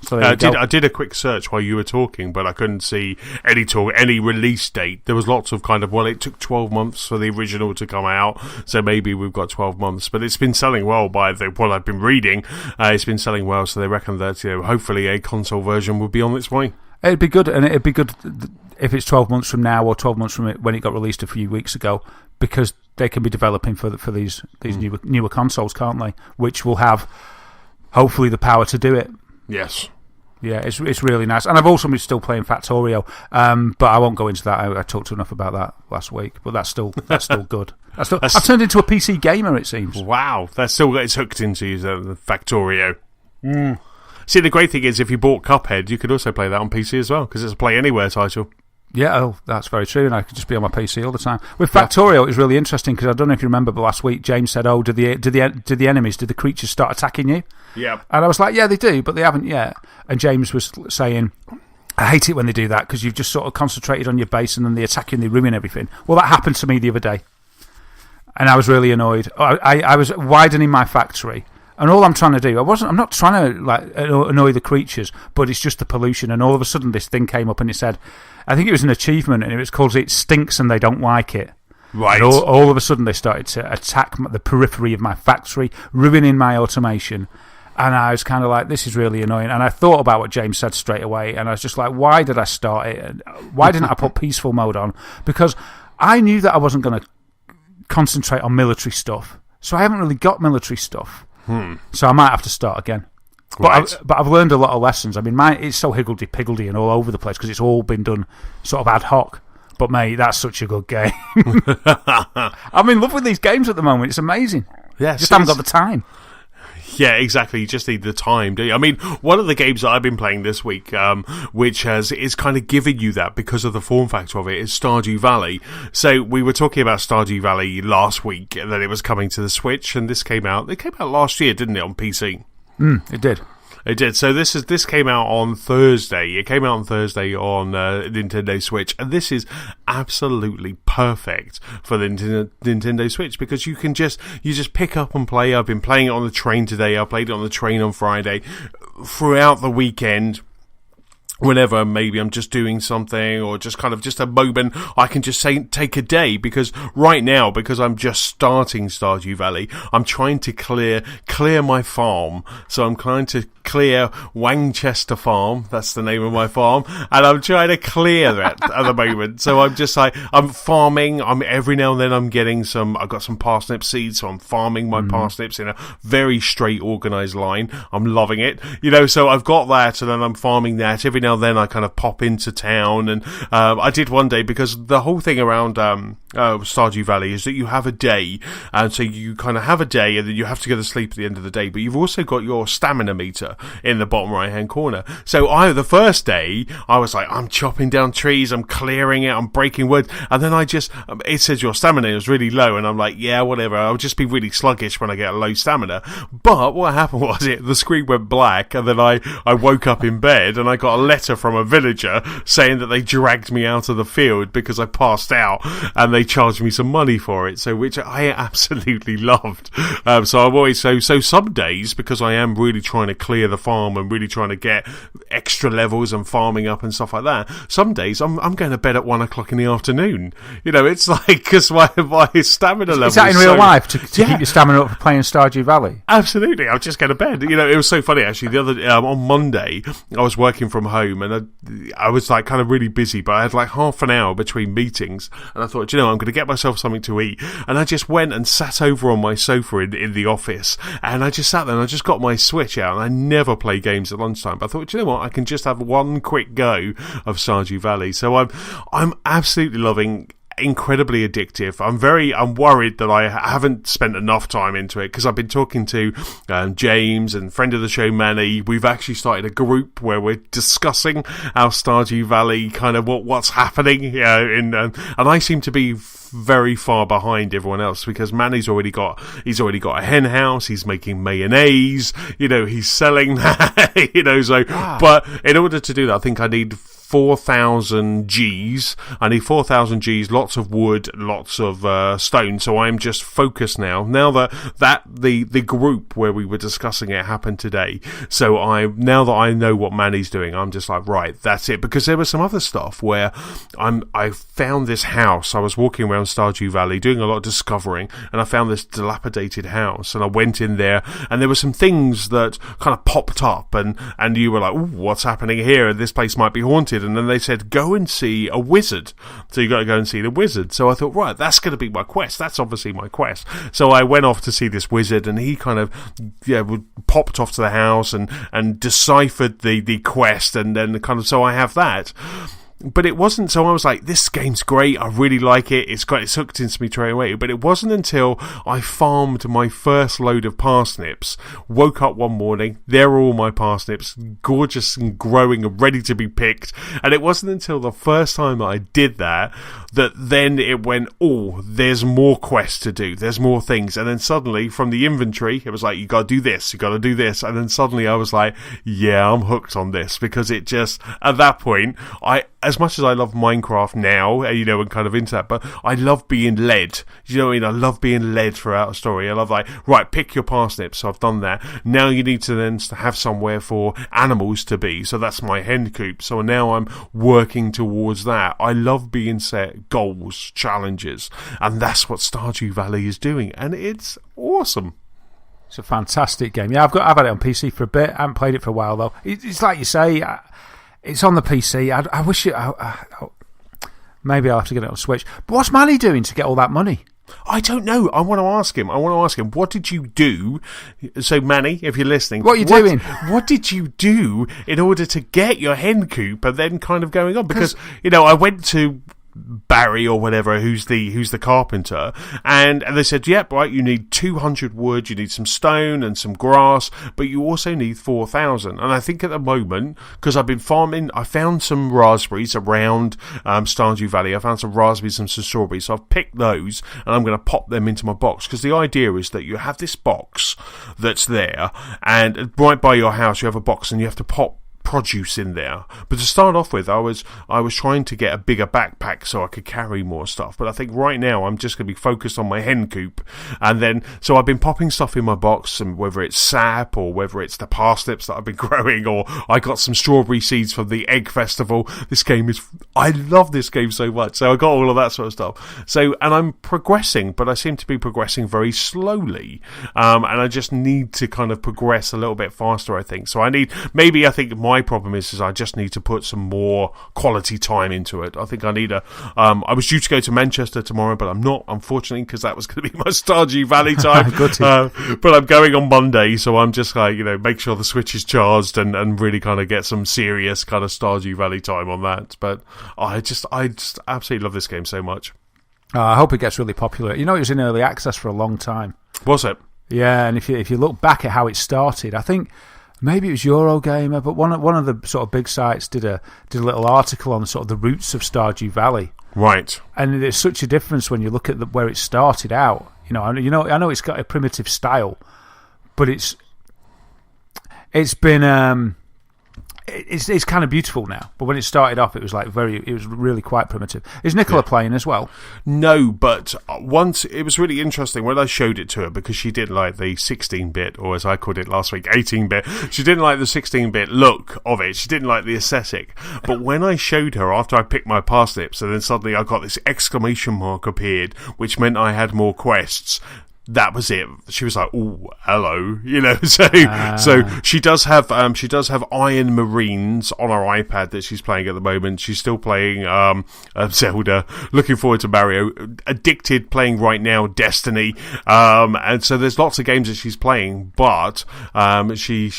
So I did a quick search while you were talking, but I couldn't see any release date. There was lots of it took 12 months for the original to come out, so maybe we've got 12 months. But it's been selling well by what I've been reading. It's been selling well, so they reckon that hopefully a console version will be on its way. It'd be good, and it'd be good if it's 12 months from now or 12 months from when it got released a few weeks ago, because they can be developing for these newer consoles, can't they? Which will have hopefully the power to do it. Yes. Yeah, it's really nice. And I've also been still playing Factorio, but I won't go into that. I talked enough about that last week, but that's still good. I've turned into a PC gamer, it seems. Wow, that's still it's hooked into the Factorio. See, the great thing is if you bought Cuphead, you could also play that on PC as well, because it's a Play Anywhere title. Yeah, that's very true, and I could just be on my PC all the time. With Factorio, it was really interesting, because I don't know if you remember, but last week James said, did the creatures start attacking you? Yeah. And I was like, yeah, they do, but they haven't yet. And James was saying, I hate it when they do that, because you've just sort of concentrated on your base, and then they attack you and they ruin everything. Well, that happened to me the other day, and I was really annoyed. I was widening my factory, and all I'm trying to do, I'm not trying to annoy the creatures, but it's just the pollution. And all of a sudden, this thing came up and it said, I think it was an achievement, and it was called "It Stinks and They Don't Like It." Right. And all of a sudden, they started to attack the periphery of my factory, ruining my automation. And I was kind of like, this is really annoying. And I thought about what James said straight away, and I was just like, why did I start it? Why didn't I put peaceful mode on? Because I knew that I wasn't going to concentrate on military stuff, so I haven't really got military stuff. So I might have to start again. But I've learned a lot of lessons. I mean, it's so higgledy-piggledy and all over the place because it's all been done sort of ad hoc. But, mate, that's such a good game. I'm in love with these games at the moment. It's amazing. Yeah, just haven't got the time. Yeah, exactly. You just need the time, do you? I mean, one of the games that I've been playing this week, which is kind of giving you that because of the form factor of it, is Stardew Valley. So we were talking about Stardew Valley last week, and that it was coming to the Switch, and this came out. It came out last year, didn't it, on PC? It did. It did. So this came out on Thursday. It came out on Thursday on Nintendo Switch, and this is absolutely perfect for the Nintendo Switch because you just pick up and play. I've been playing it on the train today. I played it on the train on Friday. Throughout the weekend, whenever maybe I'm just doing something or just kind of just a moment, I can just take a day because right now, because I'm just starting Stardew Valley, I'm trying to clear my farm. So I'm trying to clear Wangchester Farm, that's the name of my farm, and I'm trying to clear that at the moment. So I'm just like, I'm farming, every now and then I've got some parsnip seeds, so I'm farming my parsnips in a very straight, organised line. I'm loving it, so I've got that, and then I'm farming that. Every now and then I kind of pop into town, and I did one day, because the whole thing around Stardew Valley is that you have a day, and so you kind of have a day, and then you have to go to sleep at the end of the day, but you've also got your stamina meter in the bottom right hand corner. So the first day I was like, I'm chopping down trees, I'm clearing it, I'm breaking wood, and then it says your stamina is really low, and I'm like, yeah, whatever, I'll just be really sluggish when I get low stamina. But what happened was the screen went black, and then I woke up in bed and I got a letter letter from a villager saying that they dragged me out of the field because I passed out, and they charged me some money for it. So, which I absolutely loved. So I'm always so some days, because I am really trying to clear the farm and really trying to get extra levels and farming up and stuff like that. Some days I'm going to bed at 1 o'clock in the afternoon. It's like, because my stamina level. Is that in real life to keep your stamina up for playing Stardew Valley? Absolutely. I'll just go to bed. It was so funny actually. The other on Monday, I was working from home, and I was like kind of really busy, but I had like half an hour between meetings, and I thought, I'm going to get myself something to eat, and I just went and sat over on my sofa in the office, and I just sat there and I just got my Switch out, and I never play games at lunchtime, but I thought, I can just have one quick go of Stardew Valley. So I'm absolutely loving. Incredibly addictive. I'm worried that I haven't spent enough time into it, because I've been talking to James and friend of the show Manny. We've actually started a group where we're discussing our Stardew Valley kind of what's happening, and I seem to be very far behind everyone else, because Manny's already got a hen house, he's making mayonnaise, he's selling that, so wow. But in order to do that, I think I need 4,000 Gs. I need 4,000 Gs, lots of wood, lots of stone. So I'm just focused now. Now that the group where we were discussing it happened today. So now that I know what Manny's doing, I'm just like, right, that's it. Because there was some other stuff where I found this house. I was walking around Stardew Valley doing a lot of discovering, and I found this dilapidated house, and I went in there, and there were some things that kind of popped up, and you were like, ooh, what's happening here? This place might be haunted. And then they said, go and see a wizard. So you got to go and see the wizard. So I thought, right, that's going to be my quest. That's obviously my quest. So I went off to see this wizard, and he kind of popped off to the house and deciphered the quest, and then so I have that. But it wasn't, so I was like, this game's great, I really like it, it's hooked into me straight away. But it wasn't until I farmed my first load of parsnips, woke up one morning, there are all my parsnips, gorgeous and growing and ready to be picked, and it wasn't until the first time that I did that then it went, oh, there's more quests to do, there's more things. And then suddenly, from the inventory, it was like, you gotta do this, you gotta do this. And then suddenly I was like, yeah, I'm hooked on this, because it just, at that point, as much as I love Minecraft now, and kind of into that, but I love being led. You know what I mean? I love being led throughout a story. I love right, pick your parsnips. So I've done that. Now you need to then have somewhere for animals to be. So that's my hen coop. So now I'm working towards that. I love being set goals, challenges, and that's what Stardew Valley is doing, and it's awesome. It's a fantastic game. Yeah, I've had it on PC for a bit. I haven't played it for a while though. It's like you say. It's on the PC. I wish it. Maybe I'll have to get it on Switch. But what's Manny doing to get all that money? I don't know. I want to ask him. What did you do? So, Manny, if you're listening, what are you doing? What did you do in order to get your hen coop and then kind of going on? Because I went to Barry or whatever, who's the carpenter, and they said, yep, right, you need 200 wood, you need some stone and some grass, but you also need 4,000. And I think at the moment, because I've been farming, I found some raspberries around Stardew Valley. I found some raspberries and some strawberries, so I've picked those and I'm going to pop them into my box, because the idea is that you have this box that's there, and right by your house you have a box, and you have to pop produce in there. But to start off with, I was trying to get a bigger backpack so I could carry more stuff. But I think right now I'm just going to be focused on my hen coop. And then, so I've been popping stuff in my box, and whether it's sap or whether it's the parsnips that I've been growing, or I got some strawberry seeds from the egg festival. I love this game so much. So I got all of that sort of stuff. So, and I'm progressing, but I seem to be progressing very slowly. And I just need to kind of progress a little bit faster, I think. So I think my problem is I just need to put some more quality time into it. I think I need I was due to go to Manchester tomorrow, but I'm not, unfortunately, because that was going to be my Stardew Valley time. But I'm going on Monday, so I'm just make sure the Switch is charged and really kind of get some serious kind of Stardew Valley time on that. But I just absolutely love this game so much. I hope it gets really popular. It was in early access for a long time. Was it? Yeah, and if you look back at how it started, I think maybe it was Eurogamer, but one of the sort of big sites did a little article on sort of the roots of Stardew Valley. Right. And there's such a difference when you look at where it started out. I know it's got a primitive style, but it's been it's kind of beautiful now. But when it started off, it was really quite primitive. Is Nicola playing as well? No, but once it was really interesting when I showed it to her, because she didn't like the 16-bit, or as I called it last week, 18-bit. She didn't like the 16-bit look of it. She didn't like the aesthetic. But when I showed her after I picked my parsnips, and then suddenly I got this exclamation mark appeared, which meant I had more quests. That was it. She was like, "Oh, hello," So she does have Iron Marines on her iPad that she's playing at the moment. She's still playing Zelda. Looking forward to Mario. Addicted, playing right now Destiny. And so there's lots of games that she's playing, but she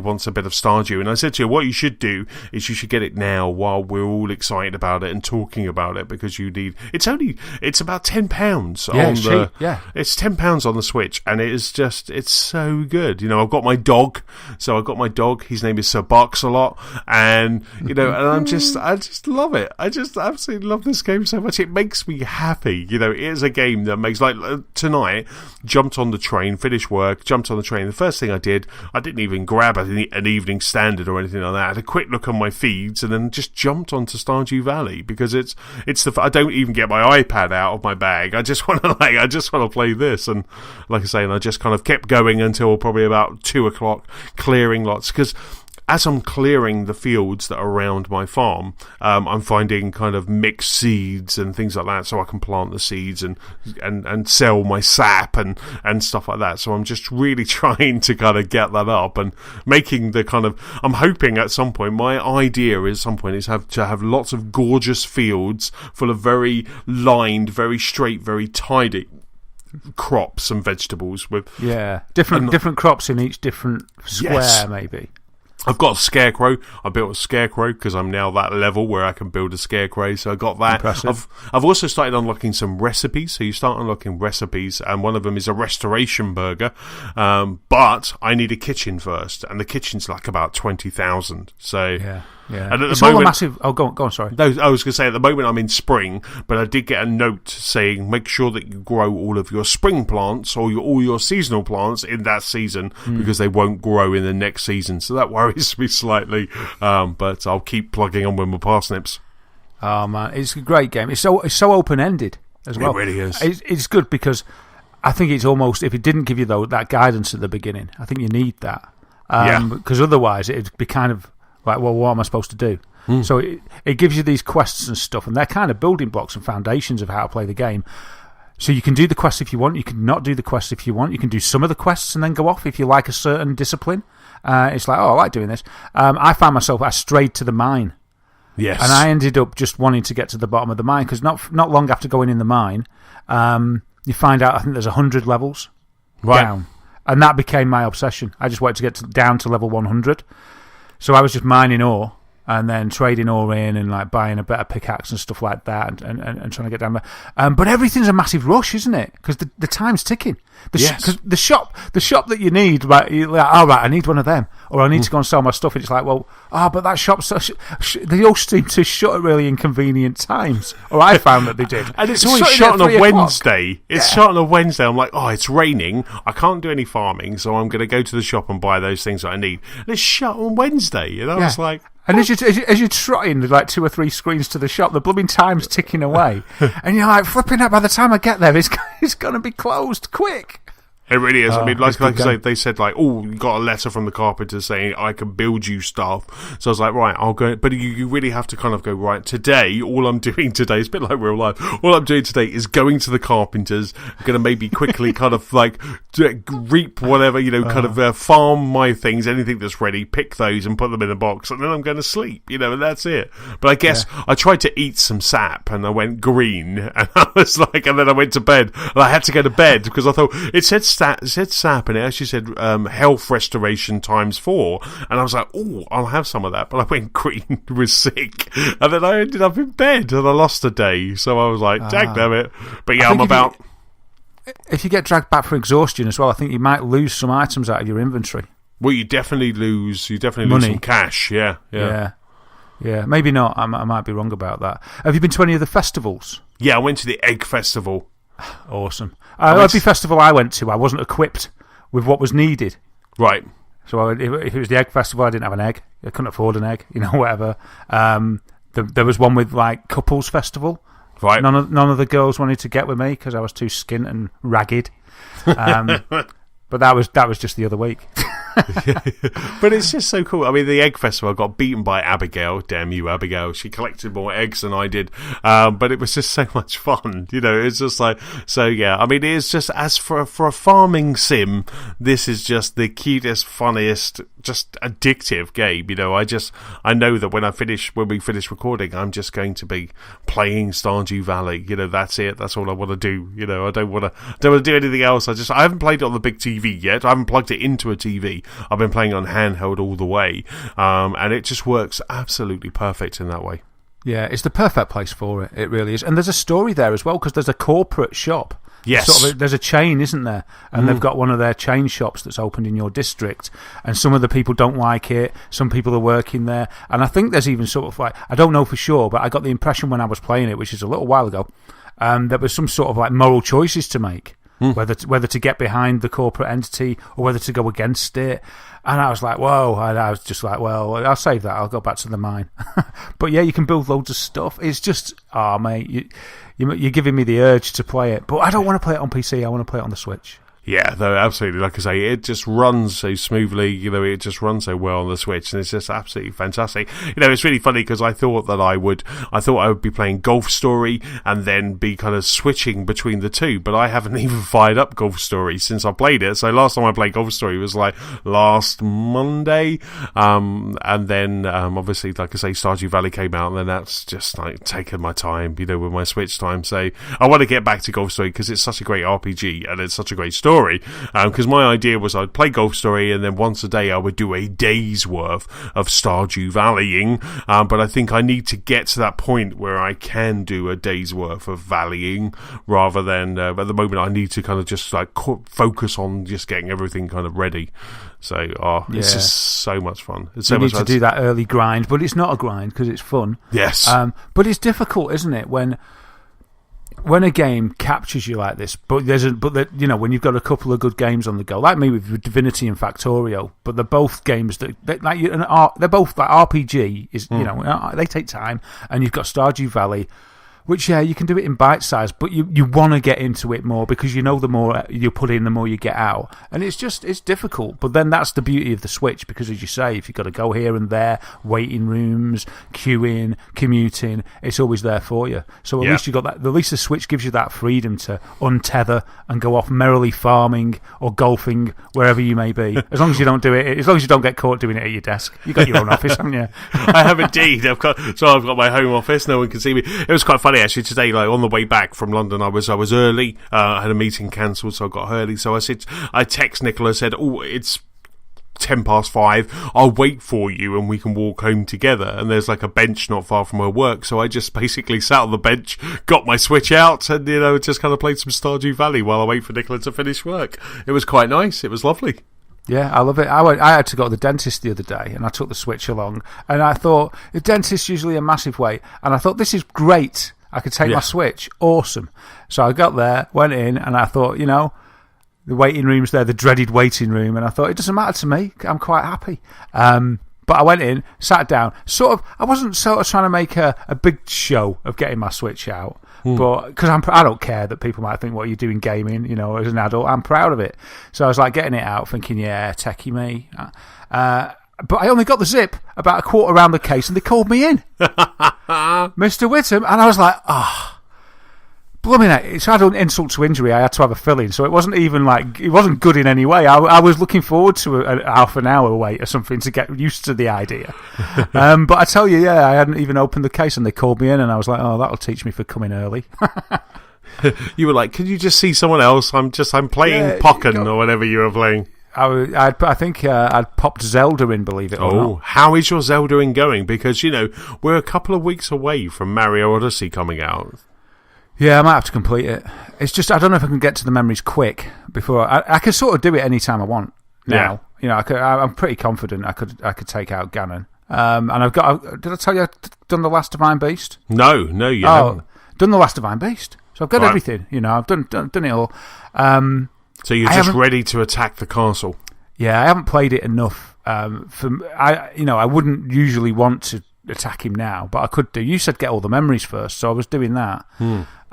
wants a bit of Stardew. And I said to her, what you should do is you should get it now while we're all excited about it and talking about it, because you need. It's about £10 It's £10 on the Switch, and it's so good. I've got my dog, his name is Sir Barks-a-lot, and and I just love it. I just absolutely love this game so much. It makes me happy. It is a game that makes, like, tonight, jumped on the train, finished work, jumped on the train. The first thing I did, I didn't even grab an Evening Standard or anything like that. I had a quick look on my feeds and then just jumped onto Stardew Valley, because I don't even get my iPad out of my bag. I just want to play this. And like I say, I just kind of kept going until probably about 2 o'clock, clearing lots, because as I'm clearing the fields that are around my farm, I'm finding kind of mixed seeds and things like that, so I can plant the seeds and sell my sap and stuff like that. So I'm just really trying to kind of get that up and making the kind of. I'm hoping at some point, my idea is to have lots of gorgeous fields full of very lined, very straight, very tidy crops and vegetables with different crops in each different square. Maybe I've got a scarecrow. I built a scarecrow because I'm now that level where I can build a scarecrow, so I got that. Impressive. I've also started unlocking some recipes, so you start unlocking recipes, and one of them is a restoration burger, but I need a kitchen first, and the kitchen's like about 20,000, so yeah. And at it's the moment, all a massive. Oh, go on. Sorry. No, I was going to say at the moment I'm in spring, but I did get a note saying make sure that you grow all of your spring plants or all your seasonal plants in that season, because they won't grow in the next season. So that worries me slightly. But I'll keep plugging on with my parsnips. Oh man, it's a great game. It's so open ended as well. It really is. It's good because I think it's almost, if it didn't give you that guidance at the beginning, I think you need that. Because otherwise it'd be kind of like, well, what am I supposed to do? So it gives you these quests and stuff, and they're kind of building blocks and foundations of how to play the game. So you can do the quests if you want, you can not do the quests if you want, you can do some of the quests and then go off if you like a certain discipline. It's like, I like doing this. I found myself, I strayed to the mine. Yes. And I ended up just wanting to get to the bottom of the mine, because not long after going in the mine, you find out, I think there's 100 levels down. And that became my obsession. I just wanted to get down to level 100. So I was just mining ore and then trading ore in and like buying a better pickaxe and stuff like that, and trying to get down there. But everything's a massive rush, isn't it? Because the time's ticking. Because the shop that you need, like, you're like, all right, I need one of them, or I need to go and sell my stuff. And it's like, well, but that shop's they all seem to shut at really inconvenient times. Or I found that they did. And it's always shut on a Wednesday. It's shut on a Wednesday. I'm like, it's raining. I can't do any farming, so I'm going to go to the shop and buy those things that I need. And it's shut on Wednesday. And I was like. And as you're trotting like 2 or 3 screens to the shop, the blooming time's ticking away, and you're like, flipping out. By the time I get there, it's going to be closed quick. It really is. I mean, like I say, they said like, you got a letter from the carpenter saying I can build you stuff. So I was like, right, I'll go. But you really have to kind of go, right, today, all I'm doing today, it's a bit like real life. All I'm doing today is going to the carpenters. I'm going to maybe quickly kind of like reap whatever, kind of farm my things, anything that's ready, pick those and put them in a box. And then I'm going to sleep, and that's it. But I guess I tried to eat some sap and I went green, and I was like, and then I went to bed, and I had to go to bed because I thought it said sap, and it actually said health restoration ×4, and I was like, I'll have some of that, but I went green, was sick, and then I ended up in bed and I lost a day, so I was like, dag damn it. But yeah, I'm about. If you get dragged back for exhaustion as well, I think you might lose some items out of your inventory. Well, you definitely lose money. Lose some cash. Yeah. Maybe not. I might be wrong about that. Have you been to any of the festivals? Yeah, I went to the Egg Festival. Awesome. Every festival I went to, I wasn't equipped with what was needed. Right. So if it was the egg festival, I didn't have an egg. I couldn't afford an egg, whatever. There was one with like couples festival. Right. None of the girls wanted to get with me because I was too skint and ragged. But that was just the other week. But it's just so cool. I mean, the egg festival got beaten by Abigail. Damn you, Abigail. She collected more eggs than I did. But it was just so much fun. It's just like, so yeah. I mean, it's just, as for a farming sim, this is just the cutest, funniest, just addictive game. I know that when we finish recording, I'm just going to be playing Stardew Valley. That's it. That's all I want to do. I don't want to do anything else. I haven't played it on the big TV yet. I haven't plugged it into a TV. I've been playing on handheld all the way, and it just works absolutely perfect in that way. Yeah, it's the perfect place for it. It really is. And there's a story there as well, because there's a corporate shop. Yes. There's a chain, isn't there? And they've got one of their chain shops that's opened in your district. And some of the people don't like it. Some people are working there. And I think there's even sort of like, I don't know for sure, but I got the impression when I was playing it, which is a little while ago, there was some sort of like moral choices to make. Whether to get behind the corporate entity or whether to go against it. And I was like, whoa. And I was just like, well, I'll save that. I'll go back to the mine. But yeah, you can build loads of stuff. It's just, mate, you're giving me the urge to play it. But I don't want to play it on PC. I want to play it on the Switch. Yeah, though, absolutely. Like I say, it just runs so smoothly. It just runs so well on the Switch, and it's just absolutely fantastic. It's really funny because I thought I would be playing Golf Story and then be kind of switching between the two, but I haven't even fired up Golf Story since I played it. So last time I played Golf Story was like last Monday, and then obviously, like I say, Stardew Valley came out, and then that's just like taking my time, with my Switch time. So I want to get back to Golf Story because it's such a great RPG and it's such a great story. Because my idea was I'd play Golf Story and then once a day I would do a day's worth of Stardew Valleying, but I think I need to get to that point where I can do a day's worth of valleying rather than at the moment I need to kind of just like focus on just getting everything kind of ready. So it's just so much fun. It's so you much need to do that early grind, but it's not a grind because it's fun. Yes. But it's difficult, isn't it, when a game captures you like this, but when you've got a couple of good games on the go, like me with Divinity and Factorio, but they're both games that they're both like RPG. They take time, and you've got Stardew Valley, which you can do it in bite size, but you want to get into it more because the more you put in, the more you get out, and it's difficult. But then that's the beauty of the Switch, because as you say, if you've got to go here and there, waiting rooms, queuing, commuting, it's always there for you. So at least you got that. At least the Switch gives you that freedom to untether and go off merrily farming or golfing wherever you may be. As long as you don't do it, as long as you don't get caught doing it at your desk. You got your own office, haven't you? I have indeed. I've got my home office. No one can see me. It was quite funny actually today. Like on the way back from London, I was early. I had a meeting cancelled, so I got early. So I text Nicola, said, "Oh, it's 5:10. I'll wait for you and we can walk home together." And there's like a bench not far from her work, so I just basically sat on the bench, got my Switch out, and just kind of played some Stardew Valley while I wait for Nicola to finish work. It was quite nice. It was lovely. Yeah, I love it. I had to go to the dentist the other day, and I took the Switch along, and I thought, the dentist's usually a massive wait, and I thought, this is great. I could take my Switch. Awesome. So I got there, went in, and I thought, the waiting room's there, the dreaded waiting room, and I thought, it doesn't matter to me. I'm quite happy. But I went in, sat down, I wasn't sort of trying to make a big show of getting my Switch out, but because I don't care that people might think, what are you doing gaming, as an adult. I'm proud of it. So I was like getting it out, thinking, yeah, techie me. But I only got the zip about a quarter around the case, and they called me in. Mr. Whittam, and I was like, blooming it. It's had an insult to injury. I had to have a fill-in, so it wasn't even like, it wasn't good in any way. I was looking forward to a half an hour wait or something to get used to the idea. But I tell you, I hadn't even opened the case, and they called me in, and I was like, that'll teach me for coming early. You were like, could you just see someone else? I'm playing Pokken or whatever you were playing. I think I'd popped Zelda in, believe it or not. How is your Zelda in going? Because, we're a couple of weeks away from Mario Odyssey coming out. Yeah, I might have to complete it. It's just, I don't know if I can get to the memories quick before. I can sort of do it any time I want now. Yeah. I'm pretty confident I could take out Ganon. And I've got, did I tell you I've done The Last Divine Beast? No, you haven't. Done The Last Divine Beast. So I've got everything, I've done it all. So you're just ready to attack the castle? Yeah, I haven't played it enough. I wouldn't usually want to attack him now, but I could do. You said get all the memories first, so I was doing that.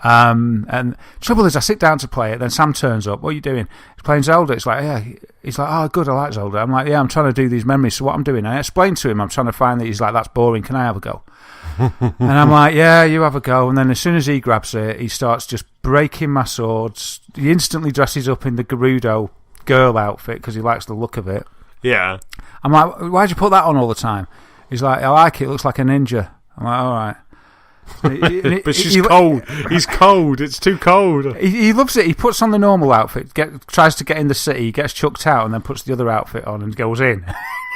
And the trouble is, I sit down to play it, then Sam turns up. What are you doing? He's playing Zelda. It's like, yeah. He's like, oh, good, I like Zelda. I'm like, yeah, I'm trying to do these memories. So what I'm doing, I explain to him, I'm trying to find that. He's like, that's boring. Can I have a go? And I'm like, yeah, you have a go. And then as soon as he grabs it, he starts just breaking my swords. He instantly dresses up in the Gerudo girl outfit because he likes the look of it. Yeah. I'm like, why'd you put that on all the time? He's like, I like it. It looks like a ninja. I'm like, all right. But she's cold. He's cold. It's too cold. He loves it. He puts on the normal outfit, tries to get in the city, gets chucked out, and then puts the other outfit on and goes in.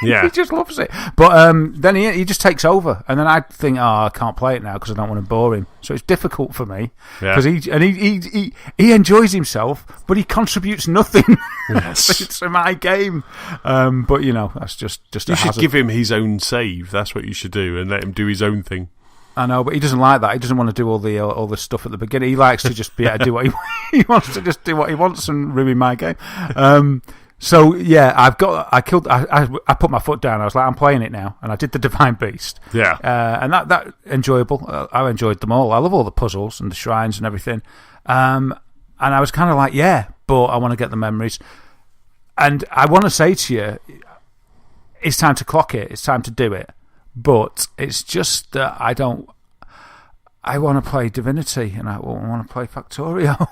Yeah. He just loves it. But then he just takes over, and then I think, I can't play it now because I don't want to bore him. So it's difficult for me because he enjoys himself, but he contributes nothing to my game. But that's just you should give him his own save. That's what you should do, and let him do his own thing. I know, but he doesn't like that. He doesn't want to do all the stuff at the beginning. He likes to just be able to do what he wants to just do what he wants and ruin my game. So yeah, I put my foot down. I was like, I'm playing it now, and I did the Divine Beast. Yeah, and that enjoyable. I enjoyed them all. I love all the puzzles and the shrines and everything. And I was kind of like, yeah, but I want to get the memories. And I want to say to you, it's time to clock it. It's time to do it. But it's just that I want to play Divinity and I want to play Factorio.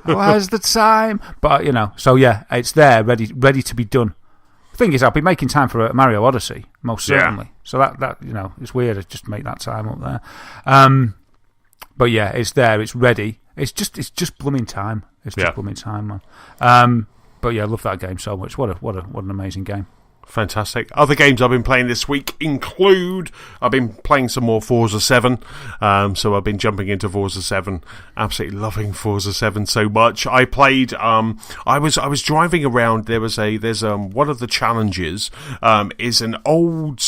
Where's the time? But, so yeah, it's there, ready to be done. The thing is, I'll be making time for a Mario Odyssey, most certainly. Yeah. So that it's weird to just make that time up there. But yeah, it's there, it's ready. It's just blooming time. It's just blooming time, man. But yeah, I love that game so much. What an amazing game. Fantastic. Other games I've been playing this week include I've been playing some more Forza 7. So I've been jumping into Forza 7. Absolutely loving Forza 7 so much. I played. I was driving around. There's one of the challenges is an old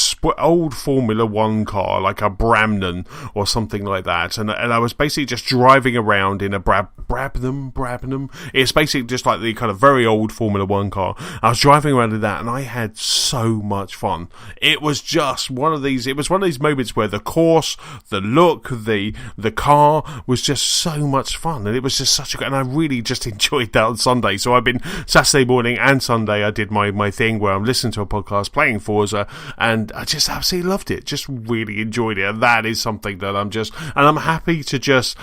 Formula One car, like a Brabham or something like that. And I was basically just driving around in a Brabham. It's basically just like the kind of very old Formula One car. I was driving around in that, and I had so much fun. It was just one of these moments where the course, the look, the car was just so much fun, and it was just and I really just enjoyed that on Sunday. So I've been Saturday morning and Sunday I did my thing where I'm listening to a podcast, playing Forza, and I just absolutely loved it. Just really enjoyed it, and that is something that I'm happy to just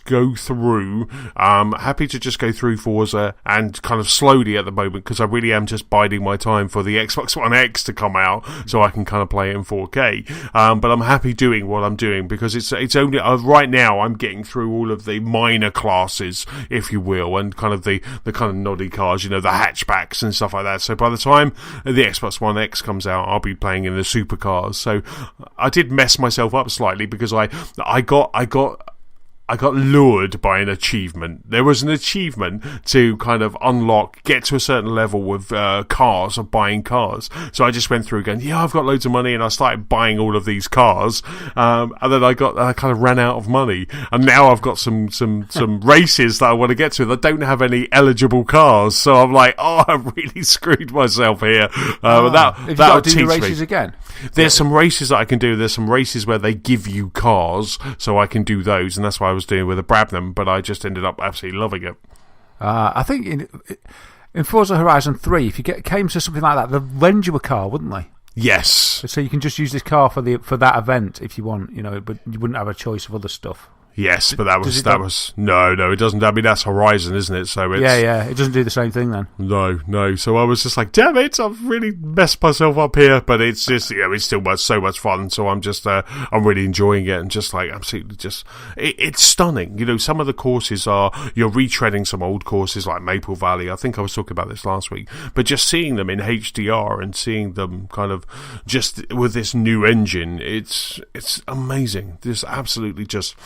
go through. Happy to just go through Forza and kind of slowly at the moment, because I really am just biding my time for the Xbox One X to come out so I can kind of play it in 4K. But I'm happy doing what I'm doing because it's only right now I'm getting through all of the minor classes, if you will, and kind of the kind of noddy cars, the hatchbacks and stuff like that. So by the time the Xbox One X comes out, I'll be playing in the supercars. So I did mess myself up slightly because I got lured by an achievement. There was an achievement to kind of get to a certain level with cars, or buying cars. So I just went through going, yeah, I've got loads of money, and I started buying all of these cars. And then I kind of ran out of money, and now I've got some races that I want to get to that don't have any eligible cars. So I'm like, I really screwed myself here. That'll teach me. Races again? There's some races that I can do. There's some races where they give you cars, so I can do those, and that's why I was doing with a Brabham, but I just ended up absolutely loving it. I think in Forza Horizon 3, if you came to something like that, they'd lend you a car, wouldn't they? Yes. So you can just use this car for that event if you want, but you wouldn't have a choice of other stuff. Yes, but that was no, it doesn't. I mean, that's Horizon, isn't it? So it's it doesn't do the same thing then. No. So I was just like, damn it, I've really messed myself up here. But it's just, it's still so much fun. So I'm just, I'm really enjoying it, and just like absolutely, it's stunning. Some of the courses you're retreading some old courses like Maple Valley. I think I was talking about this last week, but just seeing them in HDR and seeing them kind of just with this new engine, it's amazing. This absolutely just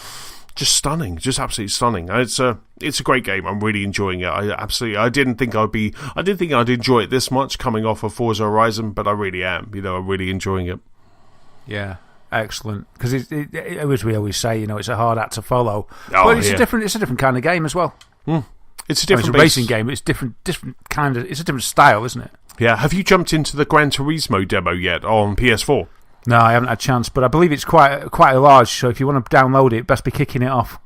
stunning, just absolutely stunning. And it's a great game. I'm really enjoying it. I didn't think I'd enjoy it this much coming off of Forza Horizon, but I really am. I'm really enjoying it. Yeah, excellent. Because as we always say, it's a hard act to follow. But it's a different kind of game as well. It's a different racing game, but it's different kind of. It's a different style, isn't it? Yeah. Have you jumped into the Gran Turismo demo yet on PS4? No, I haven't had a chance, but I believe it's quite large. So if you want to download it, best be kicking it off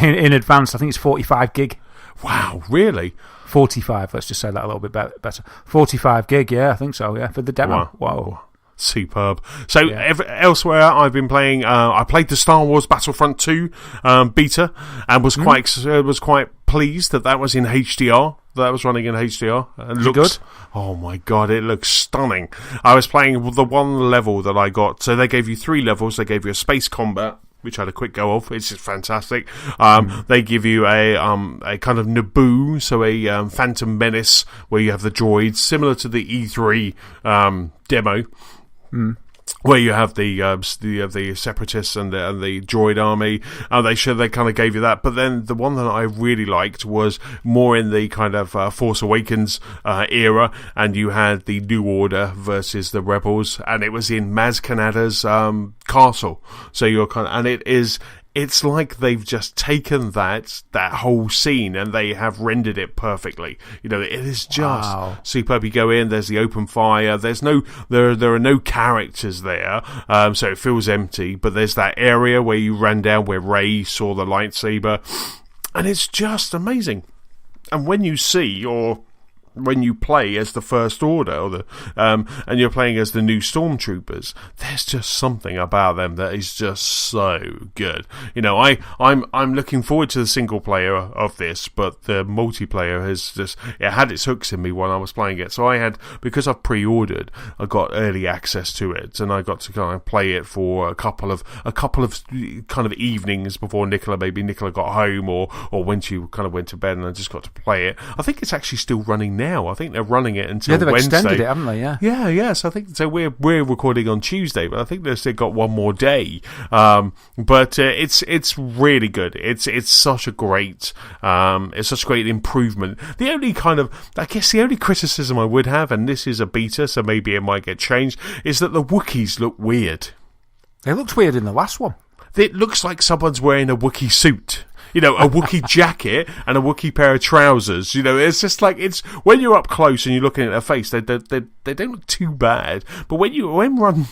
in advance. I think it's 45 gig. Wow, really? 45. Let's just say that a little bit better. 45 gig. Yeah, I think so. Yeah, for the demo. Wow. Superb. So elsewhere, I've been playing. I played the Star Wars Battlefront 2 beta, and was quite pleased that was in HDR. That was running in HDR. It looks good. Oh my god, it looks stunning. I was playing the one level that I got. So they gave you 3 levels. They gave you a space combat, which I had a quick go of. It's just fantastic. They give you a kind of Naboo, so a Phantom Menace, where you have the droids, similar to the E3 demo. Where you have the separatists and the droid army. They kind of gave you that, but then the one that I really liked was more in the kind of Force Awakens era, and you had the New Order versus the Rebels, and it was in Maz Kanata's castle. So you're it's like they've just taken that whole scene and they have rendered it perfectly. It is just superb. You go in, there's the open fire. There are no characters there, so it feels empty. But there's that area where you ran down where Rey saw the lightsaber, and it's just amazing. And when you play as the First Order, and you're playing as the new Stormtroopers, there's just something about them that is just so good. I'm looking forward to the single player of this, but the multiplayer it had its hooks in me when I was playing it. So because I've pre-ordered, I got early access to it, and I got to kind of play it for a couple of kind of evenings before Nicola got home, or when she kind of went to bed, and I just got to play it. I think it's actually still running now. I think they're running it until Wednesday. They've extended it, haven't they? Yeah. Yeah. So I think we're recording on Tuesday, but I think they've still got one more day. But it's really good. It's such a great improvement. The only criticism I would have, and this is a beta, so maybe it might get changed, is that the Wookiees look weird. They looked weird in the last one. It looks like someone's wearing a Wookiee suit. A Wookiee jacket and a Wookiee pair of trousers. It's just like, it's when you're up close and you're looking at their face, they don't look too bad. But when one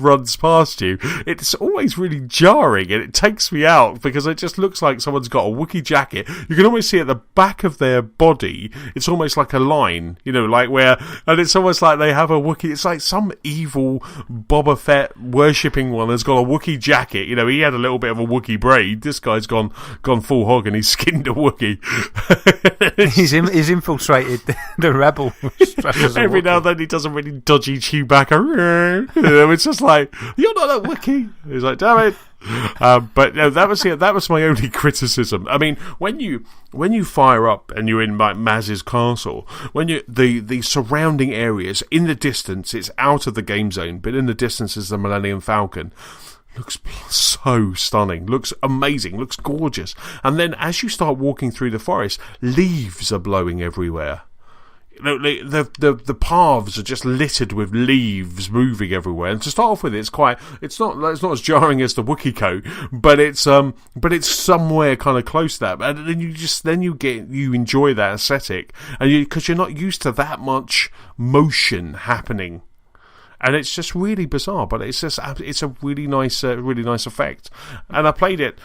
runs past you, it's always really jarring, and it takes me out because it just looks like someone's got a Wookiee jacket. You can almost see at the back of their body, it's almost like a line, and it's almost like they have a Wookiee. It's like some evil Boba Fett worshipping one has got a Wookiee jacket. He had a little bit of a Wookiee braid. This guy's gone full hog and he's skinned a Wookiee. he's infiltrated the rebel. Every now and then he does a really dodgy Chewbacca. It's just like, you're not a Wookiee. He's like, damn it. But no, that was my only criticism. I mean, when you fire up and you're in Maz's castle, when the surrounding areas, in the distance, it's out of the game zone, but in the distance is the Millennium Falcon. Looks so stunning, looks amazing, looks gorgeous. And then as you start walking through the forest, leaves are blowing everywhere. The paths are just littered with leaves moving everywhere. And to start off with, it's not as jarring as the Wookiee coat, but it's somewhere kind of close to that. And then you enjoy that aesthetic, and because you're not used to that much motion happening. And it's just really bizarre, but it's a really nice effect. And I played it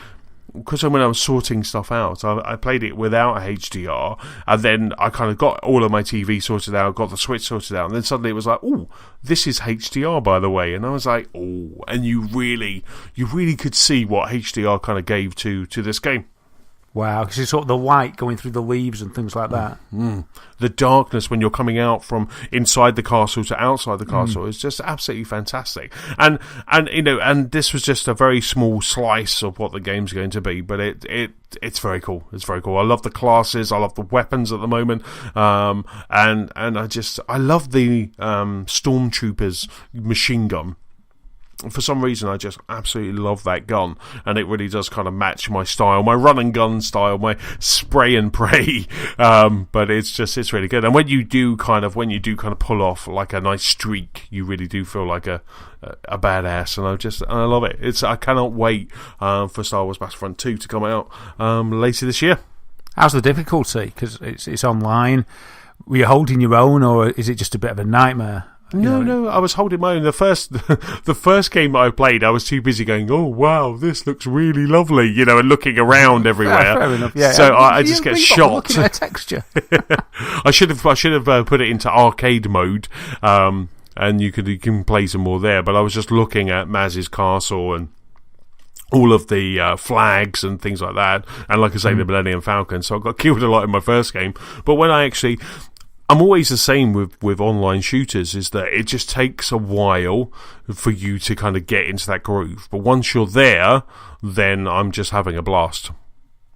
because when I was sorting stuff out, I played it without a HDR, and then I kind of got all of my TV sorted out, got the Switch sorted out, and then suddenly it was like, oh, this is HDR, by the way. And I was like, oh, and you really could see what HDR kind of gave to this game. Wow, because it's sort of the light going through the leaves and things like that. The darkness when you're coming out from inside the castle to outside the castle is just absolutely fantastic. And this was just a very small slice of what the game's going to be, but it's very cool. It's very cool. I love the classes. I love the weapons at the moment. And I love the Stormtroopers machine gun. For some reason, I just absolutely love that gun, and it really does kind of match my style, my run and gun style, my spray and pray. But it's really good. And when you do kind of pull off like a nice streak, you really do feel like a badass, and I love it. I cannot wait for Star Wars Battlefront 2 to come out later this year. How's the difficulty? Because it's online. Were you holding your own, or is it just a bit of a nightmare? No, I was holding my own. The first game I played, I was too busy going, oh, wow, this looks really lovely, and looking around everywhere. Fair enough, yeah. So I just get shot. Looking at a texture. I should have put it into arcade mode, and you can play some more there, but I was just looking at Maz's castle and all of the flags and things like that, and like I say, the Millennium Falcon, so I got killed a lot in my first game. But when I'm always the same with online shooters, is that it just takes a while for you to kind of get into that groove. But once you're there, then I'm just having a blast.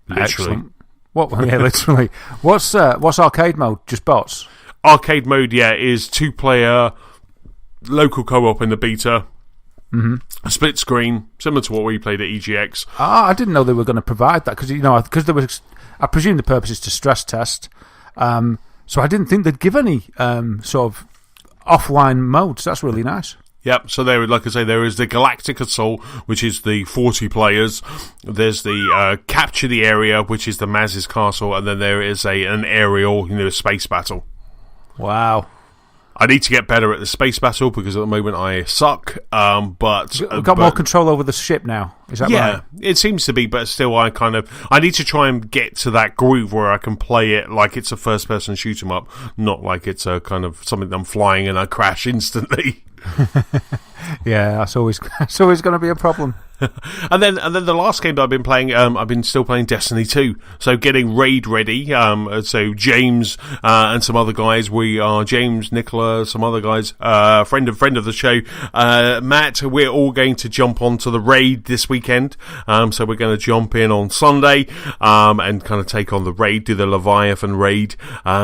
Literally. Excellent. Literally. What's arcade mode? Just bots? Arcade mode, is 2-player, local co-op in the beta. A split screen, similar to what we played at EGX. I didn't know they were going to provide that, because there was, I presume the purpose is to stress test. So I didn't think they'd give any sort of offline modes. That's really nice. Yep, so there, like I say, there is the Galactic Assault, which is the 40 players. There's the Capture the Area, which is the Maz's Castle, and then there is an aerial, space battle. Wow. I need to get better at the space battle because at the moment I suck. But you've got more control over the ship now. Is that right? Yeah, it seems to be, but still, I need to try and get to that groove where I can play it like it's a first-person shoot 'em up, not like it's a kind of something that I'm flying and I crash instantly. Yeah, that's always going to be a problem. and then the last game that I've been playing, I've been still playing Destiny 2. So getting raid ready. So James and some other guys, we are James, Nicola, some other guys, friend of the show, Matt. We're all going to jump onto the raid this weekend. So we're going to jump in on Sunday and kind of take on the raid, do the Leviathan raid.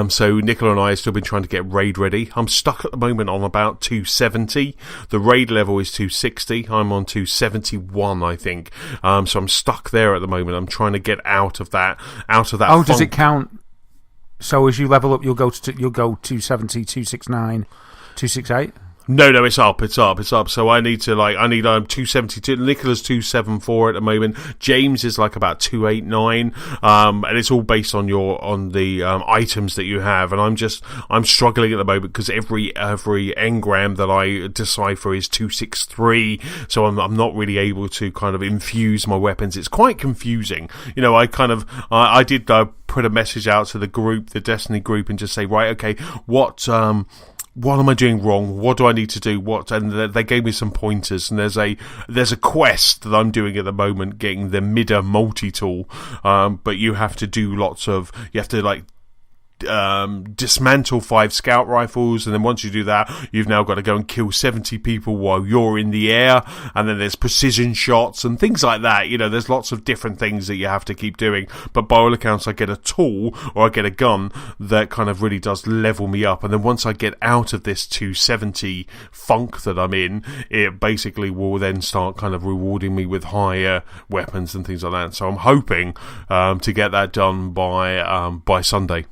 So Nicola and I have still been trying to get raid ready. I'm stuck at the moment on about 270. The raid level is 260. I'm on 271. I think. So I'm stuck there at the moment. I'm trying to get out of that. Oh, does it count? So as you level up, you'll go 270, 269, 268? No, it's up. So I need 272. Nicola's 274 at the moment. James is like about 289. And it's all based on the items that you have. And I'm struggling at the moment because every engram that I decipher is 263. So I'm not really able to kind of infuse my weapons. It's quite confusing. I did put a message out to the group, the Destiny group, and just say, right, okay, what am I doing wrong? What do I need to do? And they gave me some pointers. And there's a quest that I'm doing at the moment, getting the Mida multi-tool. But you have to do dismantle 5 scout rifles, and then once you do that, you've now got to go and kill 70 people while you're in the air, and then there's precision shots and things like that. There's lots of different things that you have to keep doing, but by all accounts I get a tool or I get a gun that kind of really does level me up, and then once I get out of this 270 funk that I'm in, it basically will then start kind of rewarding me with higher weapons and things like that. So I'm hoping to get that done by Sunday.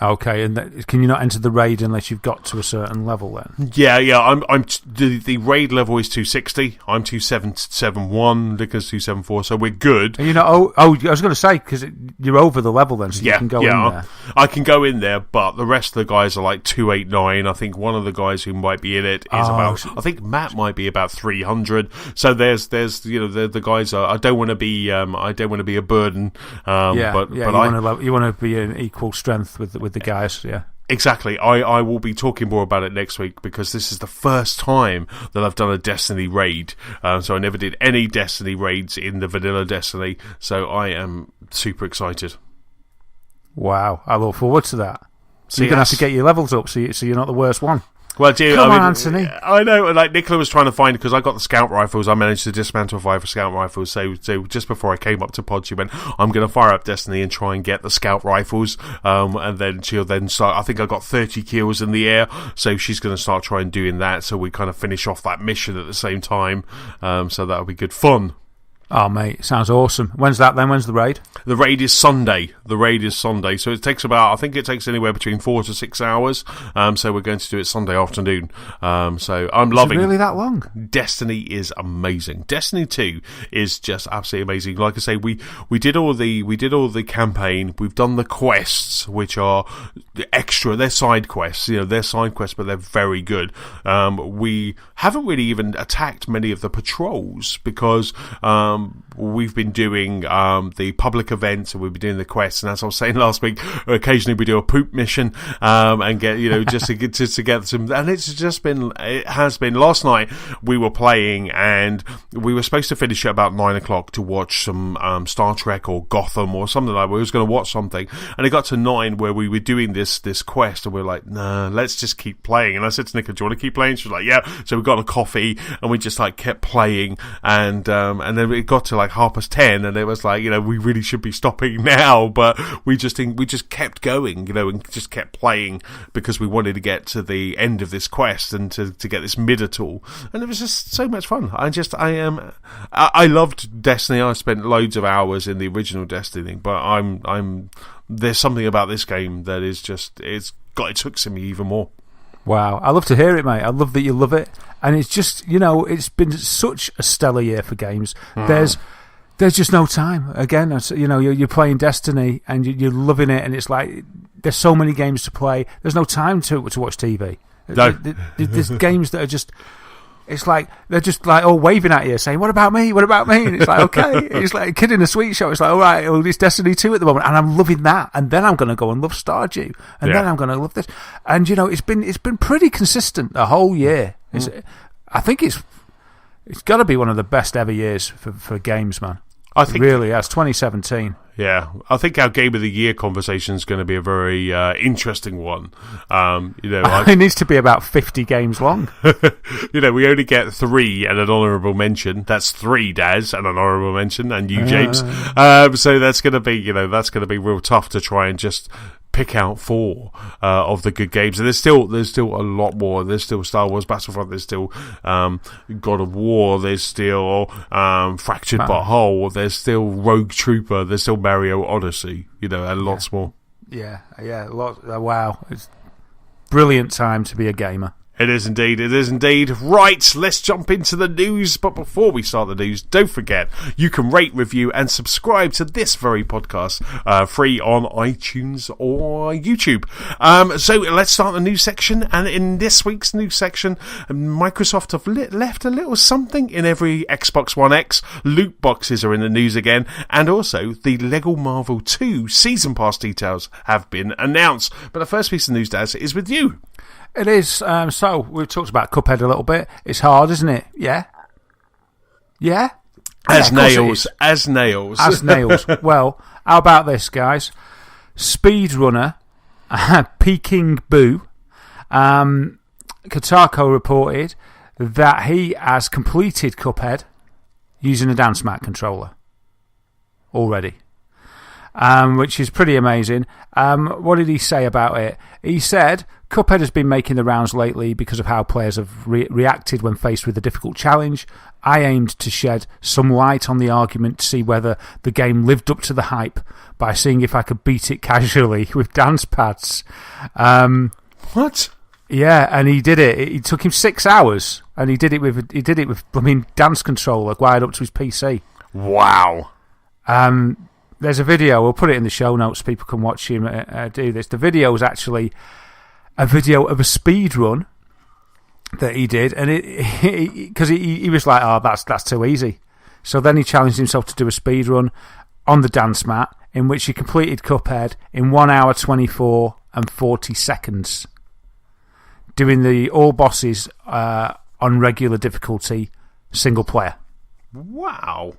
Okay, and can you not enter the raid unless you've got to a certain level then? Yeah. The raid level is 260. I'm 271. Nicola's 274. So we're good. I was going to say because you're over the level then, so you can go in there. I can go in there, but the rest of the guys are like 289. I think one of the guys who might be in it is I think Matt might be about 300. So there's the guys are. I don't want to be a burden. But you want to be an equal strength with the guys, yeah. Exactly. I will be talking more about it next week because this is the first time that I've done a Destiny raid. So I never did any Destiny raids in the vanilla Destiny. So I am super excited. Wow. I look forward to that. So you're going to have to get your levels up so you're not the worst one. Well, Come on, Antony. I know. Like Nicola was trying to find, because I got the scout rifles. I managed to dismantle 5 scout rifles. So just before I came up to pod, she went, "I'm going to fire up Destiny and try and get the scout rifles." And then she'll then start. I think I got 30 kills in the air, so she's going to start trying doing that. So we kind of finish off that mission at the same time. So that'll be good fun. Oh, mate, sounds awesome. When's that then? When's the raid? The raid is Sunday. So it takes I think it takes anywhere between 4 to 6 hours. So we're going to do it Sunday afternoon. So I'm loving it. Really that long? Destiny is amazing. Destiny 2 is just absolutely amazing. Like I say, we did all the campaign. We've done the quests, which are extra. They're side quests. They're side quests, but they're very good. We haven't really even attacked many of the patrols because we've been doing the public events and we've been doing the quests. And as I was saying last week, occasionally we do a poop mission and get just to get some. And it has been. Last night we were playing and we were supposed to finish at about 9 o'clock to watch some Star Trek or Gotham or something like that. We was going to watch something, and it got to 9 where we were doing this quest, and we were like, nah, let's just keep playing. And I said to Nicola, do you want to keep playing? She was like, yeah. So we got a coffee and we just kept playing, and then it got to 10:30, and it was we really should be stopping now, but we just kept going, and just kept playing because we wanted to get to the end of this quest and to get this Midatul, and it was just so much fun. I loved Destiny. I spent loads of hours in the original Destiny, but there's something about this game that is just it's got its hooks in me even more. Wow, I love to hear it, mate. I love that you love it, and it's just it's been such a stellar year for games. There's just no time. Again, you're playing Destiny and you're loving it, and it's there's so many games to play. There's no time to watch TV. No. There's games that are just. It's they're just all waving at you, saying, "What about me? What about me?" And it's okay. It's like a kid in a sweet shop. It's all right. Well, it's Destiny 2 at the moment, and I'm loving that. And then I'm going to go and love Stardew, and then I'm going to love this. And it's been pretty consistent the whole year. I think it's got to be one of the best ever years for games, man. I think it really has. 2017. Yeah, I think our Game of the Year conversation is going to be a very interesting one. It needs to be about 50 games long. We only get 3 and an honourable mention. That's 3, Daz, and an honourable mention, and you, James. So that's going to be, real tough to try and just pick out 4 of the good games, and there's still a lot more. There's still Star Wars Battlefront, there's still God of War, there's still Fractured But Whole, there's still Rogue Trooper, there's still Mario Odyssey, and lots more. Yeah, wow, it's brilliant time to be a gamer. It is indeed. Right, let's jump into the news. But before we start the news, don't forget, you can rate, review, and subscribe to this very podcast free on iTunes or YouTube. So let's start the news section. And in this week's news section, Microsoft have left a little something in every Xbox One X. Loot boxes are in the news again. And also, the Lego Marvel 2 Season Pass details have been announced. But the first piece of news, Daz, is with you. It is. So we've talked about Cuphead a little bit. It's hard, isn't it? Yeah. Yeah. As nails. Well, how about this, guys? Speedrunner, Peking Boo, Kotaku reported that he has completed Cuphead using a dance mat controller already. Which is pretty amazing. What did he say about it? He said, Cuphead has been making the rounds lately because of how players have reacted when faced with a difficult challenge. I aimed to shed some light on the argument to see whether the game lived up to the hype by seeing if I could beat it casually with dance pads. What? Yeah, and he did it. It took him 6 hours, and he did it with dance controller wired up to his PC. Wow. There's a video, we'll put it in the show notes so people can watch him do this. The video is actually a video of a speed run that he did, and because he was like, oh, that's too easy. So then he challenged himself to do a speed run on the dance mat, in which he completed Cuphead in 1 hour 24 and 40 seconds, doing all bosses on regular difficulty, single player. Wow.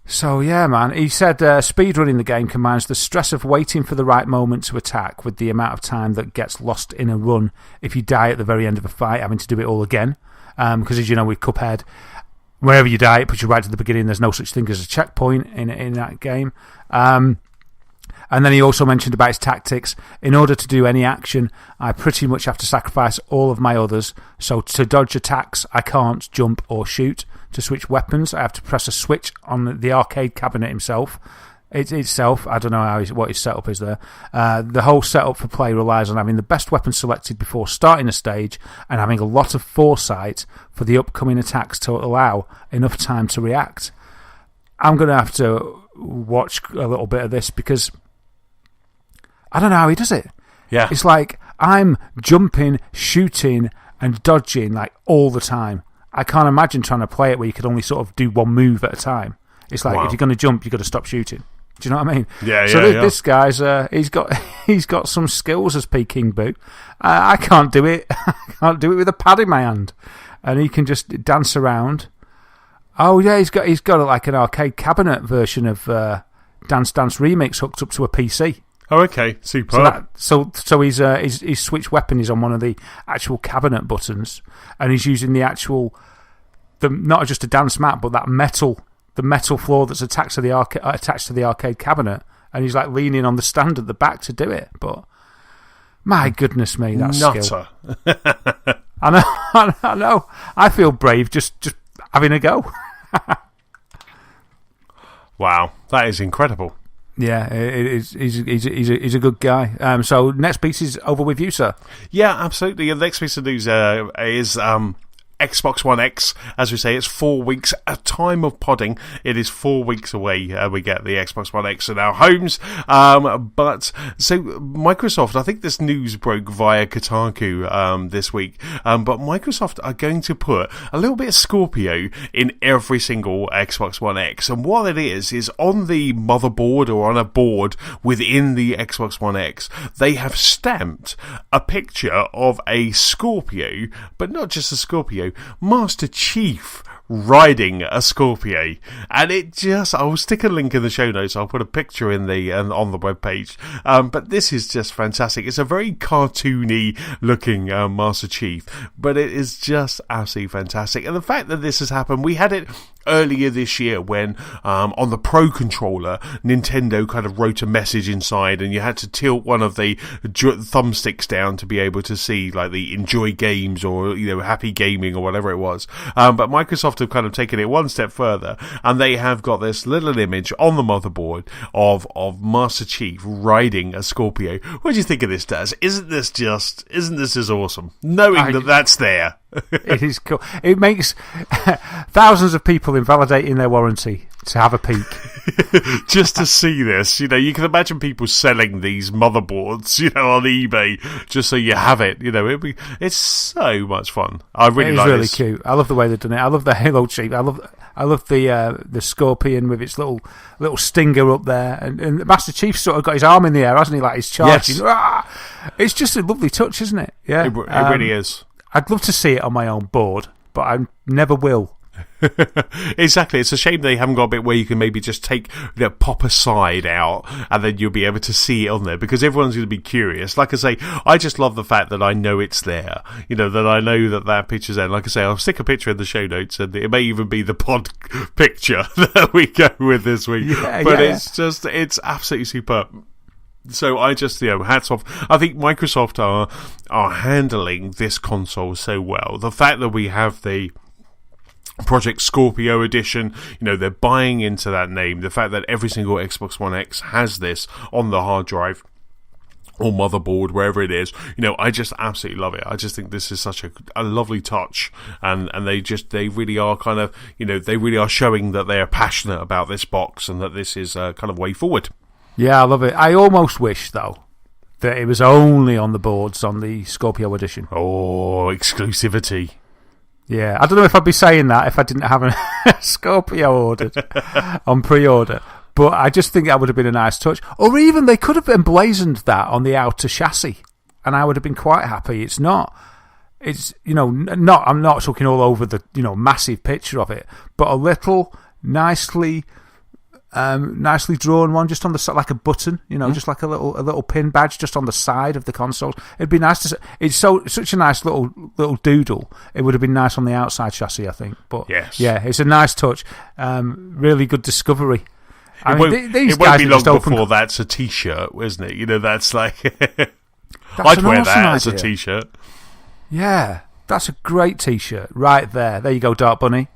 So, yeah, man. He said speedrunning the game combines the stress of waiting for the right moment to attack with the amount of time that gets lost in a run if you die at the very end of a fight, having to do it all again. Because, as you know, with Cuphead, wherever you die, it puts you right to the beginning. There's no such thing as a checkpoint in that game. And And then he also mentioned about his tactics. In order to do any action, I pretty much have to sacrifice all of my others. So to dodge attacks, I can't jump or shoot. To switch weapons, I have to press a switch on the arcade cabinet itself. I don't know what his setup is there. The whole setup for play relies on having the best weapon selected before starting a stage and having a lot of foresight for the upcoming attacks to allow enough time to react. I'm going to have to watch a little bit of this because I don't know how he does it. Yeah. It's like I'm jumping, shooting and dodging like all the time. I can't imagine trying to play it where you could only sort of do one move at a time. It's like if you're going to jump, you've got to stop shooting. Do you know what I mean? Yeah, so this guy's he's got some skills as Peking Boo. I can't do it. I can't do it with a pad in my hand, and he can just dance around. Oh yeah, he's got like an arcade cabinet version of Dance Dance Remix hooked up to a PC. Oh, okay, super. So his switch weapon is on one of the actual cabinet buttons, and he's using not just a dance mat, but that the metal floor that's attached to the arcade cabinet, and he's like leaning on the stand at the back to do it. But my goodness me, that's skill. I know. I feel brave just having a go. Wow, that is incredible. Yeah, it is. He's a good guy. So next piece is over with you, sir. Yeah, absolutely. The next piece of news is Xbox One X. As we say, it's 4 weeks at time of podding. It is 4 weeks away. We get the Xbox One X in our homes. But so Microsoft, I think this news broke via Kotaku this week. But Microsoft are going to put a little bit of Scorpio in every single Xbox One X. And what it is on the motherboard or on a board within the Xbox One X, they have stamped a picture of a Scorpio, but not just a Scorpio, Master Chief riding a Scorpio, and I'll stick a link in the show notes. I'll put a picture in on the webpage. But this is just fantastic. It's a very cartoony looking Master Chief, but it is just absolutely fantastic. And the fact that this has happened, we had it earlier this year when on the Pro Controller, Nintendo kind of wrote a message inside, and you had to tilt one of the thumbsticks down to be able to see like the enjoy games or happy gaming or whatever it was. But Microsoft have kind of taken it one step further, and they have got this little image on the motherboard of Master Chief riding a Scorpio. What do you think of this, Daz? Isn't this just awesome? Knowing that's there. It is cool. It makes thousands of people invalidating their warranty to have a peek. Just to see this. You can imagine people selling these motherboards, on eBay, just so you have it. It's so much fun. I really like it. It's really cute. I love the way they've done it. I love the Halo Chief. I love the Scorpion with its little stinger up there, and Master Chief's sort of got his arm in the air, hasn't he? Like he's charging. Yes. It's just a lovely touch, isn't it? Yeah, it really is. I'd love to see it on my own board, but I never will. Exactly. It's a shame they haven't got a bit where you can maybe just pop a side out and then you'll be able to see it on there, because everyone's going to be curious. Like I say, I just love the fact that I know it's there. That I know that picture's there. Like I say, I'll stick a picture in the show notes, and it may even be the pod picture that we go with this week. It's absolutely superb. So I just, hats off. I think Microsoft are handling this console so well. The fact that we have the Project Scorpio edition, they're buying into that name. The fact that every single Xbox One X has this on the hard drive or motherboard, wherever it is, I just absolutely love it. I just think this is such a lovely touch, and they really are kind of, they really are showing that they are passionate about this box and that this is kind of way forward. Yeah, I love it. I almost wish, though, that it was only on the boards on the Scorpio edition. Oh, exclusivity. Yeah, I don't know if I'd be saying that if I didn't have a Scorpio ordered on pre-order, but I just think that would have been a nice touch. Or even they could have emblazoned that on the outer chassis, and I would have been quite happy. It's not... It's, I'm not talking all over the, massive picture of it, but a little nicely drawn one just on the side, like a button, just like a little pin badge just on the side of the console. It'd be nice to see. It's such a nice little doodle. It would have been nice on the outside chassis, I think. But yes. Yeah, it's a nice touch. Really good discovery. It won't be long before that's a T-shirt, isn't it? You know, that's like... I'd wear that as a T-shirt. Yeah, that's a great T-shirt right there. There you go, Dark Bunny.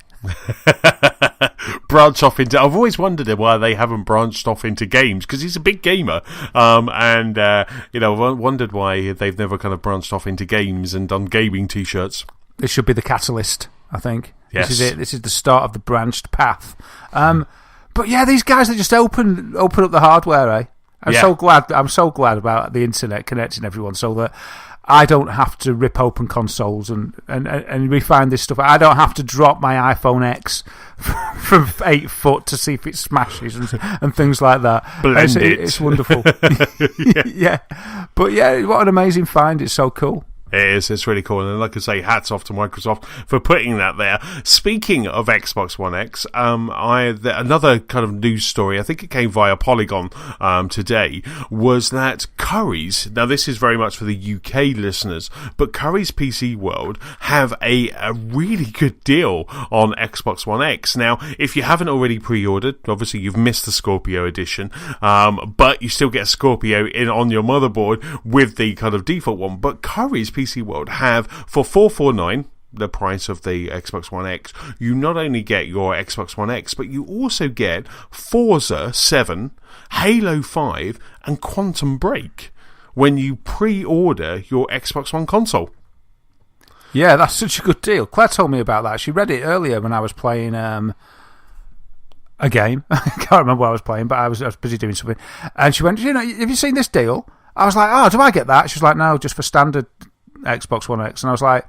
Branch off into... I've always wondered why they haven't branched off into games, because he's a big gamer, and I've wondered why they've never kind of branched off into games and done gaming T-shirts. This should be the catalyst, I think. Yes. This is it. This is the start of the branched path. But yeah, these guys that just open up the hardware, eh? I'm so glad about the internet connecting everyone, so that I don't have to rip open consoles and refine this stuff. I don't have to drop my iPhone X from 8 foot to see if it smashes and things like that. It's wonderful. Yeah. But yeah, what an amazing find. It's so cool. It is. It's really cool. And like I say, hats off to Microsoft for putting that there. Speaking of Xbox One X, another kind of news story, I think it came via Polygon today, was that Currys, now this is very much for the UK listeners, but Currys PC World have a really good deal on Xbox One X. Now, if you haven't already pre-ordered, obviously you've missed the Scorpio edition, but you still get a Scorpio on your motherboard with the kind of default one. But Currys PC World have, for $449, the price of the Xbox One X, you not only get your Xbox One X, but you also get Forza 7, Halo 5, and Quantum Break when you pre-order your Xbox One console. Yeah, that's such a good deal. Claire told me about that. She read it earlier when I was playing a game. I can't remember what I was playing, but I was busy doing something. And she went, have you seen this deal? I was like, oh, do I get that? She was like, no, just for standard Xbox One X. And I was like,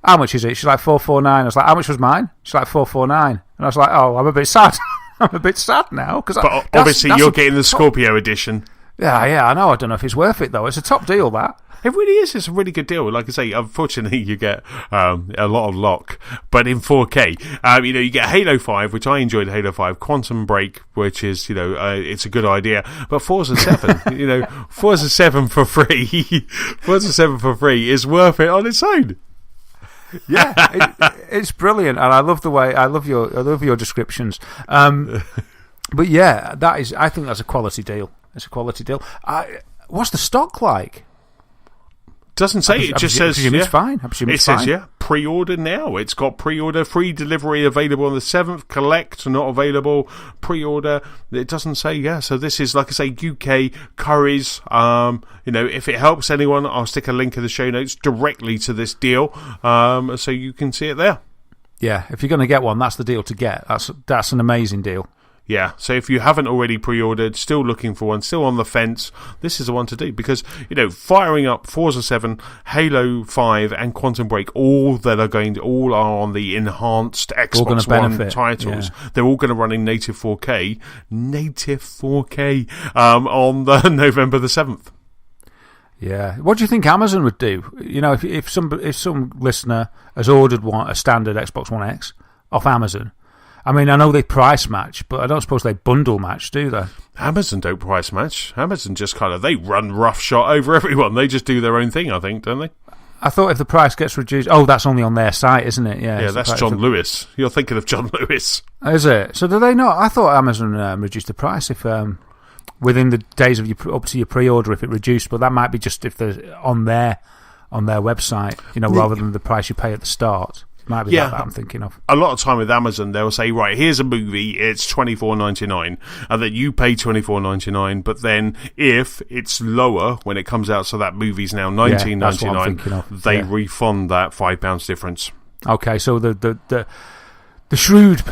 how much is it? She's like, $449. I was like, how much was mine? She's like, $449. And I was like, oh, I'm a bit sad. I'm a bit sad now. But obviously you're getting the Scorpio edition. Yeah, I know. I don't know if it's worth it, though. It's a top deal, that. It really is. It's a really good deal. Like I say, unfortunately, you get a lot of lock, but in 4K. You get Halo 5, which I enjoyed Halo 5, Quantum Break, which is, it's a good idea. But Forza 7, Forza 7 for free, Forza 7 for free is worth it on its own. Yeah, it's brilliant, and I love your descriptions. But yeah, I think that's a quality deal. It's a quality deal. What's the stock like? Doesn't say. It just says it's fine. It says pre-order now. It's got pre-order, free delivery available on the 7th. Collect not available. Pre-order. It doesn't say. So this is, like I say, UK Currys. If it helps anyone, I'll stick a link in the show notes directly to this deal, so you can see it there. Yeah, if you're going to get one, that's the deal to get. That's an amazing deal. Yeah, so if you haven't already pre-ordered, still looking for one, still on the fence, this is the one to do. Because, firing up Forza 7, Halo 5, and Quantum Break, all are on the enhanced Xbox One titles. Yeah. They're all going to run in native 4K. On the November the 7th. Yeah. What do you think Amazon would do? If some listener has ordered a standard Xbox One X off Amazon... I mean, I know they price match, but I don't suppose they bundle match, do they? Amazon don't price match. Amazon just they run roughshod over everyone. They just do their own thing, I think, don't they? I thought if the price gets reduced... Oh, that's only on their site, isn't it? Yeah, that's John Lewis. You're thinking of John Lewis. Is it? So do they not? I thought Amazon reduced the price if within the days of up to your pre-order if it reduced, but that might be just if they're on their website, rather than the price you pay at the start. Might be that I'm thinking of. A lot of time with Amazon, they'll say, right, here's a movie, it's $24.99, and then you pay $24.99, but then if it's lower when it comes out, so that movie's now $19.99, they refund that £5 difference. Okay, so the shrewd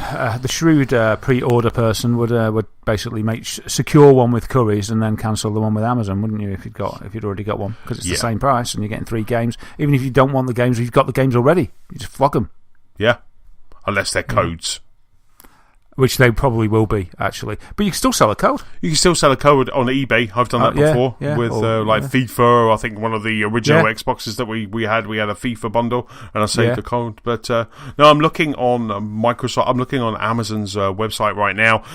pre-order person would basically secure one with Currys and then cancel the one with Amazon, wouldn't you? If you'd already got one, because it's the same price and you're getting 3 games. Even if you don't want the games, you've got the games already. You just flog them. Yeah, unless they're codes. Which they probably will be, actually. But you can still sell a code. You can still sell a code on eBay. I've done that before with FIFA. I think one of the original Xboxes that we had a FIFA bundle, and I saved the code. But no, I'm looking on Microsoft. I'm looking on Amazon's website right now,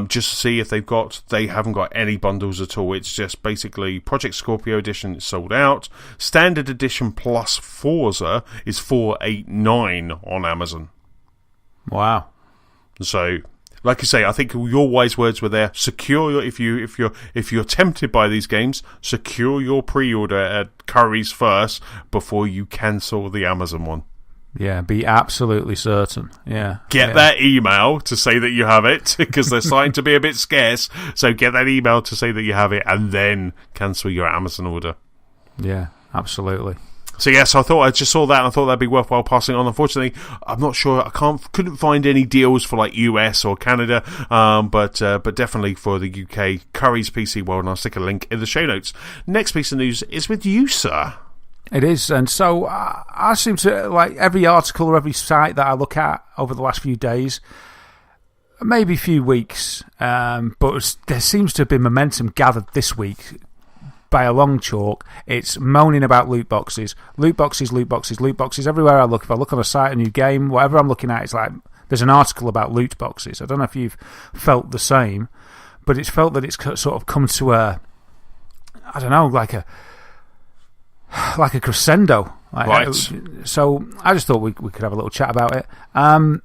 just to see if they haven't got any bundles at all. It's just basically Project Scorpio Edition is sold out. Standard Edition plus Forza is $489 on Amazon. Wow. So like I say, I think your wise words were there. Secure your, if you're tempted by these games, secure your pre-order at Curry's first before you cancel the Amazon one. Yeah, be absolutely certain. Yeah. Get that email to say that you have it, because they're starting to be a bit scarce. So get that email to say that you have it, and then cancel your Amazon order. Yeah, absolutely. So yes, I just saw that and I thought that'd be worthwhile passing on. Unfortunately, I'm not sure. Couldn't find any deals for like US or Canada, but definitely for the UK, Curry's PC World, and I'll stick a link in the show notes. Next piece of news is with you, sir. It is, and so I seem to, like, every article or every site that I look at over the last few days, maybe a few weeks, but there seems to have been momentum gathered this week by a long chalk. It's moaning about loot boxes. Loot boxes, loot boxes, loot boxes. Everywhere I look, if I look on a site, a new game, whatever I'm looking at, it's like there's an article about loot boxes. I don't know if you've felt the same, but it's felt that it's sort of come to a, I don't know, like a crescendo. Right. So I just thought we could have a little chat about it. And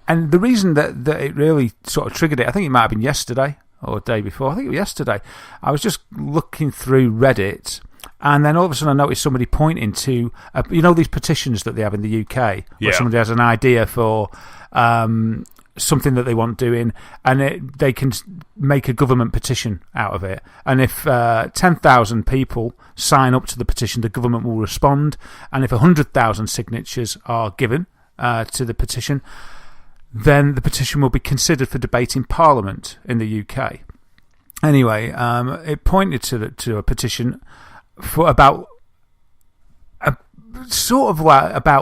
the reason that it really sort of triggered it, I think it might have been yesterday or the day before. I think it was yesterday. I was just looking through Reddit, and then all of a sudden I noticed somebody pointing to, these petitions that they have in the UK, where somebody has an idea for something that they want doing, and they can make a government petition out of it. And if 10,000 people sign up to the petition, the government will respond. And if 100,000 signatures are given to the petition, then the petition will be considered for debate in Parliament in the UK. Anyway, it pointed to a petition for about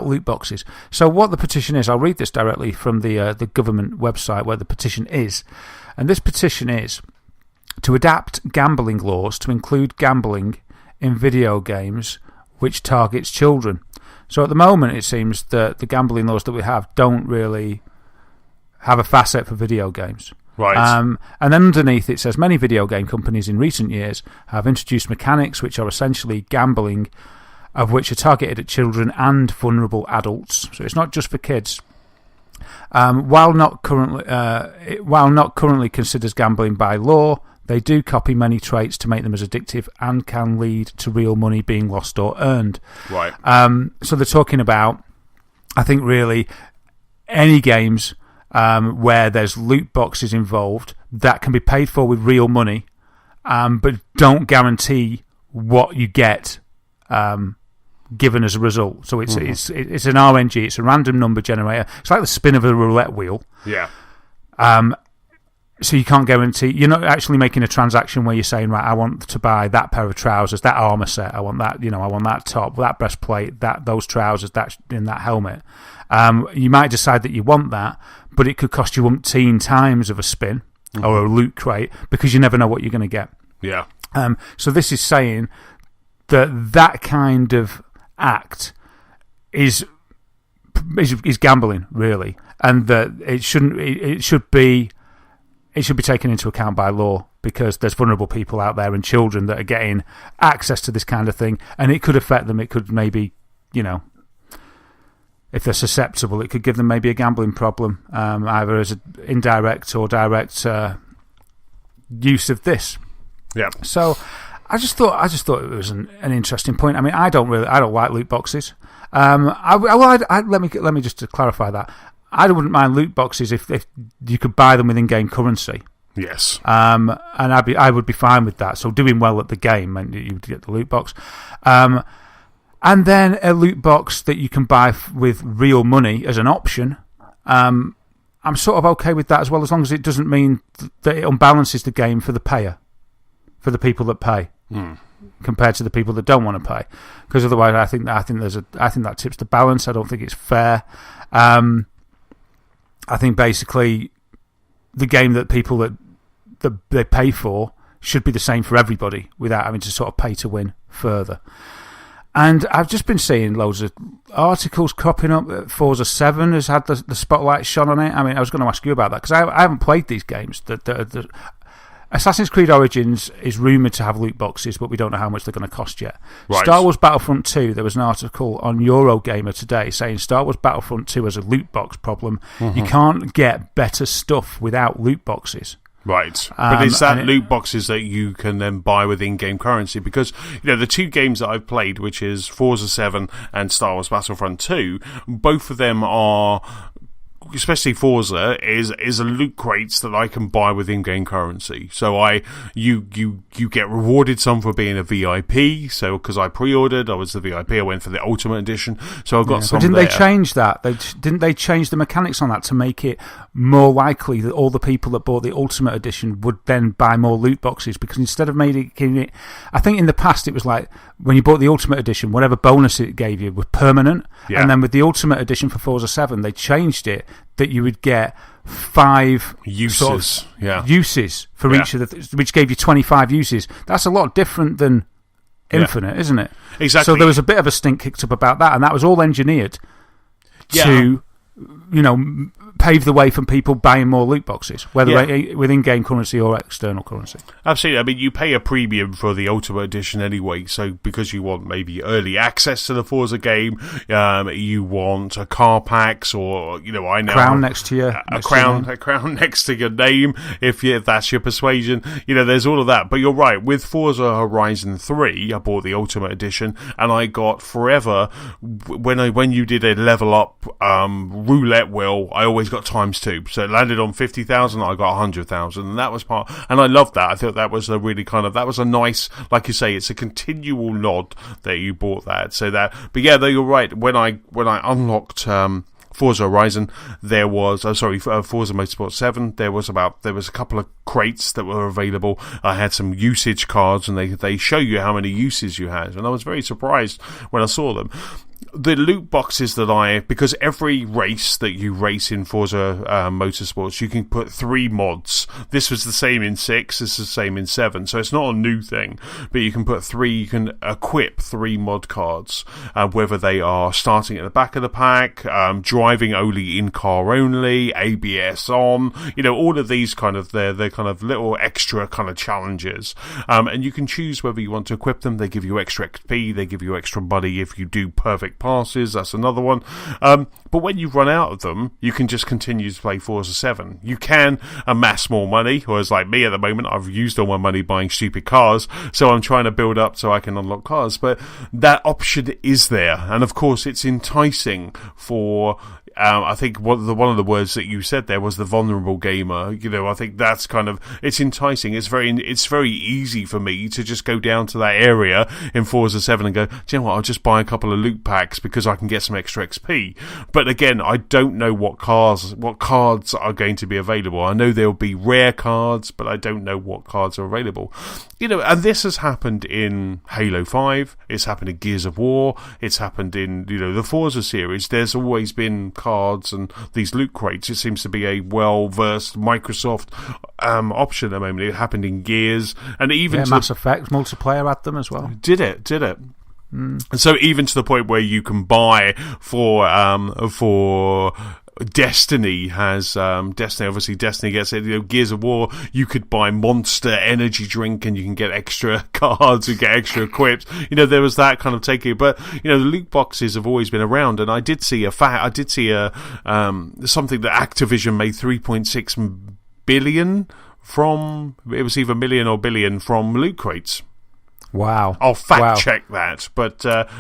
loot boxes. So what the petition is, I'll read this directly from the government website where the petition is. And this petition is to adapt gambling laws to include gambling in video games which targets children. So at the moment, it seems that the gambling laws that we have don't really have a facet for video games. Right. And then underneath it says, many video game companies in recent years have introduced mechanics which are essentially gambling, of which are targeted at children and vulnerable adults. So it's not just for kids. While not currently considered gambling by law, they do copy many traits to make them as addictive and can lead to real money being lost or earned. Right. So they're talking about, I think, really any games where there's loot boxes involved that can be paid for with real money, but don't guarantee what you get given as a result. So it's an RNG, it's a random number generator. It's like the spin of a roulette wheel. Yeah. So you can't guarantee, you're not actually making a transaction where you're saying, right, I want to buy that pair of trousers, that armour set, I want that, I want that top, that breastplate, those trousers, that helmet. You might decide that you want that, but it could cost you umpteen times of a spin or a loot crate, because you never know what you're going to get. Yeah. So this is saying that kind of act is gambling, really, and that it should be taken into account by law, because there's vulnerable people out there and children that are getting access to this kind of thing, and it could affect them. It could maybe, if they're susceptible, it could give them maybe a gambling problem, either as an indirect or direct use of this. Yeah. So I just thought it was an interesting point. I mean, I don't like loot boxes. Let me just clarify that. I wouldn't mind loot boxes if you could buy them with in-game currency. Yes. And I would be fine with that. So doing well at the game meant that you would get the loot box. And then a loot box that you can buy with real money as an option. I'm sort of okay with that as well, as long as it doesn't mean that it unbalances the game for the payer, for the people that pay, compared to the people that don't want to pay. Because otherwise, I think that tips the balance. I don't think it's fair. I think basically the game that people that they pay for should be the same for everybody without having to sort of pay to win further. And I've just been seeing loads of articles cropping up. Forza 7 has had the spotlight shone on it. I mean, I was going to ask you about that, because I haven't played these games. Assassin's Creed Origins is rumoured to have loot boxes, but we don't know how much they're going to cost yet. Right. Star Wars Battlefront 2, there was an article on Eurogamer today saying Star Wars Battlefront 2 has a loot box problem. You can't get better stuff without loot boxes. Right, but is that loot boxes that you can then buy with in-game currency? Because, the two games that I've played, which is Forza 7 and Star Wars Battlefront 2, both of them are, especially Forza, is a loot crates that I can buy with in-game currency. So you get rewarded some for being a VIP. So because I pre-ordered, I was the VIP. I went for the Ultimate Edition. So I got some. But didn't they change that? Didn't they change the mechanics on that to make it more likely that all the people that bought the Ultimate Edition would then buy more loot boxes? Because instead of making it, I think in the past it was like when you bought the Ultimate Edition, whatever bonus it gave you was permanent. Yeah. And then with the Ultimate Edition for Forza 7, they changed it that you would get 5 uses, uses for each of which gave you 25 uses. That's a lot different than Infinite, isn't it? Exactly. So there was a bit of a stink kicked up about that, and that was all engineered to, pave the way for people buying more loot boxes, whether with in-game currency or external currency. Absolutely. I mean, you pay a premium for the Ultimate Edition anyway, so because you want maybe early access to the Forza game, you want a car packs, or I know crown next to your a crown next to your name if that's your persuasion. There's all of that. But you're right. With Forza Horizon 3, I bought the Ultimate Edition, and I got forever when you did a level up roulette wheel. I always got ×2, so it landed on 50,000. I got 100,000, and that was part. And I loved that. I thought that was a really that was a nice, like you say, it's a continual nod that you bought that. So that, but yeah, though you're right. When I unlocked Forza Horizon, there was Forza Motorsport 7. There was a couple of crates that were available. I had some usage cards, and they show you how many uses you had, and I was very surprised when I saw them. The loot boxes because every race that you race in Forza Motorsports, you can put 3 mods. This was the same in 6, this is the same in 7, so it's not a new thing, but you can you can equip 3 mod cards, whether they are starting at the back of the pack, driving only in-car only, ABS on, all of these they're kind of little extra kind of challenges, and you can choose whether you want to equip them. They give you extra XP, they give you extra money if you do perfect passes. That's another one. But when you run out of them, you can just continue to play Forza 7. You can amass more money, whereas like me at the moment, I've used all my money buying stupid cars, so I'm trying to build up so I can unlock cars. But that option is there, and of course it's enticing for I think one of the words that you said there was the vulnerable gamer. I think that's it's enticing. It's very easy for me to just go down to that area in Forza 7 and go, do you know what, I'll just buy a couple of loot packs because I can get some extra XP. But again, I don't know what cards are going to be available. I know there'll be rare cards, but I don't know what cards are available. And this has happened in Halo 5, it's happened in Gears of War, it's happened in, the Forza series. There's always been cards and these loot crates. It seems to be a well-versed Microsoft option at the moment. It happened in Gears, and even Mass Effect multiplayer had them as well. Did it? And so even to the point where you can buy for Destiny has Destiny gets it. Gears of War, you could buy Monster energy drink and you can get extra cards and get extra equips. There was that kind of taking, but the loot boxes have always been around. And I did see something that Activision made 3.6 billion from. It was either million or billion from loot crates. Wow! I'll fact check that, but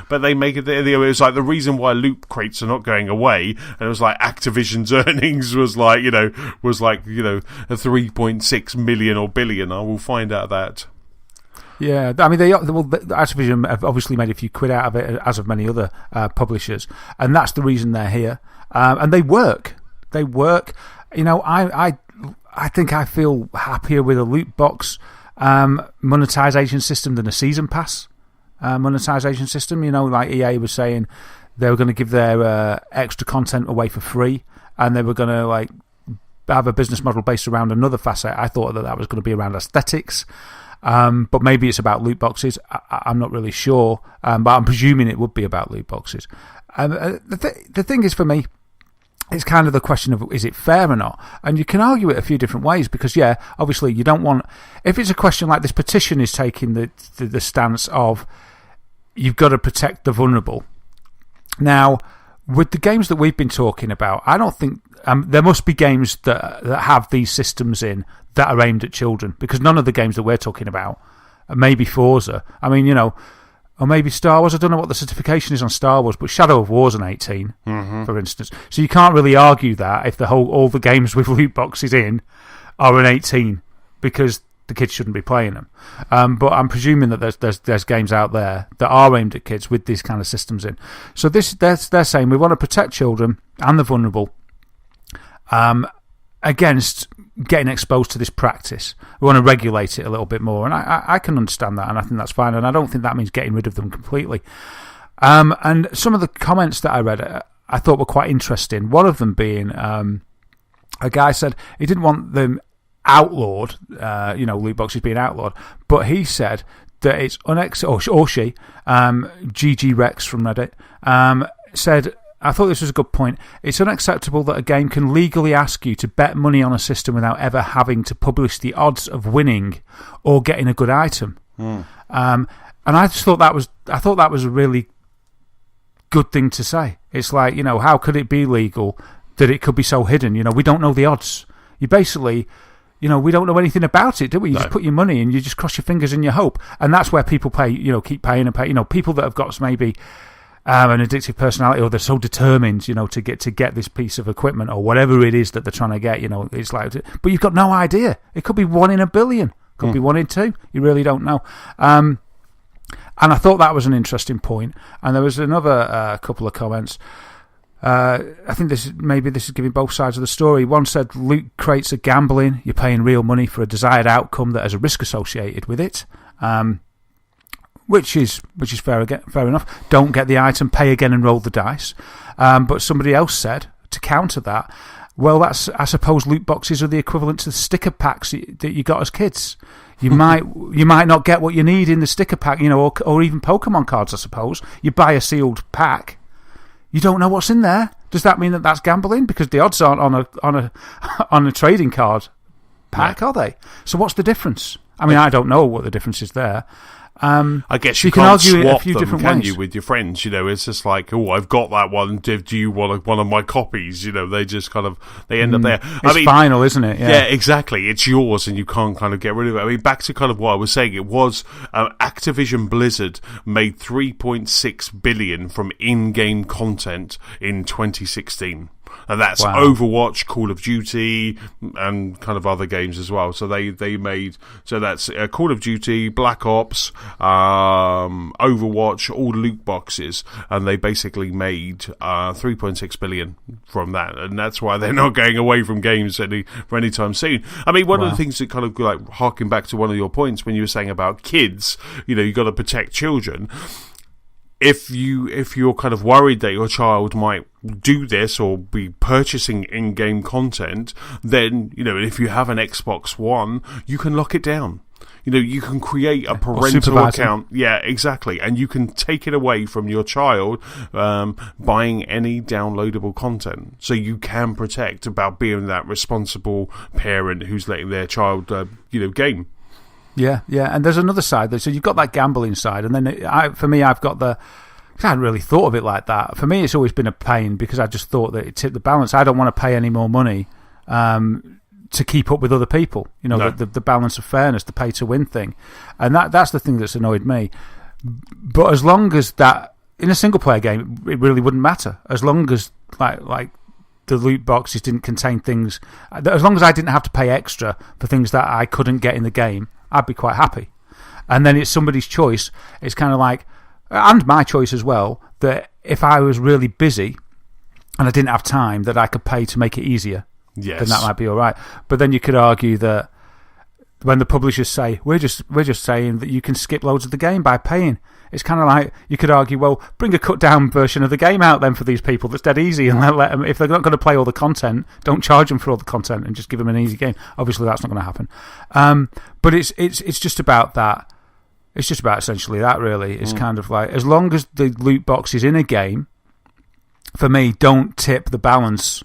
they make it. It was like the reason why loot crates are not going away, and it was like Activision's earnings was like a 3.6 million or billion. I will find out that. Yeah, I mean, Activision have obviously made a few quid out of it, as of many other publishers, and that's the reason they're here. And they work. They work. I think I feel happier with a loot box monetisation system than a season pass monetisation system. Like EA was saying, they were going to give their extra content away for free, and they were going to have a business model based around another facet. I thought that was going to be around aesthetics, but maybe it's about loot boxes. I'm not really sure, but I'm presuming it would be about loot boxes. The thing is, for me, it's kind of the question of, is it fair or not? And you can argue it a few different ways because, obviously you don't want... If it's a question like this petition is taking the stance of you've got to protect the vulnerable. Now, with the games that we've been talking about, I don't think... there must be games that have these systems in that are aimed at children, because none of the games that we're talking about, maybe Forza, I mean, or maybe Star Wars. I don't know what the certification is on Star Wars, but Shadow of War's an 18, for instance. So you can't really argue that if all the games with loot boxes in are an 18, because the kids shouldn't be playing them. But I'm presuming that there's games out there that are aimed at kids with these kind of systems in. So they're saying we want to protect children and the vulnerable against getting exposed to this practice. We want to regulate it a little bit more, and I can understand that, and I think that's fine, and I don't think that means getting rid of them completely. And some of the comments that I read I thought were quite interesting. One of them being a guy said he didn't want them outlawed, loot boxes being outlawed, but he said that it's or she, GG Rex from Reddit, said, I thought this was a good point. It's unacceptable that a game can legally ask you to bet money on a system without ever having to publish the odds of winning or getting a good item. And I just thought that was a really good thing to say. It's like, how could it be legal that it could be so hidden? We don't know the odds. You basically, we don't know anything about it, do we? You just put your money and you just cross your fingers and you hope. And that's where people pay, keep paying and pay. People that have got maybe an addictive personality, or they're so determined, to get this piece of equipment or whatever it is that they're trying to get. It's like, but you've got no idea. It could be 1 in a billion, could be 1 in 2. You really don't know. And I thought that was an interesting point. And there was another couple of comments. I think this is giving both sides of the story. One said loot crates are gambling. You're paying real money for a desired outcome that has a risk associated with it. Which is fair enough. Don't get the item, pay again and roll the dice. But somebody else said, to counter that, well, I suppose loot boxes are the equivalent to the sticker packs that you got as kids. You might not get what you need in the sticker pack, or even Pokemon cards, I suppose. You buy a sealed pack, you don't know what's in there. Does that mean that that's gambling? Because the odds aren't on a trading card pack, are they? So what's the difference? I mean, I don't know what the difference is there. I guess you can can't argue swap a few them, different can ways. you, with your friends? It's just like, I've got that one. Do you want one of my copies? They just they end up there. It's final, isn't it? Yeah, exactly. It's yours, and you can't get rid of it. I mean, back to what I was saying. It was Activision Blizzard made $3.6 billion from in-game content in 2016. And that's Overwatch, Call of Duty, and other games as well. So they made... So that's Call of Duty, Black Ops, Overwatch, all loot boxes. And they basically made $3.6 billion from that. And that's why they're not going away from games for any time soon. I mean, one of the things that harking back to one of your points when you were saying about kids, you've got to protect children. If you're worried that your child might do this or be purchasing in-game content, then, if you have an Xbox One, you can lock it down. You can create a parental account. Yeah, exactly. And you can take it away from your child buying any downloadable content. So you can protect about being that responsible parent who's letting their child, game. Yeah, and there's another side. So you've got that gambling side, and then for me, I've got I hadn't really thought of it like that. For me, it's always been a pain because I just thought that it tipped the balance. I don't want to pay any more money to keep up with other people. No. The balance of fairness, the pay-to-win thing. And that's the thing that's annoyed me. But as long as that... In a single-player game, it really wouldn't matter. As long as, like the loot boxes didn't contain things... As long as I didn't have to pay extra for things that I couldn't get in the game, I'd be quite happy. And then it's somebody's choice. It's kind of like... And my choice as well, that if I was really busy and I didn't have time, that I could pay to make it easier. Yes. Then that might be all right. But then you could argue that when the publishers say, we're just saying that you can skip loads of the game by paying, it's kind of like, you could argue, well, bring a cut-down version of the game out then for these people that's dead easy, and let them, if they're not going to play all the content, don't charge them for all the content and just give them an easy game. Obviously, that's not going to happen. But it's just about that. It's just about essentially that, really. It's kind of like, as long as the loot box is in a game, for me, don't tip the balance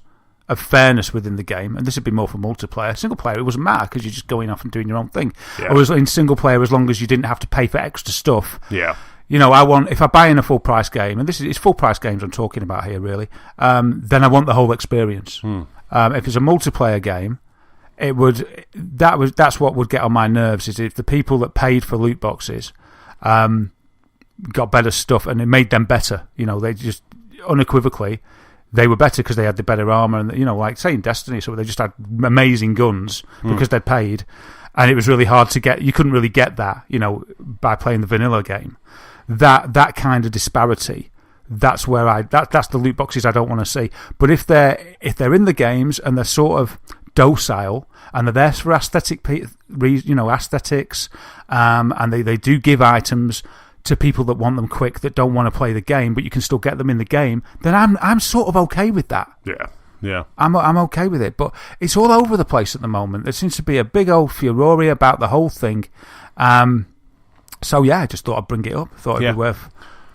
of fairness within the game, and this would be more for multiplayer. Single player, it wasn't matter because you're just going off and doing your own thing. Yeah. Or in single player, as long as you didn't have to pay for extra stuff. Yeah. If I buy in a full price game, and it's full price games I'm talking about here, really, then I want the whole experience. If it's a multiplayer game, that's what would get on my nerves, is if the people that paid for loot boxes got better stuff and it made them better. They just unequivocally they were better because they had the better armor, and like say in Destiny, so they just had amazing guns because they'd paid, and it was really hard to get. You couldn't really get that, by playing the vanilla game. That kind of disparity. That's where that's the loot boxes I don't want to see. But if they're in the games and they're sort of docile and they're there for aesthetics, and they do give items to people that want them quick, that don't want to play the game, but you can still get them in the game, then I'm sort of okay with that. Yeah. I'm okay with it. But it's all over the place at the moment. There seems to be a big old furore about the whole thing. So yeah, I just thought I'd bring it up. I thought it'd be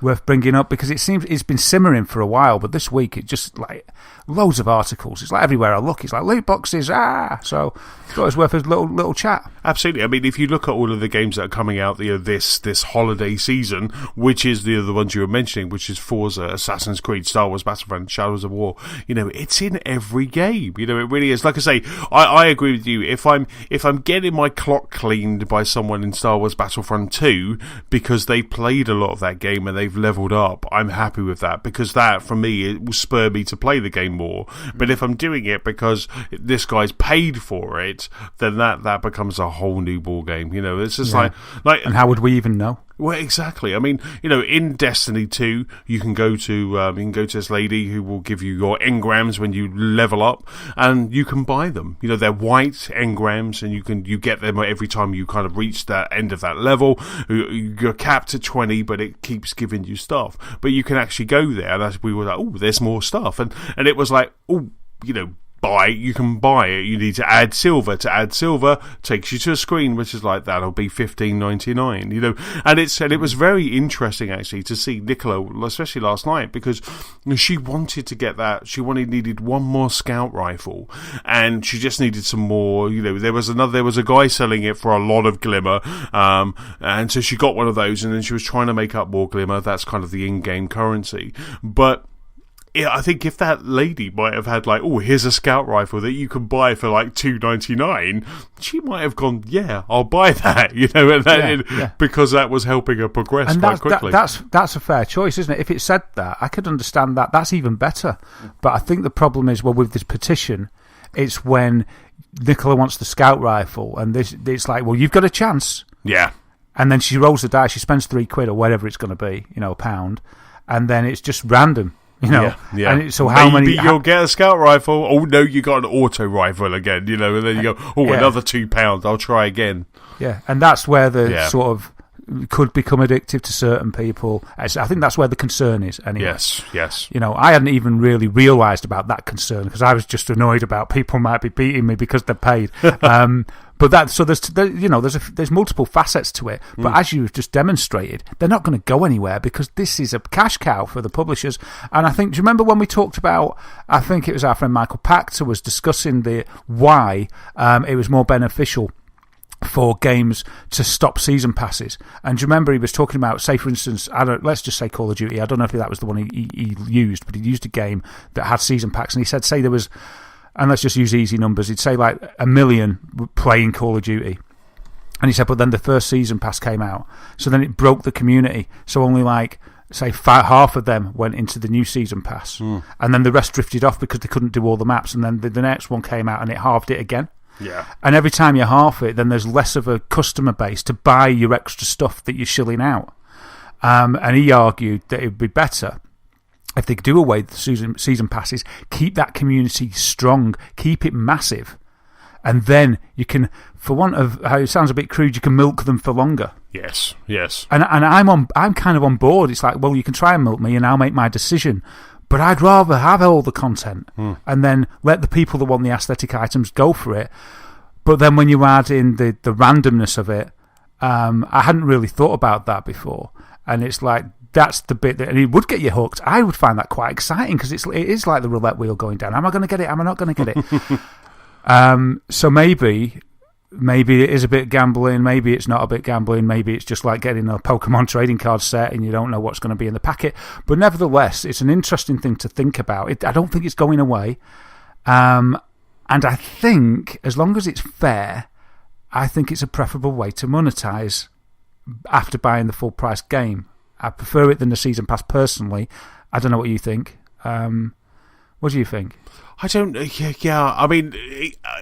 worth bringing up, because it seems it's been simmering for a while, but this week it just like loads of articles. It's like everywhere I look, it's like loot boxes. So I thought it was worth a little chat. Absolutely. I mean, if you look at all of the games that are coming out this holiday season, which is the ones you were mentioning, which is Forza, Assassin's Creed, Star Wars Battlefront, Shadows of War, it's in every game. It really is. Like I say, I agree with you. If I'm getting my clock cleaned by someone in Star Wars Battlefront 2 because they played a lot of that game and they've leveled up, I'm happy with that, because that, for me, it will spur me to play the game more. But if I'm doing it because this guy's paid for it, then that becomes a whole new ball game. It's just like, and how would we even know? Well, exactly. I mean, in Destiny 2, you can go to this lady who will give you your engrams when you level up, and you can buy them. They're white engrams, and you get them every time you kind of reach that end of that level. You're capped at 20, but it keeps giving you stuff. But you can actually go there, and we were like, oh, there's more stuff, and it was like, oh, you can buy it. You need to add silver. To add silver takes you to a screen which is like, that'll be $15.99. And it was very interesting actually to see Nicola, especially last night, because she wanted to get that. She needed one more scout rifle, and she just needed some more. There was a guy selling it for a lot of glimmer, and so she got one of those, and then she was trying to make up more glimmer. That's kind of the in-game currency, but. Yeah, I think if that lady might have had like, oh, here's a scout rifle that you can buy for like $2.99, she might have gone, yeah, I'll buy that, because that was helping her progress and quite quickly. That's a fair choice, isn't it? If it said that, I could understand that. That's even better. But I think the problem is, with this petition, it's when Nicola wants the scout rifle, and it's like, well, you've got a chance. Yeah. And then she rolls the dice. She spends £3 or whatever it's going to be, a pound, and then it's just random. Yeah. And so how Maybe many? You'll get a scout rifle. Oh no, you got an auto rifle again. And then you go, another £2. I'll try again. Yeah, and that's where the sort of could become addictive to certain people. I think that's where the concern is. Anyway. Yes. I hadn't even really realised about that concern, because I was just annoyed about people might be beating me because they're paid. But there's multiple facets to it. But as you've just demonstrated, they're not going to go anywhere, because this is a cash cow for the publishers. And I think, do you remember when we talked about? I think it was our friend Michael Pachter was discussing why it was more beneficial for games to stop season passes. And do you remember he was talking about, say for instance, let's just say Call of Duty. I don't know if that was the one he used, but he used a game that had season packs, and he said, say there was. And let's just use easy numbers. He'd say like 1 million playing Call of Duty. And he said, but then the first season pass came out. So then it broke the community. So only like, say, half of them went into the new season pass. And then the rest drifted off because they couldn't do all the maps. And then the next one came out and it halved it again. Yeah. And every time you half it, then there's less of a customer base to buy your extra stuff that you're shilling out. And he argued that it would be better if they do away with the season passes, keep that community strong, keep it massive, and then you can, for want of how it sounds a bit crude, you can milk them for longer. Yes. And I'm kind of on board. It's like, well, you can try and milk me, and I'll make my decision. But I'd rather have all the content and then let the people that want the aesthetic items go for it. But then when you add in the randomness of it, I hadn't really thought about that before, and it's like, that's the bit that, and it would get you hooked. I would find that quite exciting because it is like the roulette wheel going down. Am I going to get it? Am I not going to get it? So maybe it is a bit gambling. Maybe it's not a bit gambling. Maybe it's just like getting a Pokemon trading card set and you don't know what's going to be in the packet. But nevertheless, it's an interesting thing to think about. I don't think it's going away. And I think as long as it's fair, I think it's a preferable way to monetize after buying the full price game. I prefer it than the season pass personally. I don't know what you think. What do you think? I don't. Yeah. I mean,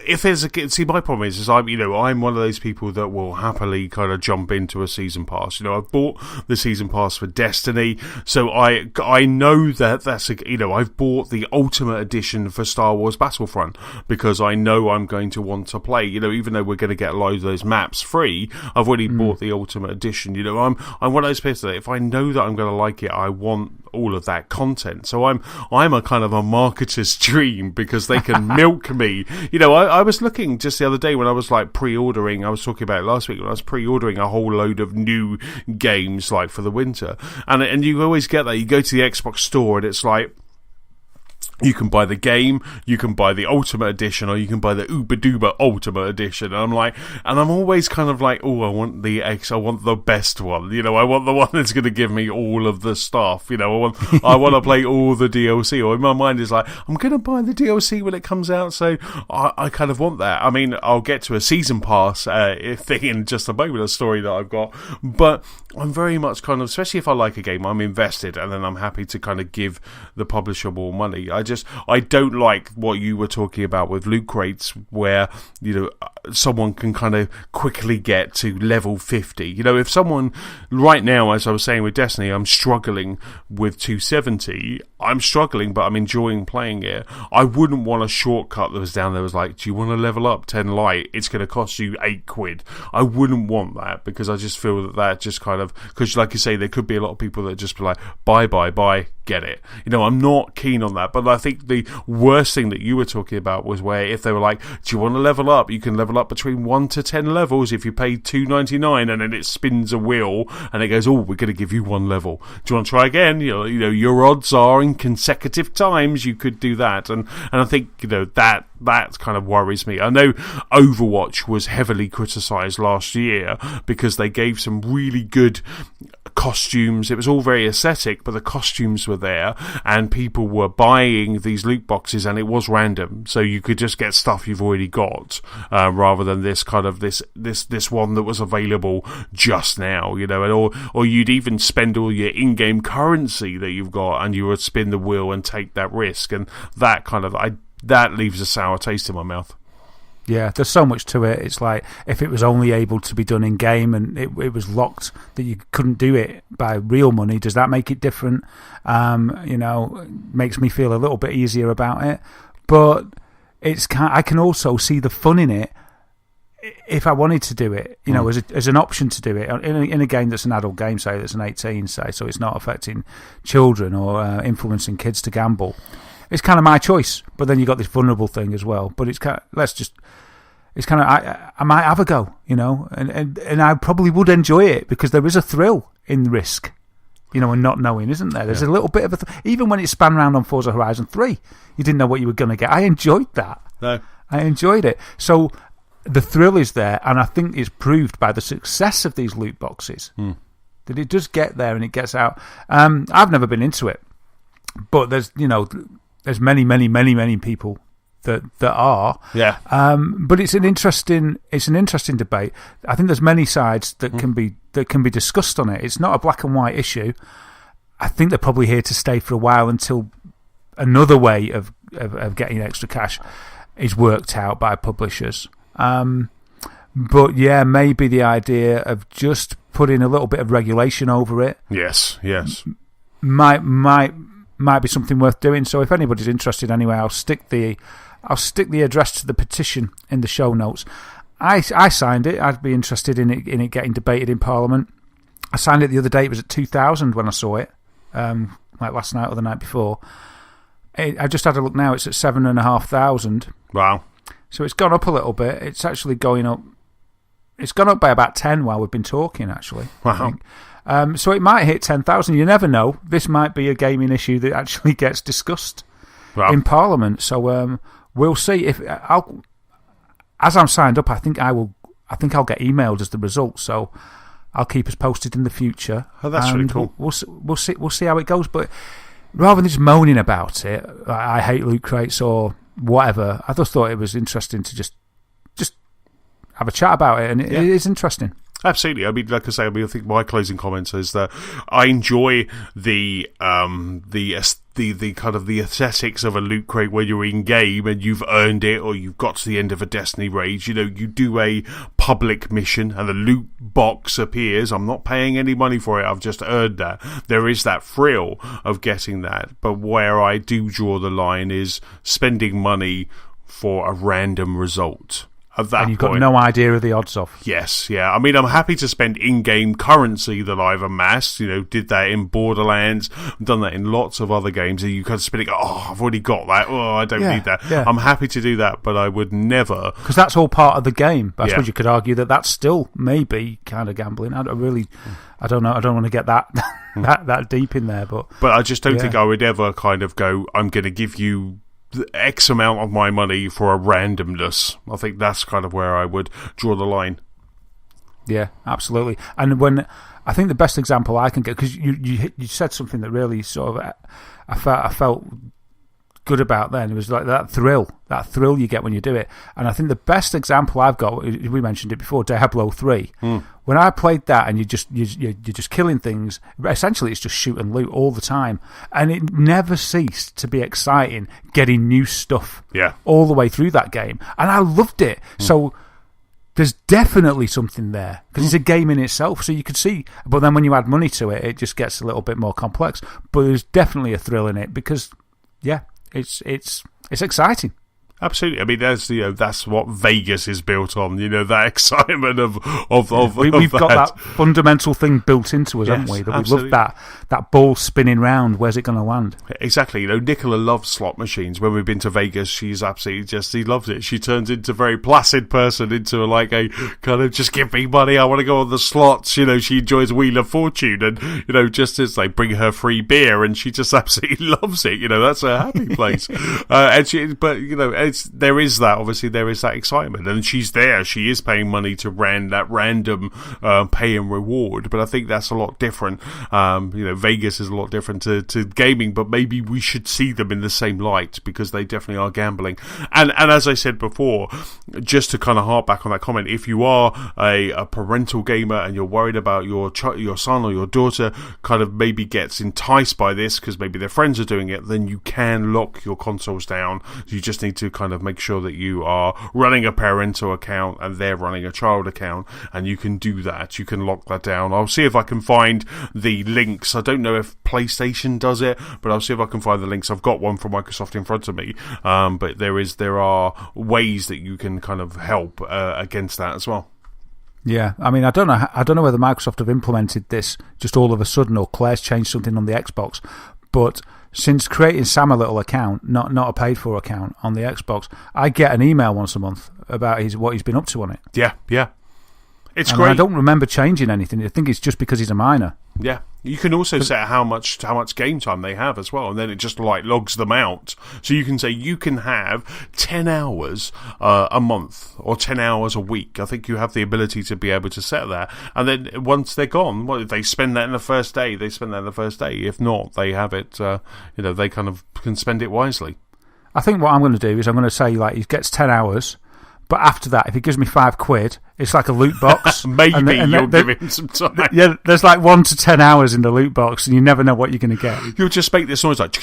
if there's see, my problem is I'm one of those people that will happily kind of jump into a season pass. I've bought the season pass for Destiny, so I know that's I've bought the Ultimate Edition for Star Wars Battlefront because I know I'm going to want to play. Even though we're going to get loads of those maps free, I've already bought the Ultimate Edition. I'm one of those people that if I know that I'm going to like it, I want all of that content. So I'm a kind of a marketer's dream because they can milk me. I was looking just the other day when I was like pre-ordering, I was talking about it last week when I was pre-ordering a whole load of new games like for the winter, and you always get that. You go to the Xbox store and it's like, you can buy the game, you can buy the Ultimate Edition, or you can buy the Uber Duber Ultimate Edition. And I'm always kind of like, oh, I want the best one. I want the one that's going to give me all of the stuff. I want to play all the DLC. Or in my mind is like, I'm going to buy the DLC when it comes out, so I kind of want that. I mean, I'll get to a season pass thing in just a moment, a story that I've got, but I'm very much kind of, especially if I like a game, I'm invested, and then I'm happy to kind of give the publisher more money. I don't like what you were talking about with loot crates, where someone can kind of quickly get to level 50. If someone right now, as I was saying with Destiny, I'm struggling with 270. I'm struggling, but I'm enjoying playing it. I wouldn't want a shortcut that was down there was like, do you want to level up 10 light? It's going to cost you £8. I wouldn't want that because I just feel that just kind of, because like you say, there could be a lot of people that just be like, buy, get it. I'm not keen on that. But I think the worst thing that you were talking about was where if they were like, do you want to level up? You can level up between 1 to 10 levels if you pay $2.99, and then it spins a wheel and it goes, oh, we're going to give you 1 level. Do you want to try again? Your odds are in consecutive times you could do that. And I think, that kind of worries me. I know Overwatch was heavily criticised last year because they gave some really good costumes. It was all very aesthetic, but the costumes were there and people were buying these loot boxes and it was random, so you could just get stuff you've already got rather than this kind of this one that was available just now, or you'd even spend all your in-game currency that you've got and you would spin the wheel and take that risk, and that kind of that leaves a sour taste in my mouth. Yeah, there's so much to it. It's like, if it was only able to be done in-game and it was locked that you couldn't do it by real money, does that make it different? Makes me feel a little bit easier about it. But I can also see the fun in it if I wanted to do it, as an option to do it in a game that's an adult game, say that's an 18, say, so it's not affecting children or influencing kids to gamble. It's kind of my choice, but then you got this vulnerable thing as well. But I might have a go, and I probably would enjoy it because there is a thrill in risk, and not knowing, isn't there? There's a little bit of even when it span round on Forza Horizon 3, you didn't know what you were going to get. I enjoyed that. No. I enjoyed it. So the thrill is there, and I think it's proved by the success of these loot boxes that it does get there and it gets out. I've never been into it, but there's many, many, many, many people that are. Yeah. But it's an interesting debate. I think there's many sides that can be discussed on it. It's not a black and white issue. I think they're probably here to stay for a while until another way of getting extra cash is worked out by publishers. But yeah, maybe the idea of just putting a little bit of regulation over it. Yes. Might be something worth doing. So if anybody's interested anyway, I'll stick the address to the petition in the show notes. I signed it. I'd be interested in it getting debated in Parliament. I signed it the other day. It was at 2,000 when I saw it, like last night or the night before. I just had a look now. It's at 7,500. Wow. So it's gone up a little bit. It's actually going up. It's gone up by about 10 while we've been talking, actually. Wow. I think. So it might hit 10,000. You never know. This might be a gaming issue that actually gets discussed in Parliament. So we'll see. As I'm signed up, I think I'll get emailed as the result. So I'll keep us posted in the future. Oh, that's really cool. We'll see how it goes. But rather than just moaning about it, I hate loot crates or whatever, I just thought it was interesting to just have a chat about it, and it is interesting. Absolutely. I mean, like I say, I think my closing comments is that I enjoy the kind of the aesthetics of a loot crate where you're in game and you've earned it, or you've got to the end of a Destiny raid. You do a public mission and the loot box appears. I'm not paying any money for it. I've just earned that. There is that thrill of getting that. But where I do draw the line is spending money for a random result. And you've got no idea of the odds of. Yes, yeah. I mean, I'm happy to spend in-game currency that I've amassed. Did that in Borderlands, done that in lots of other games. And you kind of spend it, I've already got that. Oh, I don't need that. Yeah. I'm happy to do that, but I would never. Because that's all part of the game. I suppose you could argue that that's still maybe kind of gambling. I don't know. I don't want to get that that deep in there. But I just don't think I would ever kind of go, I'm going to give you X amount of my money for a randomness. I think that's kind of where I would draw the line. Yeah, absolutely. And when I think the best example I can get, because you said something that really sort of I felt good about then. It was like that thrill you get when you do it. And I think the best example I've got, we mentioned it before, Diablo 3. When I played that, and you're just killing things. Essentially, it's just shoot and loot all the time, and it never ceased to be exciting getting new stuff. Yeah, all the way through that game, and I loved it. So there's definitely something there because it's a game in itself. So you could see, but then when you add money to it, it just gets a little bit more complex. But there's definitely a thrill in it because, it's exciting. Absolutely. I mean, that's what Vegas is built on. That excitement of we've got that fundamental thing built into us, haven't we? That absolutely. We love that ball spinning round. Where's it going to land? Exactly. Nicola loves slot machines. When we've been to Vegas, she's absolutely she loves it. She turns into a very placid person, into like a kind of just give me money. I want to go on the slots. She enjoys Wheel of Fortune, and just as they bring her free beer, and she just absolutely loves it. That's her happy place. There is that excitement, and she's there. She is paying money to that random pay and reward, but I think that's a lot different. Vegas is a lot different to gaming, but maybe we should see them in the same light because they definitely are gambling. And as I said before, just to kind of harp back on that comment, if you are a parental gamer and you're worried about your son or your daughter kind of maybe gets enticed by this because maybe their friends are doing it, then you can lock your consoles down. You just need to kind of make sure that you are running a parental account and they're running a child account, and you can do that. You can lock that down. I'll see if I can find the links. I don't know if PlayStation does it, but I'll see if I can find the links. I've got one from Microsoft in front of me, but there are ways that you can kind of help against that as well. Yeah, I mean, I don't know whether Microsoft have implemented this just all of a sudden, or Claire's changed something on the Xbox, but since creating Sam a little account, not a paid-for account on the Xbox, I get an email once a month about what he's been up to on it. Yeah. It's and great. I don't remember changing anything. I think it's just because he's a minor. Yeah. You can also set how much game time they have as well, and then it just logs them out. So you can say you can have 10 hours a month or 10 hours a week. I think you have the ability to be able to set that. And then once they're gone, if they spend that in the first day, they spend that in the first day. If not, they have it, they kind of can spend it wisely. I think what I'm going to do is I'm going to say he gets 10 hours. But after that, if he gives me £5, it's like a loot box. Maybe you'll give him some time. Yeah, there's 1 to 10 hours in the loot box, and you never know what you're going to get. You'll just make this noise like,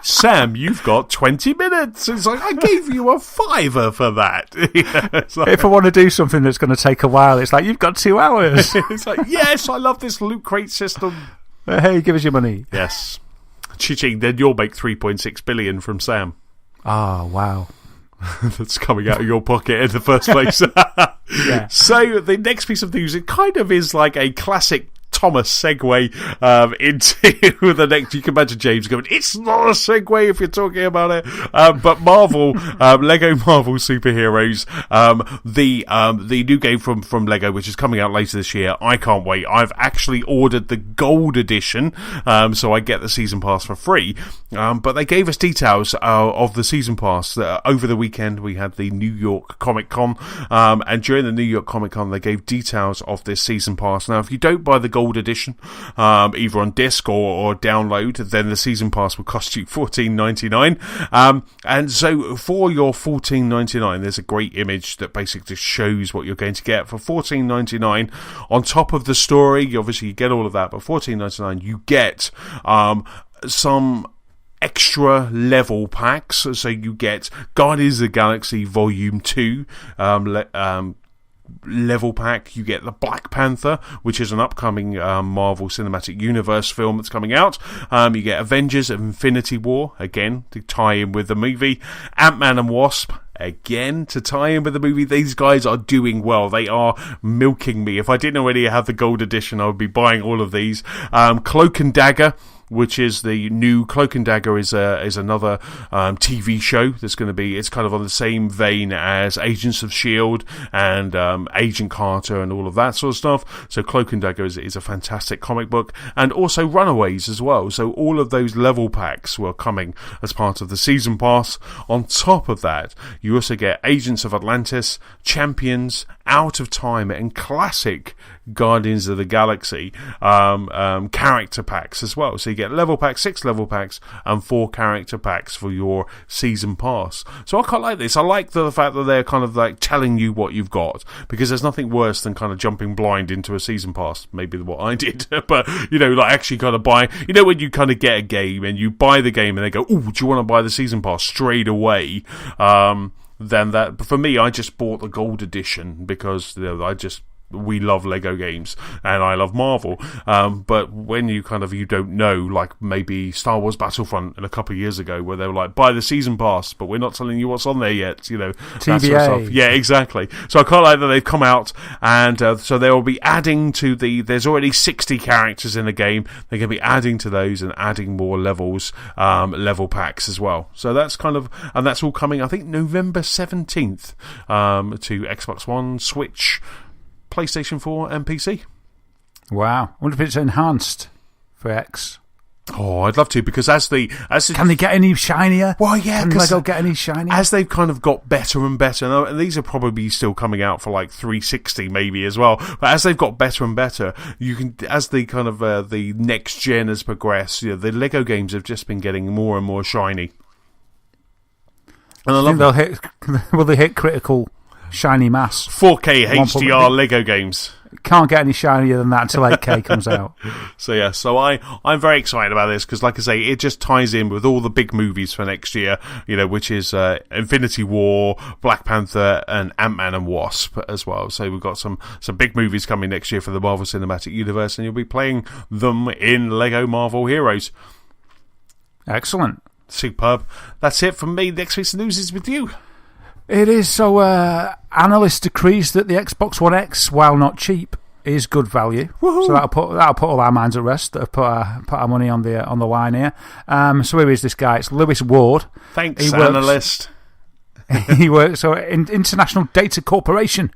Sam, you've got 20 minutes. It's like, I gave you a £5 for that. If I want to do something that's going to take a while, it's like, you've got 2 hours. It's like, yes, I love this loot crate system. Hey, give us your money. Yes. Cheating, then you'll make 3.6 billion from Sam. Oh, wow. That's coming out of your pocket in the first place. Yeah. So the next piece of news, it kind of is like a classic Thomas segue into the next. You can imagine James going, "It's not a segue if you're talking about it." But Marvel, Lego Marvel Superheroes, the new game from Lego, which is coming out later this year. I can't wait. I've actually ordered the Gold Edition, so I get the season pass for free. But they gave us details of the season pass. Over the weekend, we had the New York Comic Con, and during the New York Comic Con, they gave details of this season pass. Now, if you don't buy the Gold Edition, either on disc or download, then the season pass will cost you $14.99. And so for your $14.99, there's a great image that basically shows what you're going to get for $14.99. On top of the story, obviously you get all of that, but $14.99 you get some extra level packs. So you get Guardians of the Galaxy Volume 2 level pack. You get the Black Panther, which is an upcoming Marvel Cinematic Universe film that's coming out. You get Avengers Infinity War, again, to tie in with the movie. Ant-Man and Wasp, again, to tie in with the movie. These guys are doing well. They are milking me. If I didn't already have the Gold Edition, I would be buying all of these. Cloak and Dagger, which is the new Cloak and Dagger, is another TV show that's going to be, it's kind of on the same vein as Agents of S.H.I.E.L.D. and Agent Carter and all of that sort of stuff. So Cloak and Dagger is a fantastic comic book, and also Runaways as well. So all of those level packs were coming as part of the season pass. On top of that, you also get Agents of Atlantis, Champions, Out of Time, and classic Guardians of the Galaxy character packs as well. So you get level packs, 6 level packs, and 4 character packs for your season pass. So I quite like this. I like the fact that they're kind of like telling you what you've got, because there's nothing worse than kind of jumping blind into a season pass. Maybe what I did, but like actually kind of buy. When you kind of get a game and you buy the game and they go, "Oh, do you want to buy the season pass straight away?" Then that, for me, I just bought the Gold Edition because we love Lego games and I love Marvel, but when you don't know, like maybe Star Wars Battlefront a couple of years ago, where they were like, buy the season pass, but we're not telling you what's on there yet, TBA. That sort of stuff. Yeah, exactly. So I quite like that they've come out, and so they will be adding to there's already 60 characters in the game. They're going to be adding to those and adding more levels, level packs as well. So that's and that's all coming, I think, November 17th to Xbox One, Switch, PlayStation 4 and PC. Wow. I wonder if it's enhanced for X. Oh, I'd love to, because as can they get any shinier? Well, yeah, can Lego get any shinier? As they've kind of got better and better, and these are probably still coming out for like 360 maybe as well, but as they've got better and better, you can, as the kind of the next gen has progressed, the Lego games have just been getting more and more shiny. And I love will they hit critical shiny mass? 4K HDR Lego games. Can't get any shinier than that until 8K comes out. So I'm very excited about this, because like I say, it just ties in with all the big movies for next year, which is Infinity War, Black Panther, and Ant-Man and Wasp as well. So we've got some big movies coming next year for the Marvel Cinematic Universe, and you'll be playing them in Lego Marvel Heroes. Excellent. Superb. That's it from me. Next week's news is with you. It is. So, analyst agrees that the Xbox One X, while not cheap, is good value. Woohoo. So that'll put all our minds at rest that have put our money on the line here. So who is this guy? It's Lewis Ward. Thanks, analyst. He works in International Data Corporation,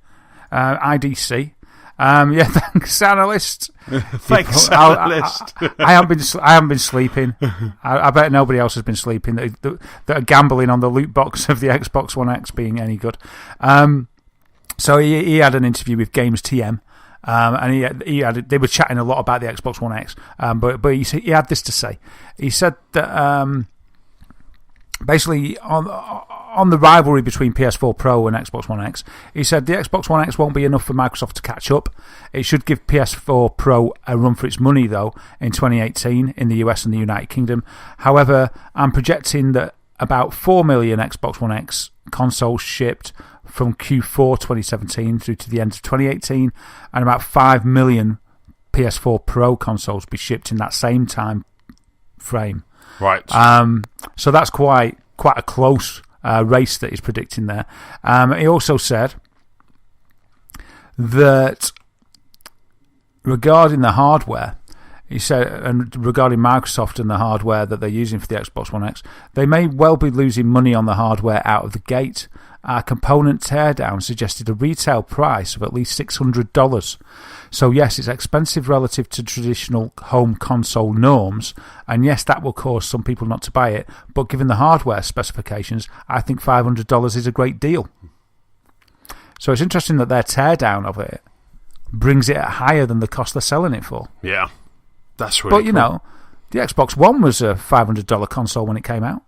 IDC. Thanks, analyst. Thanks, analyst. I haven't been sleeping. I bet nobody else has been sleeping that are gambling on the loot box of the Xbox One X being any good. So he had an interview with Games TM, and they were chatting a lot about the Xbox One X. But he had this to say. He said that basically on the rivalry between PS4 Pro and Xbox One X, he said the Xbox One X won't be enough for Microsoft to catch up. It should give PS4 Pro a run for its money, though, in 2018 in the US and the United Kingdom. However, I'm projecting that about 4 million Xbox One X consoles shipped from Q4 2017 through to the end of 2018, and about 5 million PS4 Pro consoles be shipped in that same time frame. Right. So that's quite a close race that he's predicting there. He also said that regarding the hardware, he said, and regarding Microsoft and the hardware that they're using for the Xbox One X, they may well be losing money on the hardware out of the gate. Our component teardown suggested a retail price of at least $600. So yes, it's expensive relative to traditional home console norms, and yes, that will cause some people not to buy it, but given the hardware specifications, I think $500 is a great deal. So it's interesting that their teardown of it brings it higher than the cost they're selling it for. Yeah, that's really cool. Know, the Xbox One was a $500 console when it came out.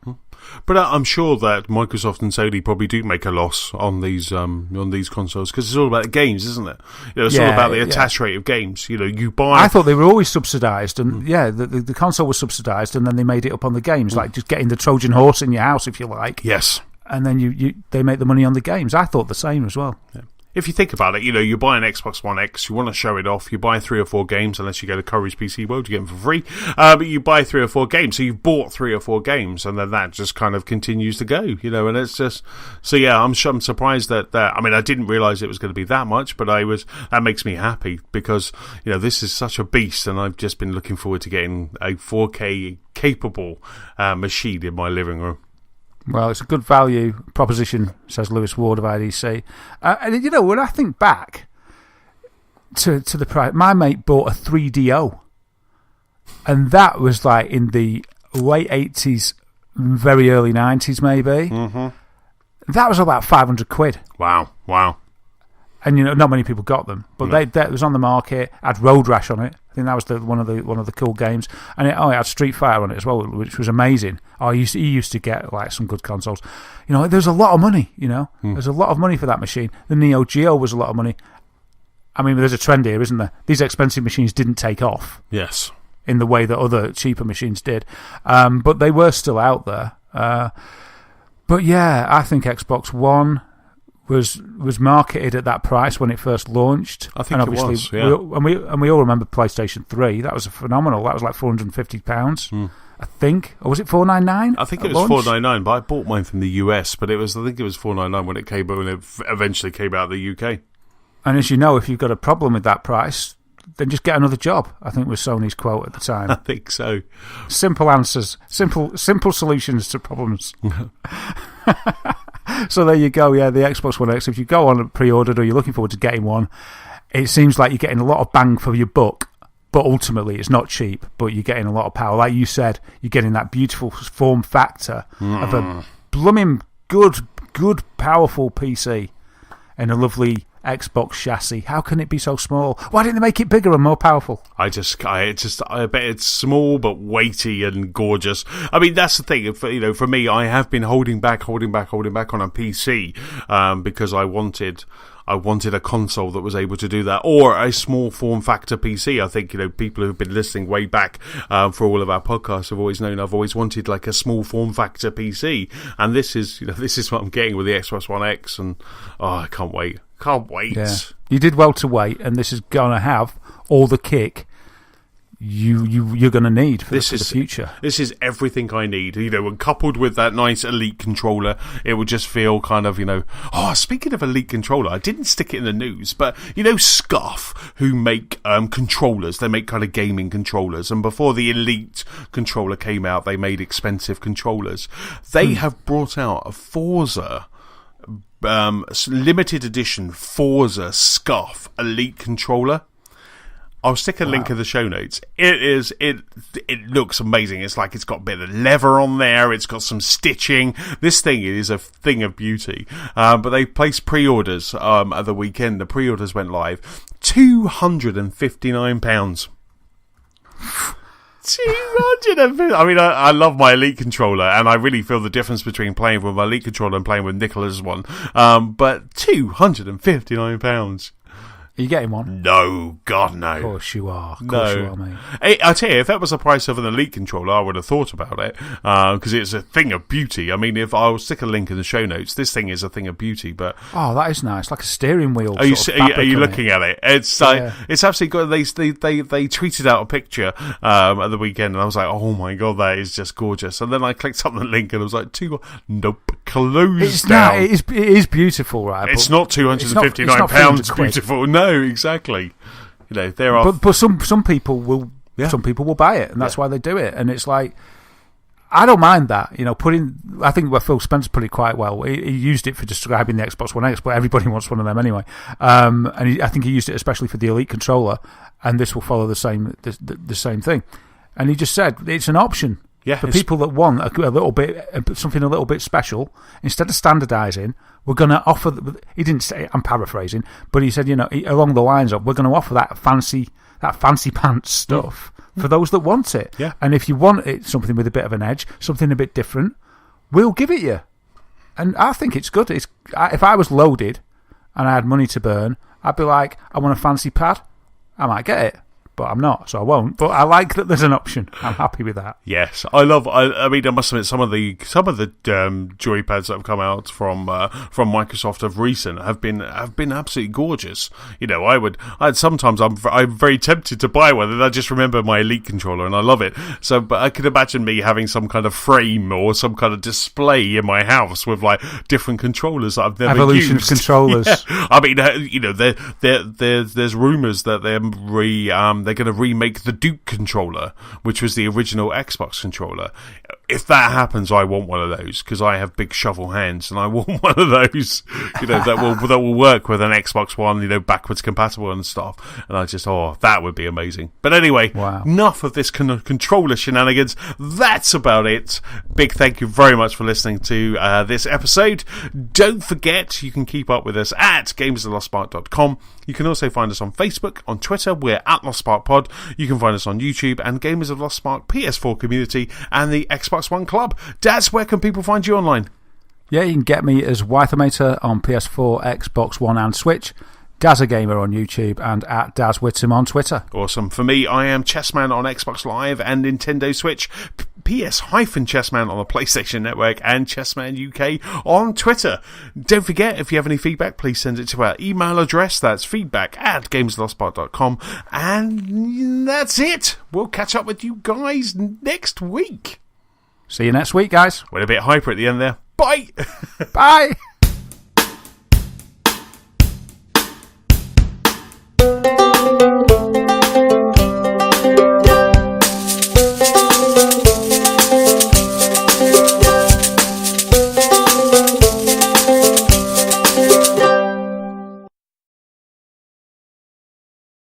But I'm sure that Microsoft and Sony probably do make a loss on these consoles, because it's all about the games, isn't it? It's all about the attach rate of games. You buy. I thought they were always subsidised, and the console was subsidised, and then they made it up on the games, like just getting the Trojan horse in your house, if you like. Yes. And then they make the money on the games. I thought the same as well. Yeah. If you think about it, you buy an Xbox One X, you want to show it off, you buy 3 or 4 games, unless you go to Courage PC World, you get them for free, but you buy 3 or 4 games, so you've bought 3 or 4 games, and then that just kind of continues to go, and it's just, so yeah, I'm surprised that, I didn't realise it was going to be that much, but that makes me happy, because, this is such a beast, and I've just been looking forward to getting a 4K capable machine in my living room. Well, it's a good value proposition, says Lewis Ward of IDC. And, when I think back to the price, my mate bought a 3DO. And that was like in the late 80s, very early 90s maybe. Mm-hmm. That was about £500. Wow. And, not many people got them. But that was on the market, had Road Rash on it. I think that was one of the cool games, and it had Street Fighter on it as well, which was amazing. He used to get like some good consoles. There's a lot of money. There's a lot of money for that machine. The Neo Geo was a lot of money. There's a trend here, isn't there? These expensive machines didn't take off. Yes, in the way that other cheaper machines did, but they were still out there. But yeah, I think Xbox One was marketed at that price when it first launched. I think it was, yeah. We all remember PlayStation 3. That was phenomenal. That was like £450, I think. Or was it $499? I think it was $499, but I bought mine from the US, but I think it was $499 when it eventually came out of the UK. And as you know, if you've got a problem with that price, then just get another job, I think was Sony's quote at the time. I think so. Simple answers. Simple solutions to problems. So there you go, yeah, the Xbox One X. If you go on pre-ordered or you're looking forward to getting one, it seems like you're getting a lot of bang for your buck, but ultimately it's not cheap, but you're getting a lot of power. Like you said, you're getting that beautiful form factor of a blooming good, powerful PC and a lovely Xbox chassis. How can it be so small? Why didn't they make it bigger and more powerful? I bet it's small but weighty and gorgeous. That's the thing. For me, I have been holding back on a PC because I wanted a console that was able to do that, or a small form factor PC. I think people who've been listening way back for all of our podcasts have always known I've always wanted like a small form factor PC, and this is what I'm getting with the Xbox One X, and I can't wait. Yeah. You did well to wait, and this is going to have all the kick you're going to need for the future. This is everything I need. And coupled with that nice Elite controller, it would just feel kind of, speaking of Elite controller, I didn't stick it in the news, but Scuff, who make controllers, they make kind of gaming controllers, and before the Elite controller came out, they made expensive controllers. They have brought out a Forza limited edition Forza Scuff Elite controller. I'll stick a link in the show notes. It looks amazing. It's like it's got a bit of leather on there. It's got some stitching. This thing is a thing of beauty. But they placed pre-orders at the weekend. The pre-orders went live. £259. 250. I love my Elite controller, and I really feel the difference between playing with my Elite controller and playing with Nicola's one. But £259. Are you getting one? No, God, no. Of course you are. Of course you are, mate. I tell you, if that was the price of an Elite controller, I would have thought about it, because it's a thing of beauty. If I will stick a link in the show notes, this thing is a thing of beauty. But that is nice, like a steering wheel. Are you looking at it? It's it's absolutely good. They tweeted out a picture at the weekend, and I was like, oh my God, that is just gorgeous. And then I clicked on the link, and I was like, nope, closed down. It is beautiful, right? It's not £259 beautiful. No, exactly. there are. But some people will. Yeah. Some people will buy it, and that's why they do it. And it's like, I don't mind that. I think Phil Spencer put it quite well. He used it for describing the Xbox One X, but everybody wants one of them anyway. And I think he used it especially for the Elite controller, and this will follow the same thing. And he just said it's an option for people that want a little bit something a little bit special. Instead of standardising, we're going to offer. He didn't say. I'm paraphrasing, but he said, along the lines of, we're going to offer that fancy pants stuff. For those that want it. Yeah. And if you want it, something with a bit of an edge, something a bit different, we'll give it you. And I think it's good. If I was loaded and I had money to burn, I'd be like, I want a fancy pad. I might get it. But I'm not, so I won't. But I like that there's an option. I'm happy with that. Yes, I mean, I must admit, some of the joypads that have come out from Microsoft of recent have been absolutely gorgeous. Sometimes I'm very tempted to buy one, and I just remember my Elite controller, and I love it. So, but I could imagine me having some kind of frame or some kind of display in my house with like different controllers that I've never Evolution used. Of controllers. Yeah. I mean, there's rumours that they're going to remake the Duke controller, which was the original Xbox controller. If that happens, I want one of those, because I have big shovel hands, and I want one of those, that will work with an Xbox One, backwards compatible and stuff. And I just, that would be amazing. But anyway, Enough of this controller shenanigans. That's about it. Big thank you very much for listening to this episode. Don't forget, you can keep up with us at gamersoflostspark.com. You can also find us on Facebook, on Twitter, we're at LostSparkPod. You can find us on YouTube and Gamers of Lost Spark PS4 community and the Xbox One Club. Daz, where can people find you online? Yeah, you can get me as Wythermator on PS4, Xbox One and Switch. Dazza Gamer on YouTube and at Daz Whittam on Twitter. Awesome. For me, I am Chessman on Xbox Live and Nintendo Switch, PS-Chessman on the PlayStation Network, and Chessman UK on Twitter. Don't forget, if you have any feedback, please send it to our email address. That's feedback@gameslostspot.com. And that's it. We'll catch up with you guys next week. See you next week, guys. Went a bit hyper at the end there. Bye. Bye.